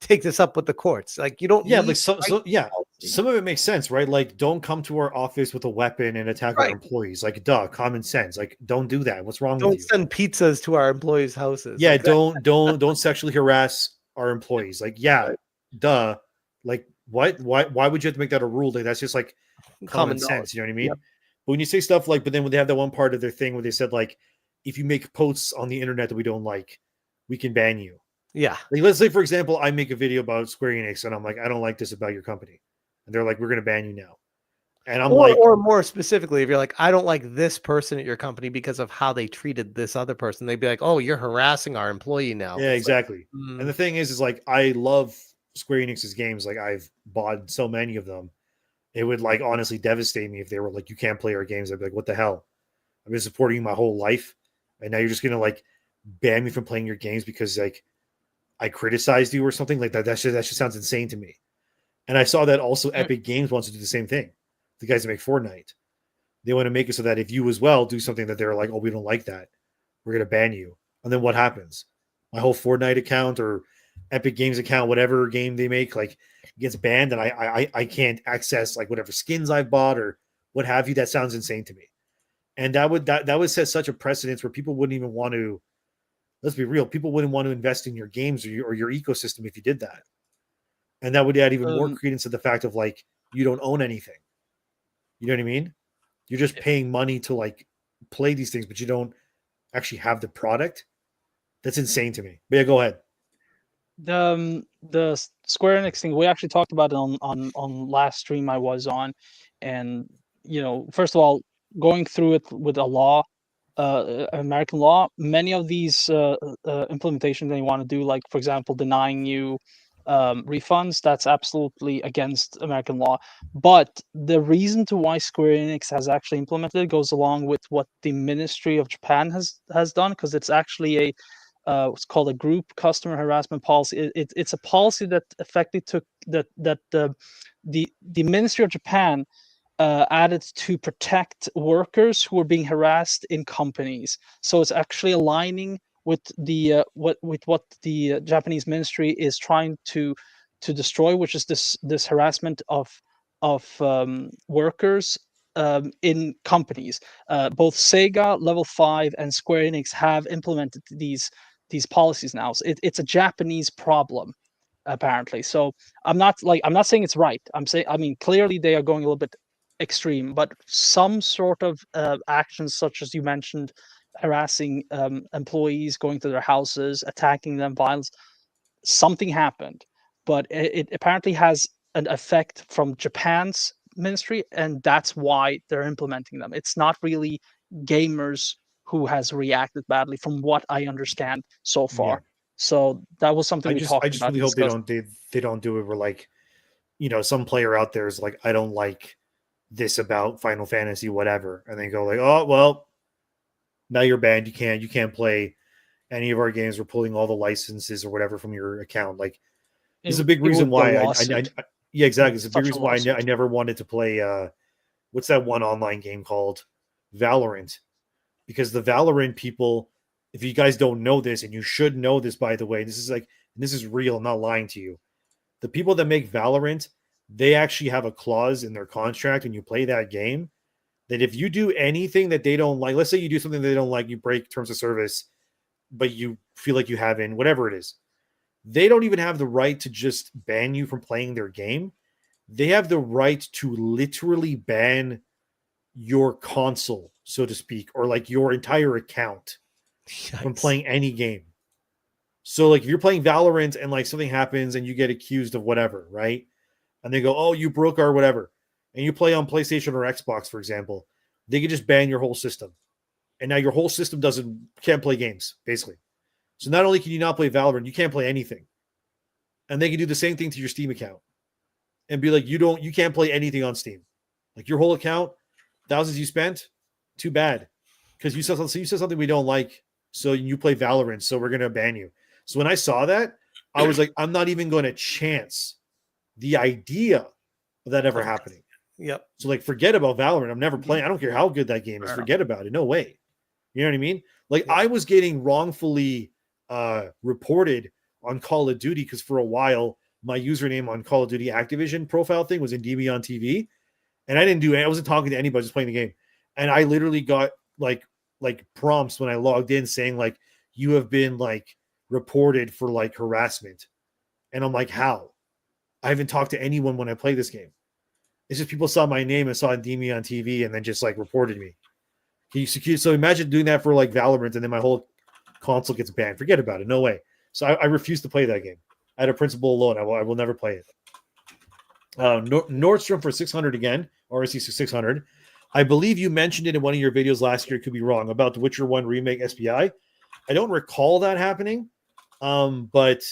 take this up with the courts. Like, you don't like some of it makes sense, right? Like, don't come to our office with a weapon and attack our employees. Like, duh, common sense. Like, don't do that. What's wrong with you? Don't send pizzas to our employees' houses. Yeah, like don't sexually harass our employees. Like, yeah, duh. Like, what? Why would you have to make that a rule? Like, that's just like common sense. You know what I mean? Yep. But when you say stuff like, but then when they have that one part of their thing where they said, like, if you make posts on the internet that we don't like, we can ban you. Yeah. Like, let's say, for example, I make a video about Square Enix and I'm like, I don't like this about your company. And they're like, we're going to ban you now. And I'm or more specifically, if you're like, I don't like this person at your company because of how they treated this other person, they'd be like, oh, you're harassing our employee now. Yeah, It's exactly. like, And the thing is like, I love Square Enix's games. Like, I've bought so many of them. It would, like, honestly devastate me if they were like, you can't play our games. I'd be like, what the hell? I've been supporting you my whole life. And now you're just going to, like, ban me from playing your games because, like, I criticized you or something like that. That just sounds insane to me. And I saw that also Epic Games wants to do the same thing. The guys that make Fortnite, they want to make it so that if you as well do something that they're like, oh, we don't like that, we're going to ban you. And then what happens? My whole Fortnite account or Epic Games account, whatever game they make, like, gets banned, and I can't access, like, whatever skins I've bought or what have you. That sounds insane to me. And that would set such a precedence where people wouldn't even want to. Let's be real. People wouldn't want to invest in your games or your ecosystem if you did that. And that would add even more credence to the fact of, like, you don't own anything. You know what I mean? You're just paying money to, like, play these things, but you don't actually have the product. That's insane to me. But yeah, go ahead. The Square Enix thing, we actually talked about it on last stream I was on. And, you know, first of all, going through it with a law, American law, many of these implementations they want to do, like, for example, denying you refunds, that's absolutely against American law. But the reason to why Square Enix has actually implemented it goes along with what the Ministry of Japan has done, because it's actually a what's called a group customer harassment policy. It's a policy that effectively took that the Ministry of Japan added to protect workers who are being harassed in companies. So it's actually aligning with the what the Japanese ministry is trying to destroy, which is this harassment of workers in companies. Both Sega, Level 5, and Square Enix have implemented these policies now. So it's a Japanese problem, apparently. So I'm not saying it's right. I mean, clearly they are going a little bit extreme, but some sort of actions, such as you mentioned, harassing employees, going to their houses, attacking them, violence, something happened. But it apparently has an effect from Japan's ministry, and that's why they're implementing them. It's not really gamers who has reacted badly, from what I understand so far. Yeah. So that was something we talked about. I just really hope they don't do it where, like, you know, some player out there is like, I don't like this about Final Fantasy, whatever, and they go like, oh well, now you're banned. You can't play any of our games. We're pulling all the licenses or whatever from your account. Like, it's a big reason why yeah, exactly. It's a big reason why I never wanted to play what's that one online game called? Valorant. Because the Valorant people, if you guys don't know this, and you should know this, by the way, this is real, I'm not lying to you. the people that make Valorant, they actually have a clause in their contract when you play that game that if you do anything that they don't like, let's say you do something they don't like, you break terms of service, but you feel like you haven't, whatever it is, they don't even have the right to just ban you from playing their game. They have the right to literally ban your console, so to speak, or like your entire account from playing any game. So like if you're playing Valorant and like something happens and you get accused of whatever, right? And they go, oh, you broke our whatever. And you play on PlayStation or Xbox, for example, they can just ban your whole system. And now your whole system can't play games, basically. So not only can you not play Valorant, you can't play anything. And they can do the same thing to your Steam account and be like, you can't play anything on Steam. Like your whole account, thousands you spent, too bad. Because you said something we don't like, so you play Valorant, so we're going to ban you. So when I saw that, I was like, I'm not even going to chance the idea of that ever happening. Yep. So like, forget about Valorant. I'm never playing. I don't care how good that game is. Forget about it. No way. You know what I mean? Like I was getting wrongfully reported on Call of Duty because for a while my username on Call of Duty Activision profile thing was in DB on TV, and I wasn't talking to anybody, just playing the game, and I literally got like prompts when I logged in saying like you have been like reported for like harassment, and I'm like, how? I haven't talked to anyone when I play this game. It's just people saw my name and saw DB on TV and then just like reported me. So imagine doing that for like Valorant and then my whole console gets banned. Forget about it. No way. So I refuse to play that game. I had a principle alone. I will never play it. Nordstrom for 600 again, RSC 600. I believe you mentioned it in one of your videos last year. Could be wrong about the Witcher 1 remake SPI. I don't recall that happening, but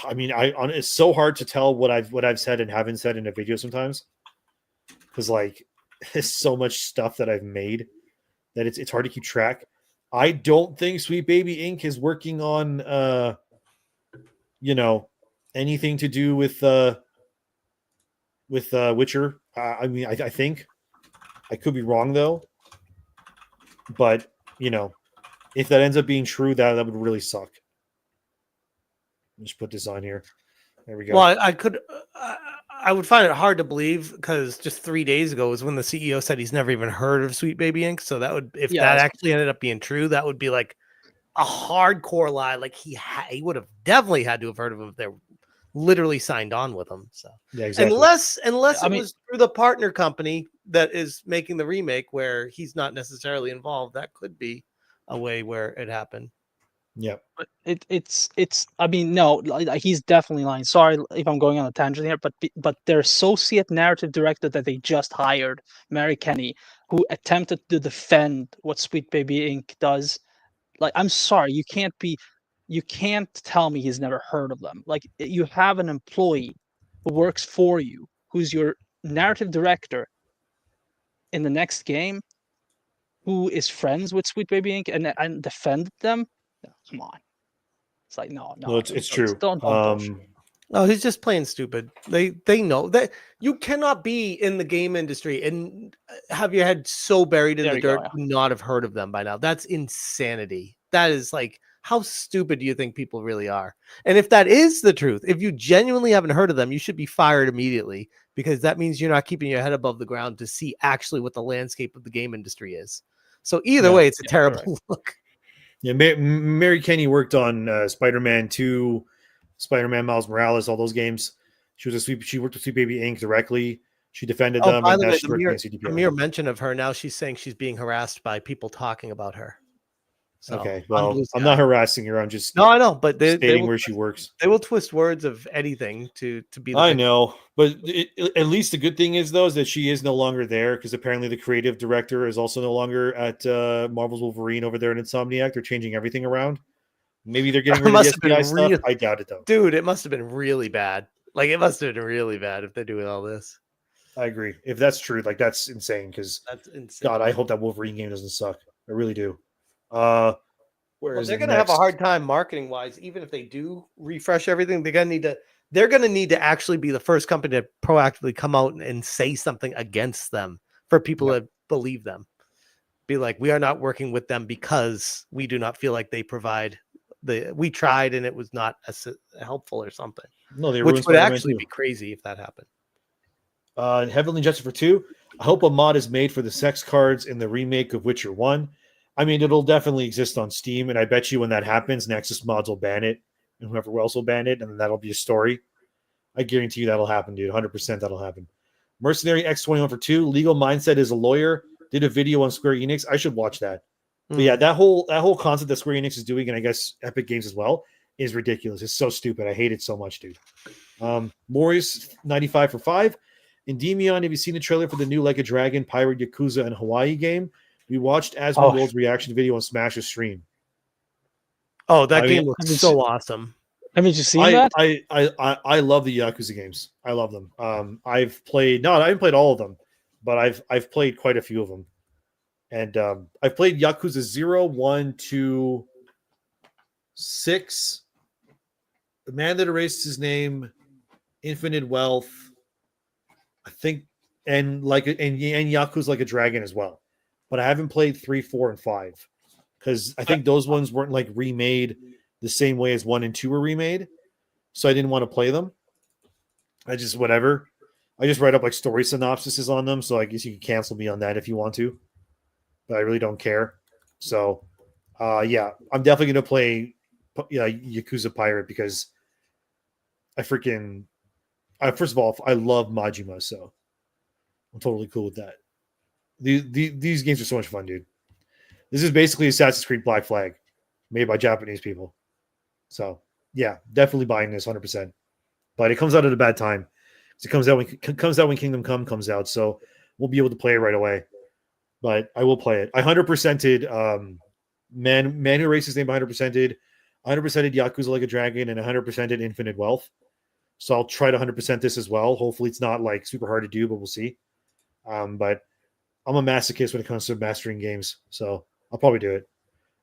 I mean, it's so hard to tell what I've said and haven't said in a video sometimes, because like there's so much stuff that I've made that it's hard to keep track. I don't think Sweet Baby Inc. is working on anything to do with Witcher. I mean, I think I could be wrong though, but if that ends up being true, that would really suck. Just put this on here. There we go. Well, I would find it hard to believe because just 3 days ago was when the CEO said he's never even heard of Sweet Baby Inc. So that would, if that actually ended up being true, that would be like a hardcore lie. Like he would have definitely had to have heard of him if they're literally signed on with him. So yeah, exactly. Unless it was through the partner company that is making the remake where he's not necessarily involved, that could be a way where it happened. Yeah, but it's I mean, no, like, he's definitely lying. Sorry if I'm going on a tangent here, but their associate narrative director that they just hired, Mary Kenny, who attempted to defend what Sweet Baby Inc. does. Like, I'm sorry, you can't tell me he's never heard of them. Like, you have an employee who works for you, who's your narrative director in the next game, who is friends with Sweet Baby Inc. and defended them. No, come on. It's like no, it's true. Don't bullshit. Oh, he's just playing stupid. They know that you cannot be in the game industry and have your head so buried in the dirt not have heard of them by now. That's insanity. That is like, how stupid do you think people really are? And if that is the truth, if you genuinely haven't heard of them, you should be fired immediately, because that means you're not keeping your head above the ground to see actually what the landscape of the game industry is. So either way, it's a terrible look. Yeah, Mary Kenny worked on Spider-Man 2, Spider-Man Miles Morales, all those games. She worked with Sweet Baby Inc. directly. She defended them. By the way, the mere mention of her, now she's saying she's being harassed by people talking about her. So, okay, well, I'm not harassing her. I'm just I know, but stating where she works. They will twist words of anything to be. I know, but at least the good thing is though is that she is no longer there, because apparently the creative director is also no longer at Marvel's Wolverine over there in Insomniac. They're changing everything around. Maybe they're getting rid of the SPI stuff. I doubt it though. Dude, it must have been really bad. Like, it must have been really bad if they're doing all this. I agree. If that's true, like, that's insane. Because that's insane. God, I hope that Wolverine game doesn't suck. I really do. They're going to have a hard time marketing wise, even if they do refresh everything. They're going to need to actually be the first company to proactively come out and say something against them for people to believe them. Be like, we are not working with them because we do not feel like they provide we tried and it was not as helpful or something. No, they which ruined would Spider-Man actually 2. be crazy if that happened. Heavenly Justice for 2. I hope a mod is made for the sex cards in the remake of Witcher 1. I mean, it'll definitely exist on Steam, and I bet you when that happens, Nexus mods will ban it, and whoever else will ban it, and then that'll be a story. I guarantee you that'll happen, dude. 100% that'll happen. Mercenary X21 for 2. Legal Mindset is a lawyer. Did a video on Square Enix. I should watch that. But yeah, that whole concept that Square Enix is doing, and I guess Epic Games as well, is ridiculous. It's so stupid. I hate it so much, dude. Morris 95 for 5. Endymion, have you seen the trailer for the new Like a Dragon, Pirate, Yakuza, and Hawaii game? We watched Asmongold's reaction video on Smash's stream. Oh, that game looks so awesome. Haven't you seen that? I love the Yakuza games. I love them. I haven't played all of them, but I've played quite a few of them. And I've played Yakuza 0, 1, 2, 6, The Man That Erased His Name, Infinite Wealth, I think, and Yakuza Like a Dragon as well. But I haven't played 3, 4, and 5 because I think those ones weren't like remade the same way as 1 and 2 were remade. So I didn't want to play them. I just write up like story synopsises on them. So I guess you can cancel me on that if you want to. But I really don't care. So yeah, I'm definitely going to play Yakuza Pirate because first of all, I love Majima, so I'm totally cool with that. These games are so much fun, dude. This is basically Assassin's Creed Black Flag made by Japanese people. So yeah, definitely buying this 100%. But it comes out at a bad time. It comes out when Kingdom Come comes out, so we'll be able to play it right away. But I will play it. I 100%ed Man Who Erased His Name 100%ed. 100%ed Yakuza Like a Dragon and 100%ed Infinite Wealth. So I'll try to 100% this as well. Hopefully it's not like super hard to do, but we'll see. But I'm a masochist when it comes to mastering games, so I'll probably do it.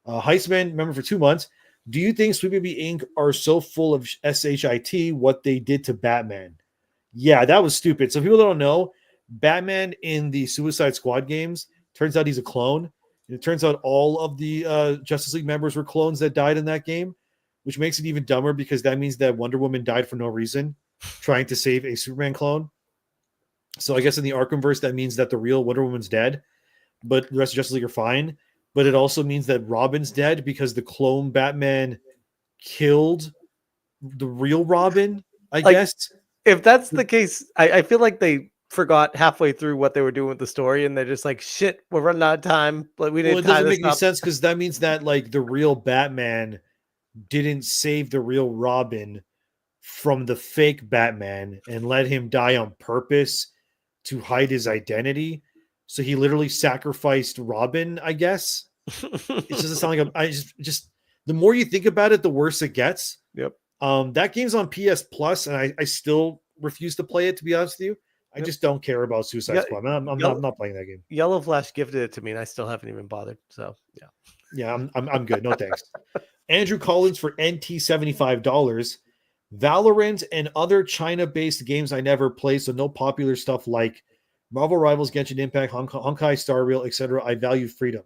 Heistman, member for 2 months. Do you think Sweet Baby Inc. are so full of shit what they did to Batman? Yeah, that was stupid. So people don't know, Batman in the Suicide Squad games, turns out he's a clone. And it turns out all of the Justice League members were clones that died in that game, which makes it even dumber because that means that Wonder Woman died for no reason, trying to save a Superman clone. So I guess in the Arkhamverse, that means that the real Wonder Woman's dead, but the rest of Justice League are fine. But it also means that Robin's dead because the clone Batman killed the real Robin, I guess. If that's the case, I feel like they forgot halfway through what they were doing with the story, and they're just like, "Shit, we're running out of time." Like we didn't. Well, it doesn't make any sense because that means that like the real Batman didn't save the real Robin from the fake Batman and let him die on purpose to hide his identity. So he literally sacrificed Robin, I guess. It doesn't sound like I just the more you think about it, the worse it gets. Yep. That game's on PS Plus, and I still refuse to play it, to be honest with you. I just don't care about Suicide Squad. I'm not playing that game. Yellow Flash gifted it to me, and I still haven't even bothered. So yeah. Yeah, I'm good. No thanks. Andrew Collins for NT $75. Valorant and other China-based games I never play, so no popular stuff like Marvel Rivals, Genshin Impact, Honkai Star Rail, etc. I value freedom.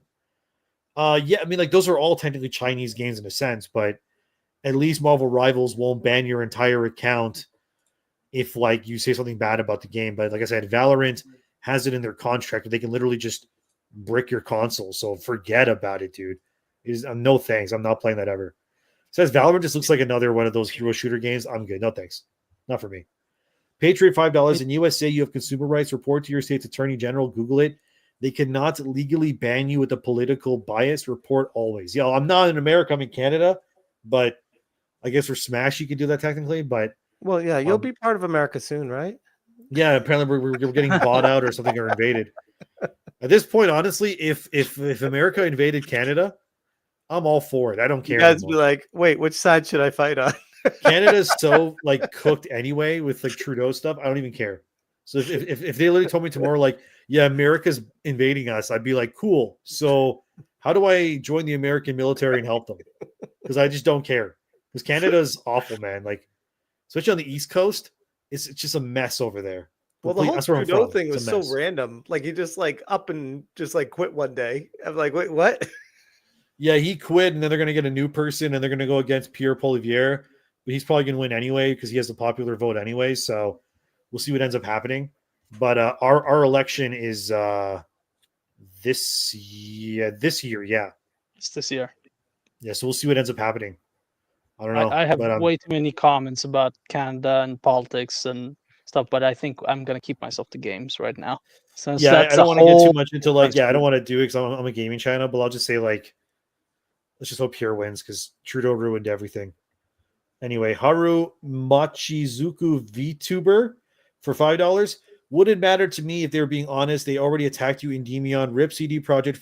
Yeah, I mean, like those are all technically Chinese games in a sense, but at least Marvel Rivals won't ban your entire account if like you say something bad about the game. But like I said, Valorant has it in their contract that they can literally just brick your console. So forget about it, dude. No thanks. I'm not playing that ever. It says Valorant just looks like another one of those hero shooter games. I'm good. No thanks. Not for me. Patriot $5 in USA. You have consumer rights. Report to your state's attorney general. Google it. They cannot legally ban you with a political bias. Report always. Yeah, I'm not in America. I'm in Canada, but I guess for Smash you can do that technically. But well, yeah, you'll be part of America soon, right? Yeah, apparently we're getting bought out or something or invaded. At this point, honestly, if America invaded Canada, I'm all for it. I don't care. You guys be like, wait, which side should I fight on? Canada's so like cooked anyway with like Trudeau stuff. I don't even care. So if they literally told me tomorrow, like, yeah, America's invading us, I'd be like, cool. So how do I join the American military and help them? Because I just don't care. Because Canada's awful, man. Like, especially on the East Coast, it's just a mess over there. Well, the whole Trudeau thing was so random. Like he just like up and just like quit one day. I'm like, wait, what? Yeah, he quit, and then they're gonna get a new person, and they're gonna go against Pierre Poilievre. but he's probably going to win anyway because he has the popular vote anyway. So we'll see what ends up happening. But our election is this year, yeah. It's this year. Yeah, so we'll see what ends up happening. I don't know. I have but, way too many comments about Canada and politics and stuff, but I think I'm gonna keep myself to games right now. Since yeah, that's I don't a want to get too whole much into like, I different don't want to do it because I'm a gaming channel, but I'll just say like, let's just hope Pierre wins because Trudeau ruined everything. Anyway, Haru Machizuku VTuber for $5. Wouldn't matter to me if they were being honest. They already attacked you, Endymion. Rip CD Projekt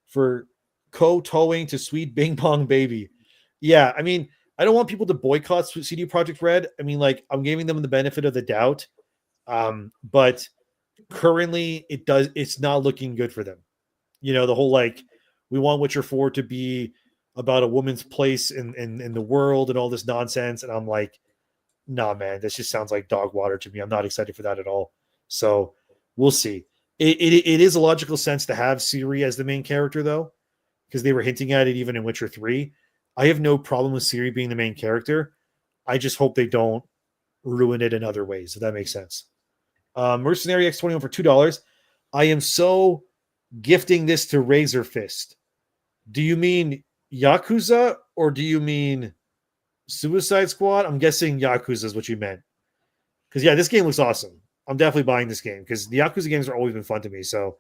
for co-towing to Sweet Bing Bong Baby. Yeah, I mean, I don't want people to boycott CD Projekt Red. I mean, like, I'm giving them the benefit of the doubt. But currently it's not looking good for them. You know, the whole like, we want Witcher 4 to be about a woman's place in the world and all this nonsense. And I'm like, nah, man, this just sounds like dog water to me. I'm not excited for that at all. So we'll see. It is a logical sense to have Ciri as the main character, though, because they were hinting at it even in Witcher 3. I have no problem with Ciri being the main character. I just hope they don't ruin it in other ways, if that makes sense. Mercenary X21 for $2. I am so gifting this to Razor Fist. Do you mean Yakuza or do you mean Suicide Squad? I'm guessing Yakuza is what you meant. Because, yeah, this game looks awesome. I'm definitely buying this game because the Yakuza games are always been fun to me. So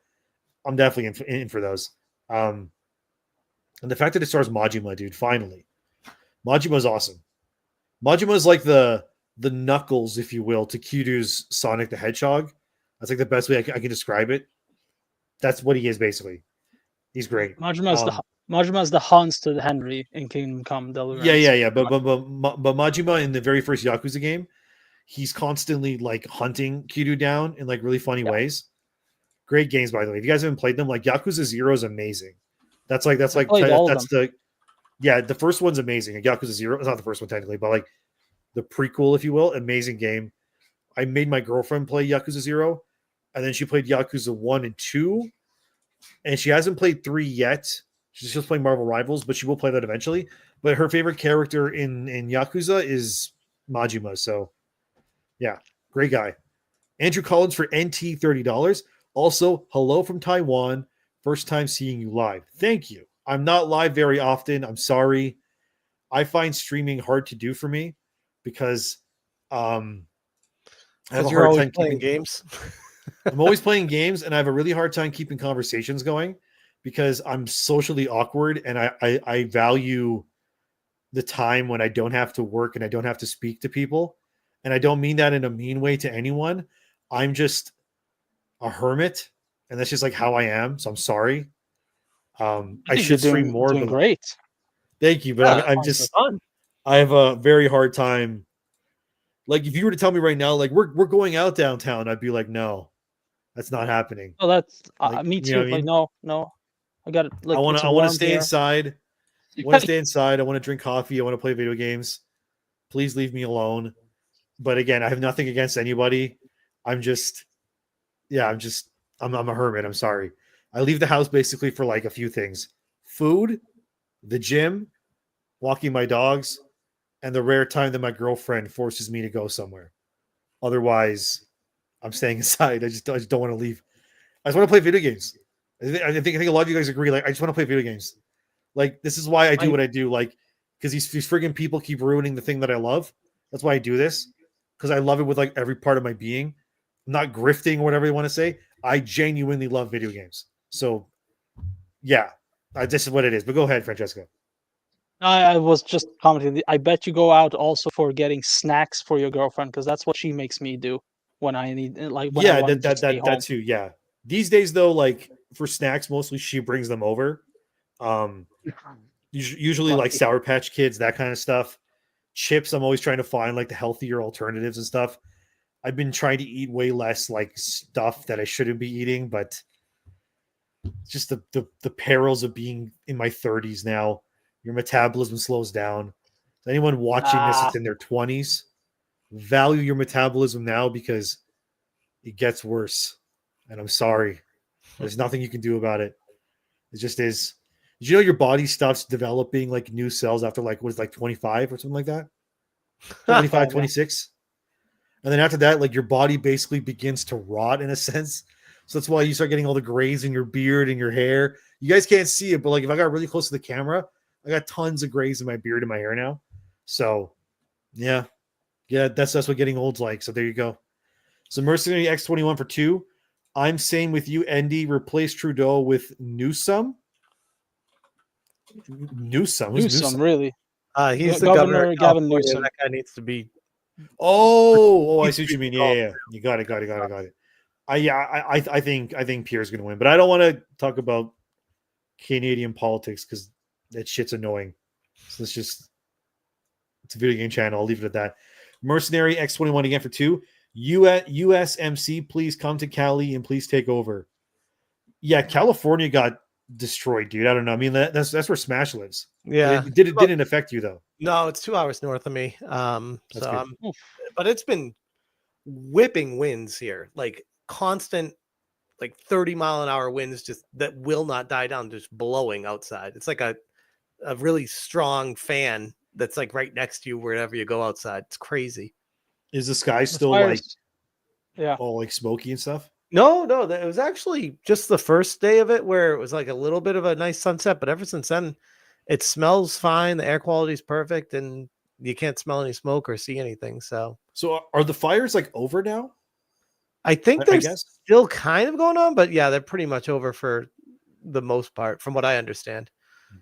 I'm definitely in for those. And the fact that it stars Majima, dude, finally. Majima is awesome. Majima is like the Knuckles, if you will, to Kiryu's Sonic the Hedgehog. That's like the best way I can describe it. That's what he is, basically. He's great. Majima's the Hans to the Henry in Kingdom Come Deliverance. Yeah. But Majima in the very first Yakuza game, he's constantly like hunting Kiryu down in like really funny ways. Great games, by the way. If you guys haven't played them, like Yakuza 0 is amazing. That's the first one's amazing. Yakuza 0 is not the first one technically, but like the prequel, if you will, amazing game. I made my girlfriend play Yakuza 0, and then she played Yakuza 1 and 2, and she hasn't played 3 yet. She's just playing Marvel Rivals, but she will play that eventually. But her favorite character in Yakuza is Majima. So, yeah, great guy. Andrew Collins for NT $30. Also, hello from Taiwan. First time seeing you live. Thank you. I'm not live very often. I'm sorry. I find streaming hard to do for me because I have a hard time playing games. I'm always playing games, and I have a really hard time keeping conversations going because I'm socially awkward, and I value the time when I don't have to work and I don't have to speak to people. And I don't mean that in a mean way to anyone. I'm just a hermit, and that's just like how I am. So I'm sorry. I should stream more. Doing great. Thank you, but I'm just I have a very hard time. Like if you were to tell me right now, like we're going out downtown, I'd be like, no, that's not happening. Oh, that's like, me too. You know what I mean? Like no, I got it. Like, I want to stay inside. I want to stay inside. I want to drink coffee. I want to play video games. Please leave me alone. But again, I have nothing against anybody. I'm a hermit. I'm sorry. I leave the house basically for like a few things: food, the gym, walking my dogs, and the rare time that my girlfriend forces me to go somewhere. Otherwise, I'm staying inside. I just don't want to leave. I just want to play video games. I think a lot of you guys agree. Like, I just want to play video games. Like, this is why I do what I do. Like, because these friggin' people keep ruining the thing that I love. That's why I do this. Because I love it with like every part of my being. I'm not grifting or whatever you want to say. I genuinely love video games. So, yeah, this is what it is. But go ahead, Francesco. I was just commenting. I bet you go out also for getting snacks for your girlfriend because that's what she makes me do when I need like. When I want to stay home. That too. Yeah. These days though, like for snacks, mostly she brings them over. Usually like Sour Patch Kids, that kind of stuff. Chips. I'm always trying to find like the healthier alternatives and stuff. I've been trying to eat way less like stuff that I shouldn't be eating, but just the perils of being in my 30s now. Your metabolism slows down. Anyone watching this that's in their 20s, value your metabolism now because it gets worse. And I'm sorry. There's nothing you can do about it. It just is. Did you know your body stops developing like new cells after like 25 or something like that? 25, 26. And then after that, like your body basically begins to rot in a sense. So that's why you start getting all the grays in your beard and your hair. You guys can't see it, but like if I got really close to the camera, I got tons of grays in my beard and my hair now. So yeah, that's what getting old's like. So there you go. So Mercenary X21 for 2. I'm saying with you, Andy, replace Trudeau with Newsom. Newsom, who's Newsom, really? He's the governor of Gavin California. Newsom. That guy needs to be. I see what you mean. Yeah. You got it. I think Pierre's going to win, but I don't want to talk about Canadian politics because that shit's annoying. So it's a video game channel. I'll leave it at that. Mercenary X21 again for 2. USMC, please come to Cali and please take over. Yeah, California got destroyed, dude. I don't know. I mean, that's where Smash lives. Yeah, it didn't affect you though. No, it's 2 hours north of me. That's good. But it's been whipping winds here, like constant, like 30-mile-an-hour winds, just that will not die down, just blowing outside. It's like a really strong fan that's like right next to you wherever you go outside. It's crazy. Is the sky still all like smoky and stuff? No, it was actually just the first day of it where it was like a little bit of a nice sunset, but ever since then, it smells fine. The air quality is perfect, and you can't smell any smoke or see anything. So are the fires like over now? I think they're still kind of going on, but yeah, they're pretty much over for the most part, from what I understand.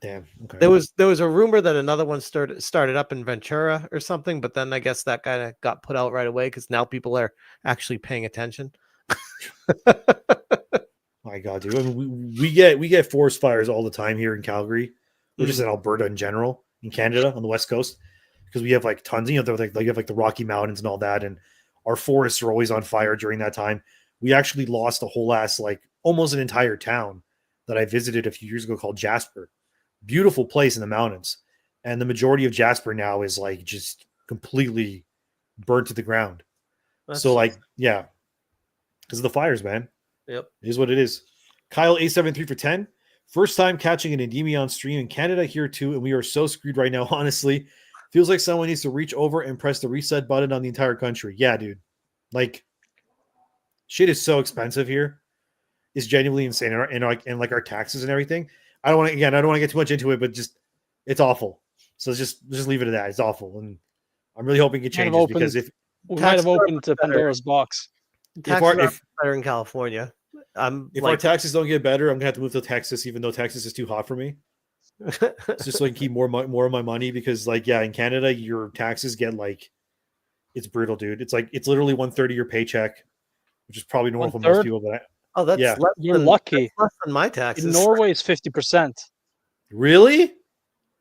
Damn. Okay. There was a rumor that another one started up in Ventura or something, but then I guess that kind of got put out right away because now people are actually paying attention. My God, dude! I mean, we get forest fires all the time here in Calgary, or just in Alberta in general, in Canada on the west coast, because we have like tons. You know, you have like the Rocky Mountains and all that, and our forests are always on fire during that time. We actually lost a whole ass, like almost an entire town that I visited a few years ago called Jasper. Beautiful place in the mountains, and the majority of Jasper now is like just completely burnt to the ground. Because of the fires, man. Yep, it is what it is. Kyle A73 for 10. First time catching an Endymion stream in Canada here too, and we are so screwed right now. Honestly, feels like someone needs to reach over and press the reset button on the entire country. Yeah, dude. Like, shit is so expensive here. It's genuinely insane, and like our taxes and everything. I don't want to get too much into it, but just it's awful. So just leave it at that. It's awful, and I'm really hoping it changes because if we might have opened to Pandora's box. If better in California, if our taxes don't get better, I'm gonna have to move to Texas, even though Texas is too hot for me. It's just so I can keep more of my money because, like, in Canada, your taxes get like it's brutal, dude. It's like it's literally 1/3 of your paycheck, which is probably normal for most people. But you're lucky. Less than my taxes. In Norway, is 50%. Really?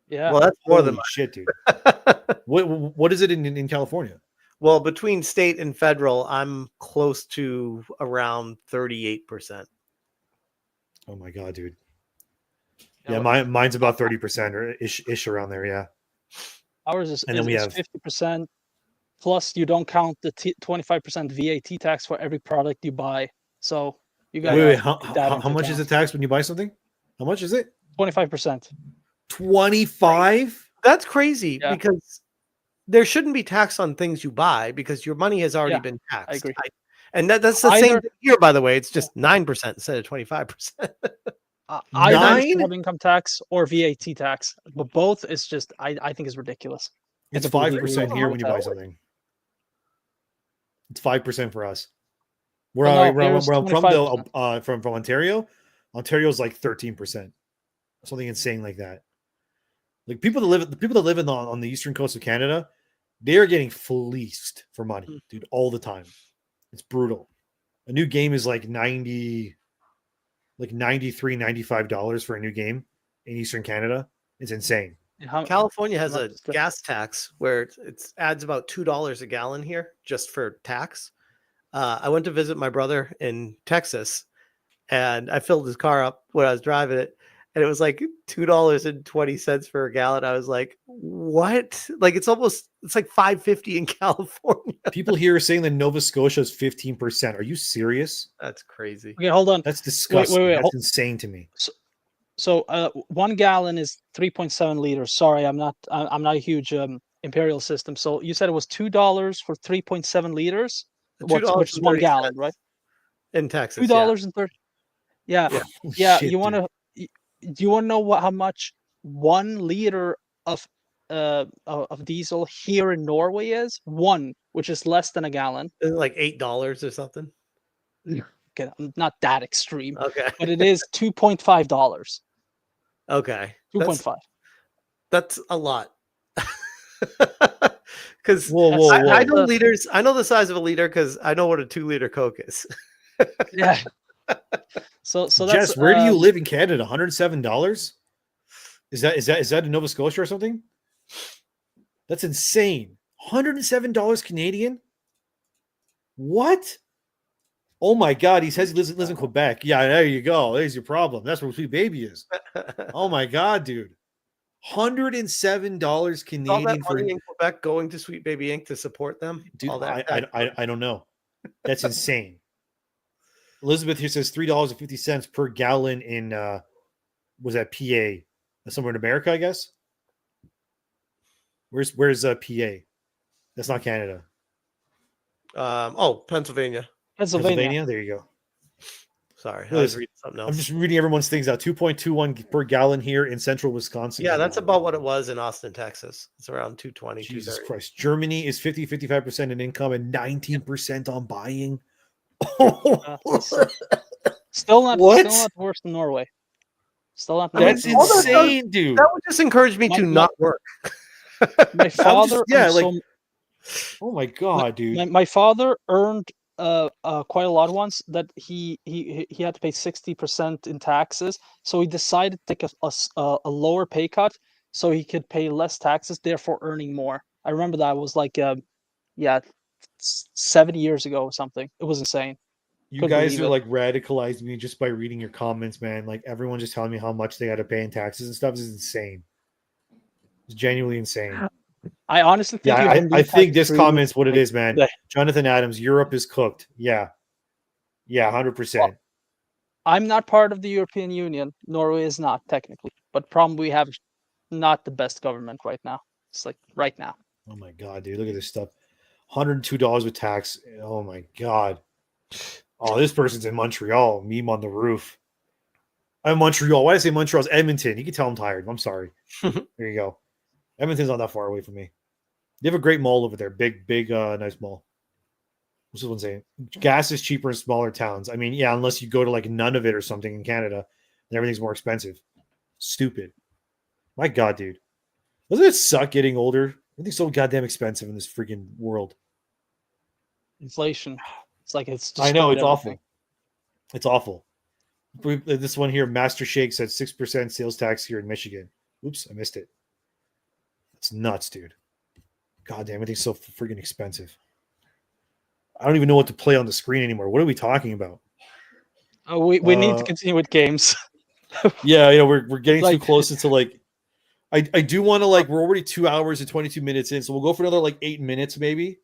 Yeah. Well, that's more than shit, dude. What is it in California? Well, between state and federal, I'm close to around 38%. Oh my God, dude. Yeah, mine's about 30% or ish around there. Yeah. Ours is, and then we have 50%. Plus, you don't count the 25% VAT tax for every product you buy. So you got wait. How much is the tax when you buy something? How much is it? 25%. 25? That's crazy because there shouldn't be tax on things you buy because your money has already been taxed. I agree. And that's the same thing here, by the way. It's just 9% instead of 25%. Either have income tax or VAT tax, but both is just I think is ridiculous. It's 5% here when you buy something. It's 5% for us. Where I'm from, though, from Ontario, Ontario's like 13%, something insane like that. Like the people that live on the eastern coast of Canada, they are getting fleeced for money, dude, all the time. It's brutal. A new game is like $93, $95 for a new game in Eastern Canada. It's insane. California has a gas tax where it adds about $2 a gallon here just for tax. I went to visit my brother in Texas, and I filled his car up when I was driving it, and it was like $2.20 for a gallon. I was like, "What?" Like it's like $5.50 in California. People here are saying that Nova Scotia is 15%. Are you serious? That's crazy. Okay, hold on. That's disgusting. Wait. That's insane to me. So 1 gallon is 3.7 liters. Sorry, I'm not a huge imperial system. So you said it was $2 for 3.7 liters, which is 1 $2.30 gallon, right? in Texas. $2 Yeah. and 30. Yeah, Yeah. yeah. Shit, You want dude. to? Do you want to know how much 1 liter of diesel here in Norway is? One, which is less than a gallon. Isn't it like $8 or something? Okay, not that extreme, Okay. but it is $2.5. Okay. 2.5. That's a lot. Because Whoa, whoa, whoa. I know liters. I know the size of a liter because I know what a 2-liter Coke is. Yeah. So that's Jess, where do you live in Canada? $107? Is that in Nova Scotia or something? That's insane. $107 Canadian? What? Oh my God, he says he lives in Quebec. Yeah, there you go. There's your problem. That's where Sweet Baby is. Oh my God, dude. $107 All that Canadian for money in Quebec going to Sweet Baby Inc. to support them. dude. All that I don't know. That's insane. Elizabeth here says $3.50 per gallon in was that PA? That's somewhere in America, I guess. Where's PA? That's not Canada. Pennsylvania. Pennsylvania. There you go. Sorry, I Look at was this. reading something I'm else. just reading everyone's things out. 2.21 per gallon here in central Wisconsin. Yeah, that's about what it was in Austin, Texas. It's around 220. Jesus 230. Christ. Germany is 55% in income and 19% on buying. Still not What? worse than Norway. Still not. That's worse than Norway. insane, dude. That would just encourage me to not work. My father, yeah, earned like, oh my God, dude. my father earned quite a lot once that he had to pay 60% in taxes, so he decided to take a lower pay cut so he could pay less taxes, therefore earning more. I remember that was like 70 years ago or something. It was insane. You Couldn't guys believe are it. like radicalizing me just by reading your comments, man. Like everyone just telling me how much they got to pay in taxes and stuff. This is insane. It's genuinely insane. I honestly think you Yeah, have I think this tax-free comment's what it like is, man. the- Jonathan Adams, Europe is cooked. Yeah. Yeah, 100%. I'm not part of the European Union. Norway is not technically, but probably have not the best government right now. It's like right now. Oh my God, dude. Look at this stuff. $102 with tax. Oh my God. Oh, this person's in Montreal. Meme on the roof. I'm in Montreal. Why did I say Montreal? It's Edmonton. You can tell I'm tired. I'm sorry. There you go. Edmonton's not that far away from me. They have a great mall over there. Big, nice mall. What's this one saying? Gas is cheaper in smaller towns. I mean, yeah, unless you go to like Nunavut or something in Canada, then everything's more expensive. Stupid. My God, dude. Doesn't it suck getting older? Everything's so goddamn expensive in this freaking world. Inflation. It's like it's. I know, destroyed it's everything. awful. It's awful. This one here, Master Shake said 6% sales tax here in Michigan. Oops, I missed it. It's nuts, dude. God damn, everything's so freaking expensive. I don't even know what to play on the screen anymore. What are we talking about? Oh, we need to continue with games. Yeah, we're getting Like- too close into like. I do want to like. We're already 2 hours and 22 minutes in, so we'll go for another like 8 minutes maybe,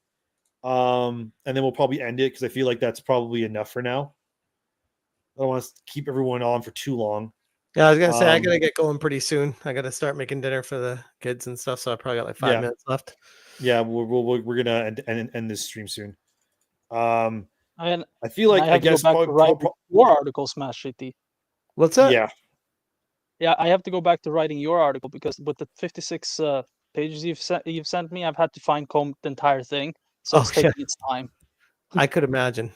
and then we'll probably end it because I feel like that's probably enough for now. I don't want to keep everyone on for too long. Yeah, I was gonna say I gotta get going pretty soon. I gotta start making dinner for the kids and stuff. So I probably got like 5 minutes left. Yeah, we're gonna end this stream soon. And I feel like I have to go back to write your article, Smash GT. What's that? Yeah, I have to go back to writing your article because with the 56 pages you've sent me, I've had to fine comb the entire thing, so it's taking its time. I could imagine.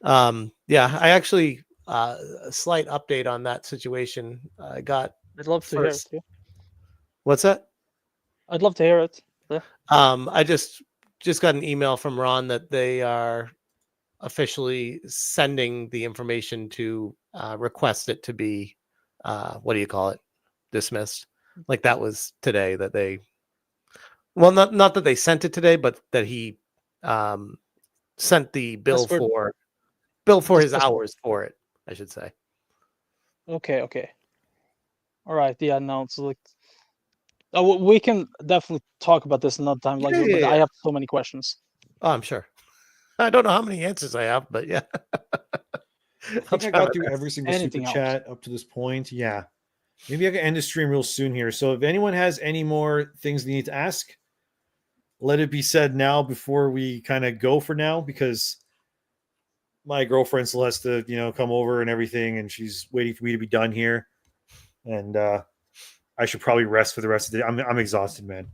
Yeah, I actually a slight update on that situation. I got. I'd love to hear it. Yeah. What's that? I'd love to hear it. Yeah. I just got an email from Ron that they are officially sending the information to request it to be what do you call it, dismissed. Like that was today that they, well, not that they sent it today, but that he sent the bill for his hours for it, I should say. Okay. All right. Yeah. No. It's like we can definitely talk about this another time. Like, but I have so many questions. Oh, I'm sure. I don't know how many answers I have, but yeah. I think I got through every single super chat up to this point. Yeah. maybe I can end the stream real soon here. So if anyone has any more things they need to ask, let it be said now before we kind of go for now, because my girlfriend still has to, come over and everything, and she's waiting for me to be done here. And I should probably rest for the rest of the day. I'm exhausted, man.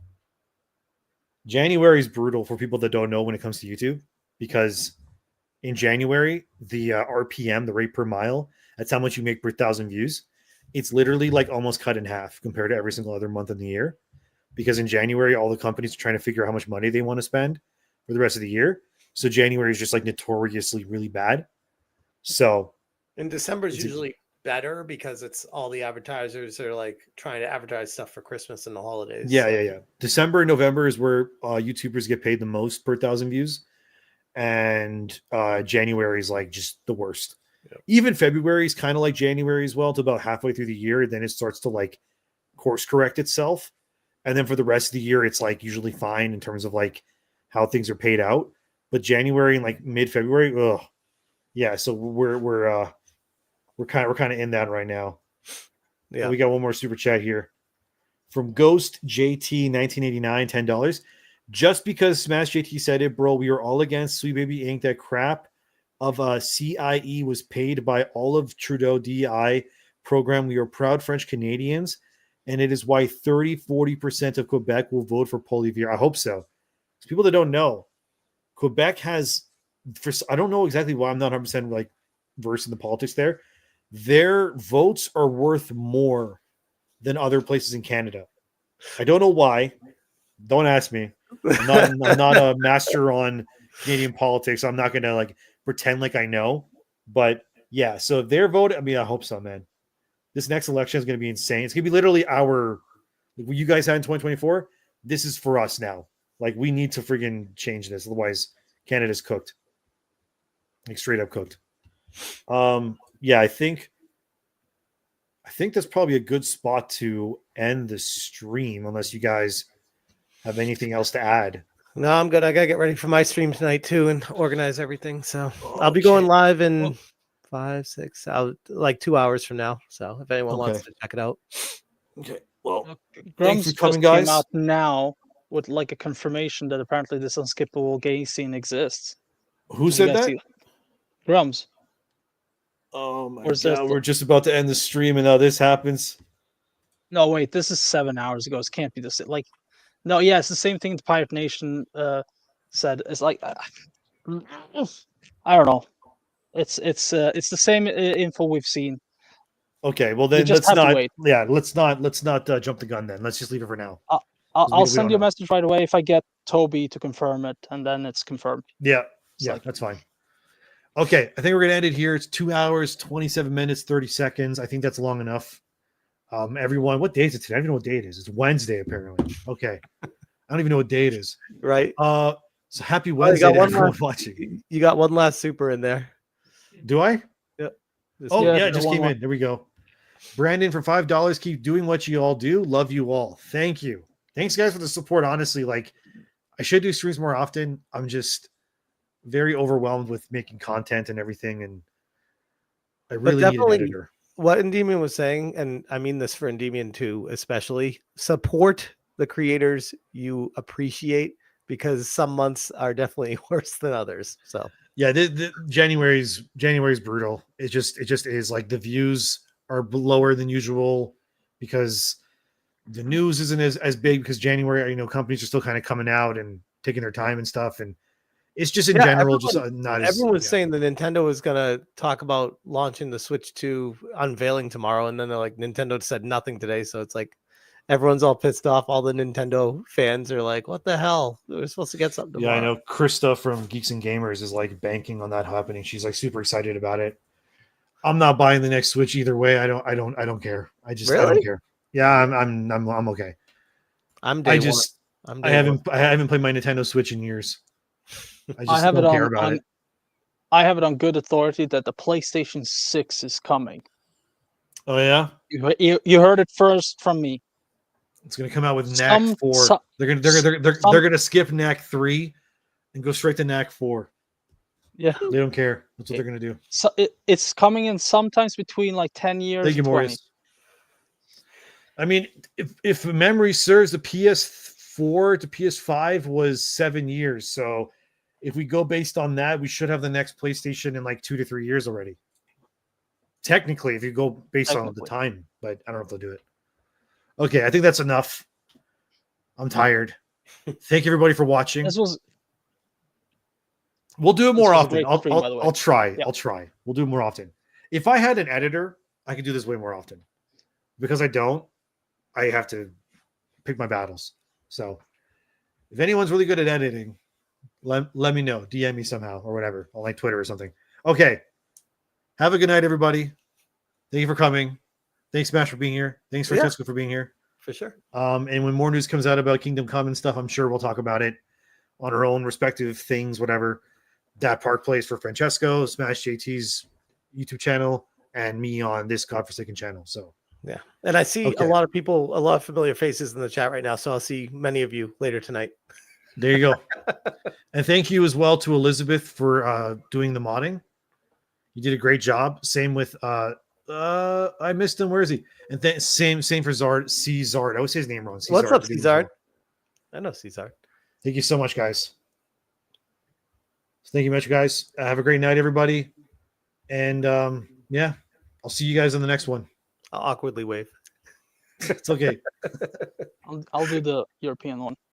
January is brutal for people that don't know when it comes to YouTube, because in January, the RPM, the rate per mile, that's how much you make per 1,000 views. It's literally like almost cut in half compared to every single other month in the year. Because in January, all the companies are trying to figure out how much money they want to spend for the rest of the year. So January is just like notoriously really bad. So And December is usually better because it's all the advertisers are like trying to advertise stuff for Christmas and the holidays. Yeah. December and November is where YouTubers get paid the most per 1,000 views. And January is like just the worst. Yep. Even February is kind of like January as well, to about halfway through the year. Then it starts to like course correct itself. And then for the rest of the year, it's like usually fine in terms of like how things are paid out. But January and like mid-February, yeah. So we're kind of in that right now. Yeah. And we got one more super chat here from Ghost JT 1989, $10. Just because Smash JT said it, bro, we are all against Sweet Baby Inc. That crap of CIE was paid by all of Trudeau DI program. We are proud French Canadians, and it is why 30-40% of Quebec will vote for Poilievre. I hope so. People that don't know, Quebec has, I don't know exactly why, I'm not 100% like versed in the politics there. Their votes are worth more than other places in Canada. I don't know why. Don't ask me. I'm not a master on Canadian politics. So I'm not going to like pretend like I know. But yeah, so their vote, I mean, I hope so, man. This next election is going to be insane. It's going to be literally what you guys had in 2024. This is for us now. Like, we need to friggin' change this. Otherwise, Canada's cooked. Like, straight up cooked. Yeah, I think that's probably a good spot to end the stream, unless you guys have anything else to add. No, I'm good. I gotta get ready for my stream tonight too and organize everything. So I'll be going live in 2 hours from now. So if anyone wants to check it out. Okay. Well, thanks for coming, guys. Came out now with like a confirmation that apparently this unskippable gay scene exists. Who said that? Grums. Oh my god, we're just about to end the stream and now this happens. No, wait, this is 7 hours ago. It can't be this. Like, no, yeah, it's the same thing the Pirate Nation said. It's like, I don't know. It's the same info we've seen. Okay, well then let's not. Yeah, let's not jump the gun then. Let's just leave it for now. I'll send you a message right away if I get Toby to confirm it, and then it's confirmed. Yeah, that's fine. Okay, I think we're gonna end it here. It's 2 hours, 27 minutes, 30 seconds. I think that's long enough. Everyone, what day is it today? I don't even know what day it is. It's Wednesday, apparently. Okay, I don't even know what day it is. Right. So happy Wednesday to everyone watching. You got one last super in there. Do I? Yeah. It just came in. There we go. Brandon for $5. Keep doing what you all do. Love you all. Thank you. Thanks, guys, for the support. Honestly, like, I should do streams more often. I'm just very overwhelmed with making content and everything, and I really need an editor. What Endymion was saying, and I mean this for Endymion too, especially, support the creators you appreciate, because some months are definitely worse than others. So yeah, January's brutal. It just is. Like, the views are lower than usual because the news isn't as big, because January, companies are still kind of coming out and taking their time and stuff, and it's just in general just not as. Everyone was saying that Nintendo was going to talk about launching the Switch 2 unveiling tomorrow, and then they're like, Nintendo said nothing today, so it's like everyone's all pissed off. All the Nintendo fans are like, what the hell? We were supposed to get something tomorrow. Yeah, I know Krista from Geeks and Gamers is like banking on that happening. She's like super excited about it. I'm not buying the next Switch either way. I don't care. I don't care. Yeah, I'm okay. I haven't played my Nintendo Switch in years. I just don't care about it. I have it on good authority that the PlayStation 6 is coming. Oh yeah? You heard it first from me. It's gonna come out with NAC 4. They're gonna skip NAC 3 and go straight to NAC 4. Yeah, they don't care. That's what they're gonna do. So it's coming in sometimes between like 10 years. Thank you, Maurice. I mean, if memory serves, the PS4 to PS5 was 7 years. So if we go based on that, we should have the next PlayStation in like 2 to 3 years already. Technically, if you go based on the time, but I don't know if they'll do it. Okay, I think that's enough. I'm tired. Thank you everybody for watching. We'll do it more often. I'll try. I'll try. We'll do it more often. If I had an editor, I could do this way more often. Because I don't, I have to pick my battles. So if anyone's really good at editing, let me know. DM me somehow or whatever on like Twitter or something. Okay. Have a good night, everybody. Thank you for coming. Thanks, Smash, for being here. Thanks, Francesco, for being here. For sure. And when more news comes out about Kingdom Come and stuff, I'm sure we'll talk about it on our own respective things, whatever. That Park plays for Francesco, Smash JT's YouTube channel, and me on this Godforsaken channel. So yeah. And I see a lot of people, a lot of familiar faces in the chat right now. So I'll see many of you later tonight. There you go. And thank you as well to Elizabeth for doing the modding. You did a great job. Same with I missed him. Where is he? And same for Zard. Czard. I always say his name wrong. Czard. What's up, Czard? I know Czard. Thank you so much, guys. Thank you much, guys. Have a great night, everybody. And yeah, I'll see you guys on the next one. I'll awkwardly wave. It's okay. I'll do the European one.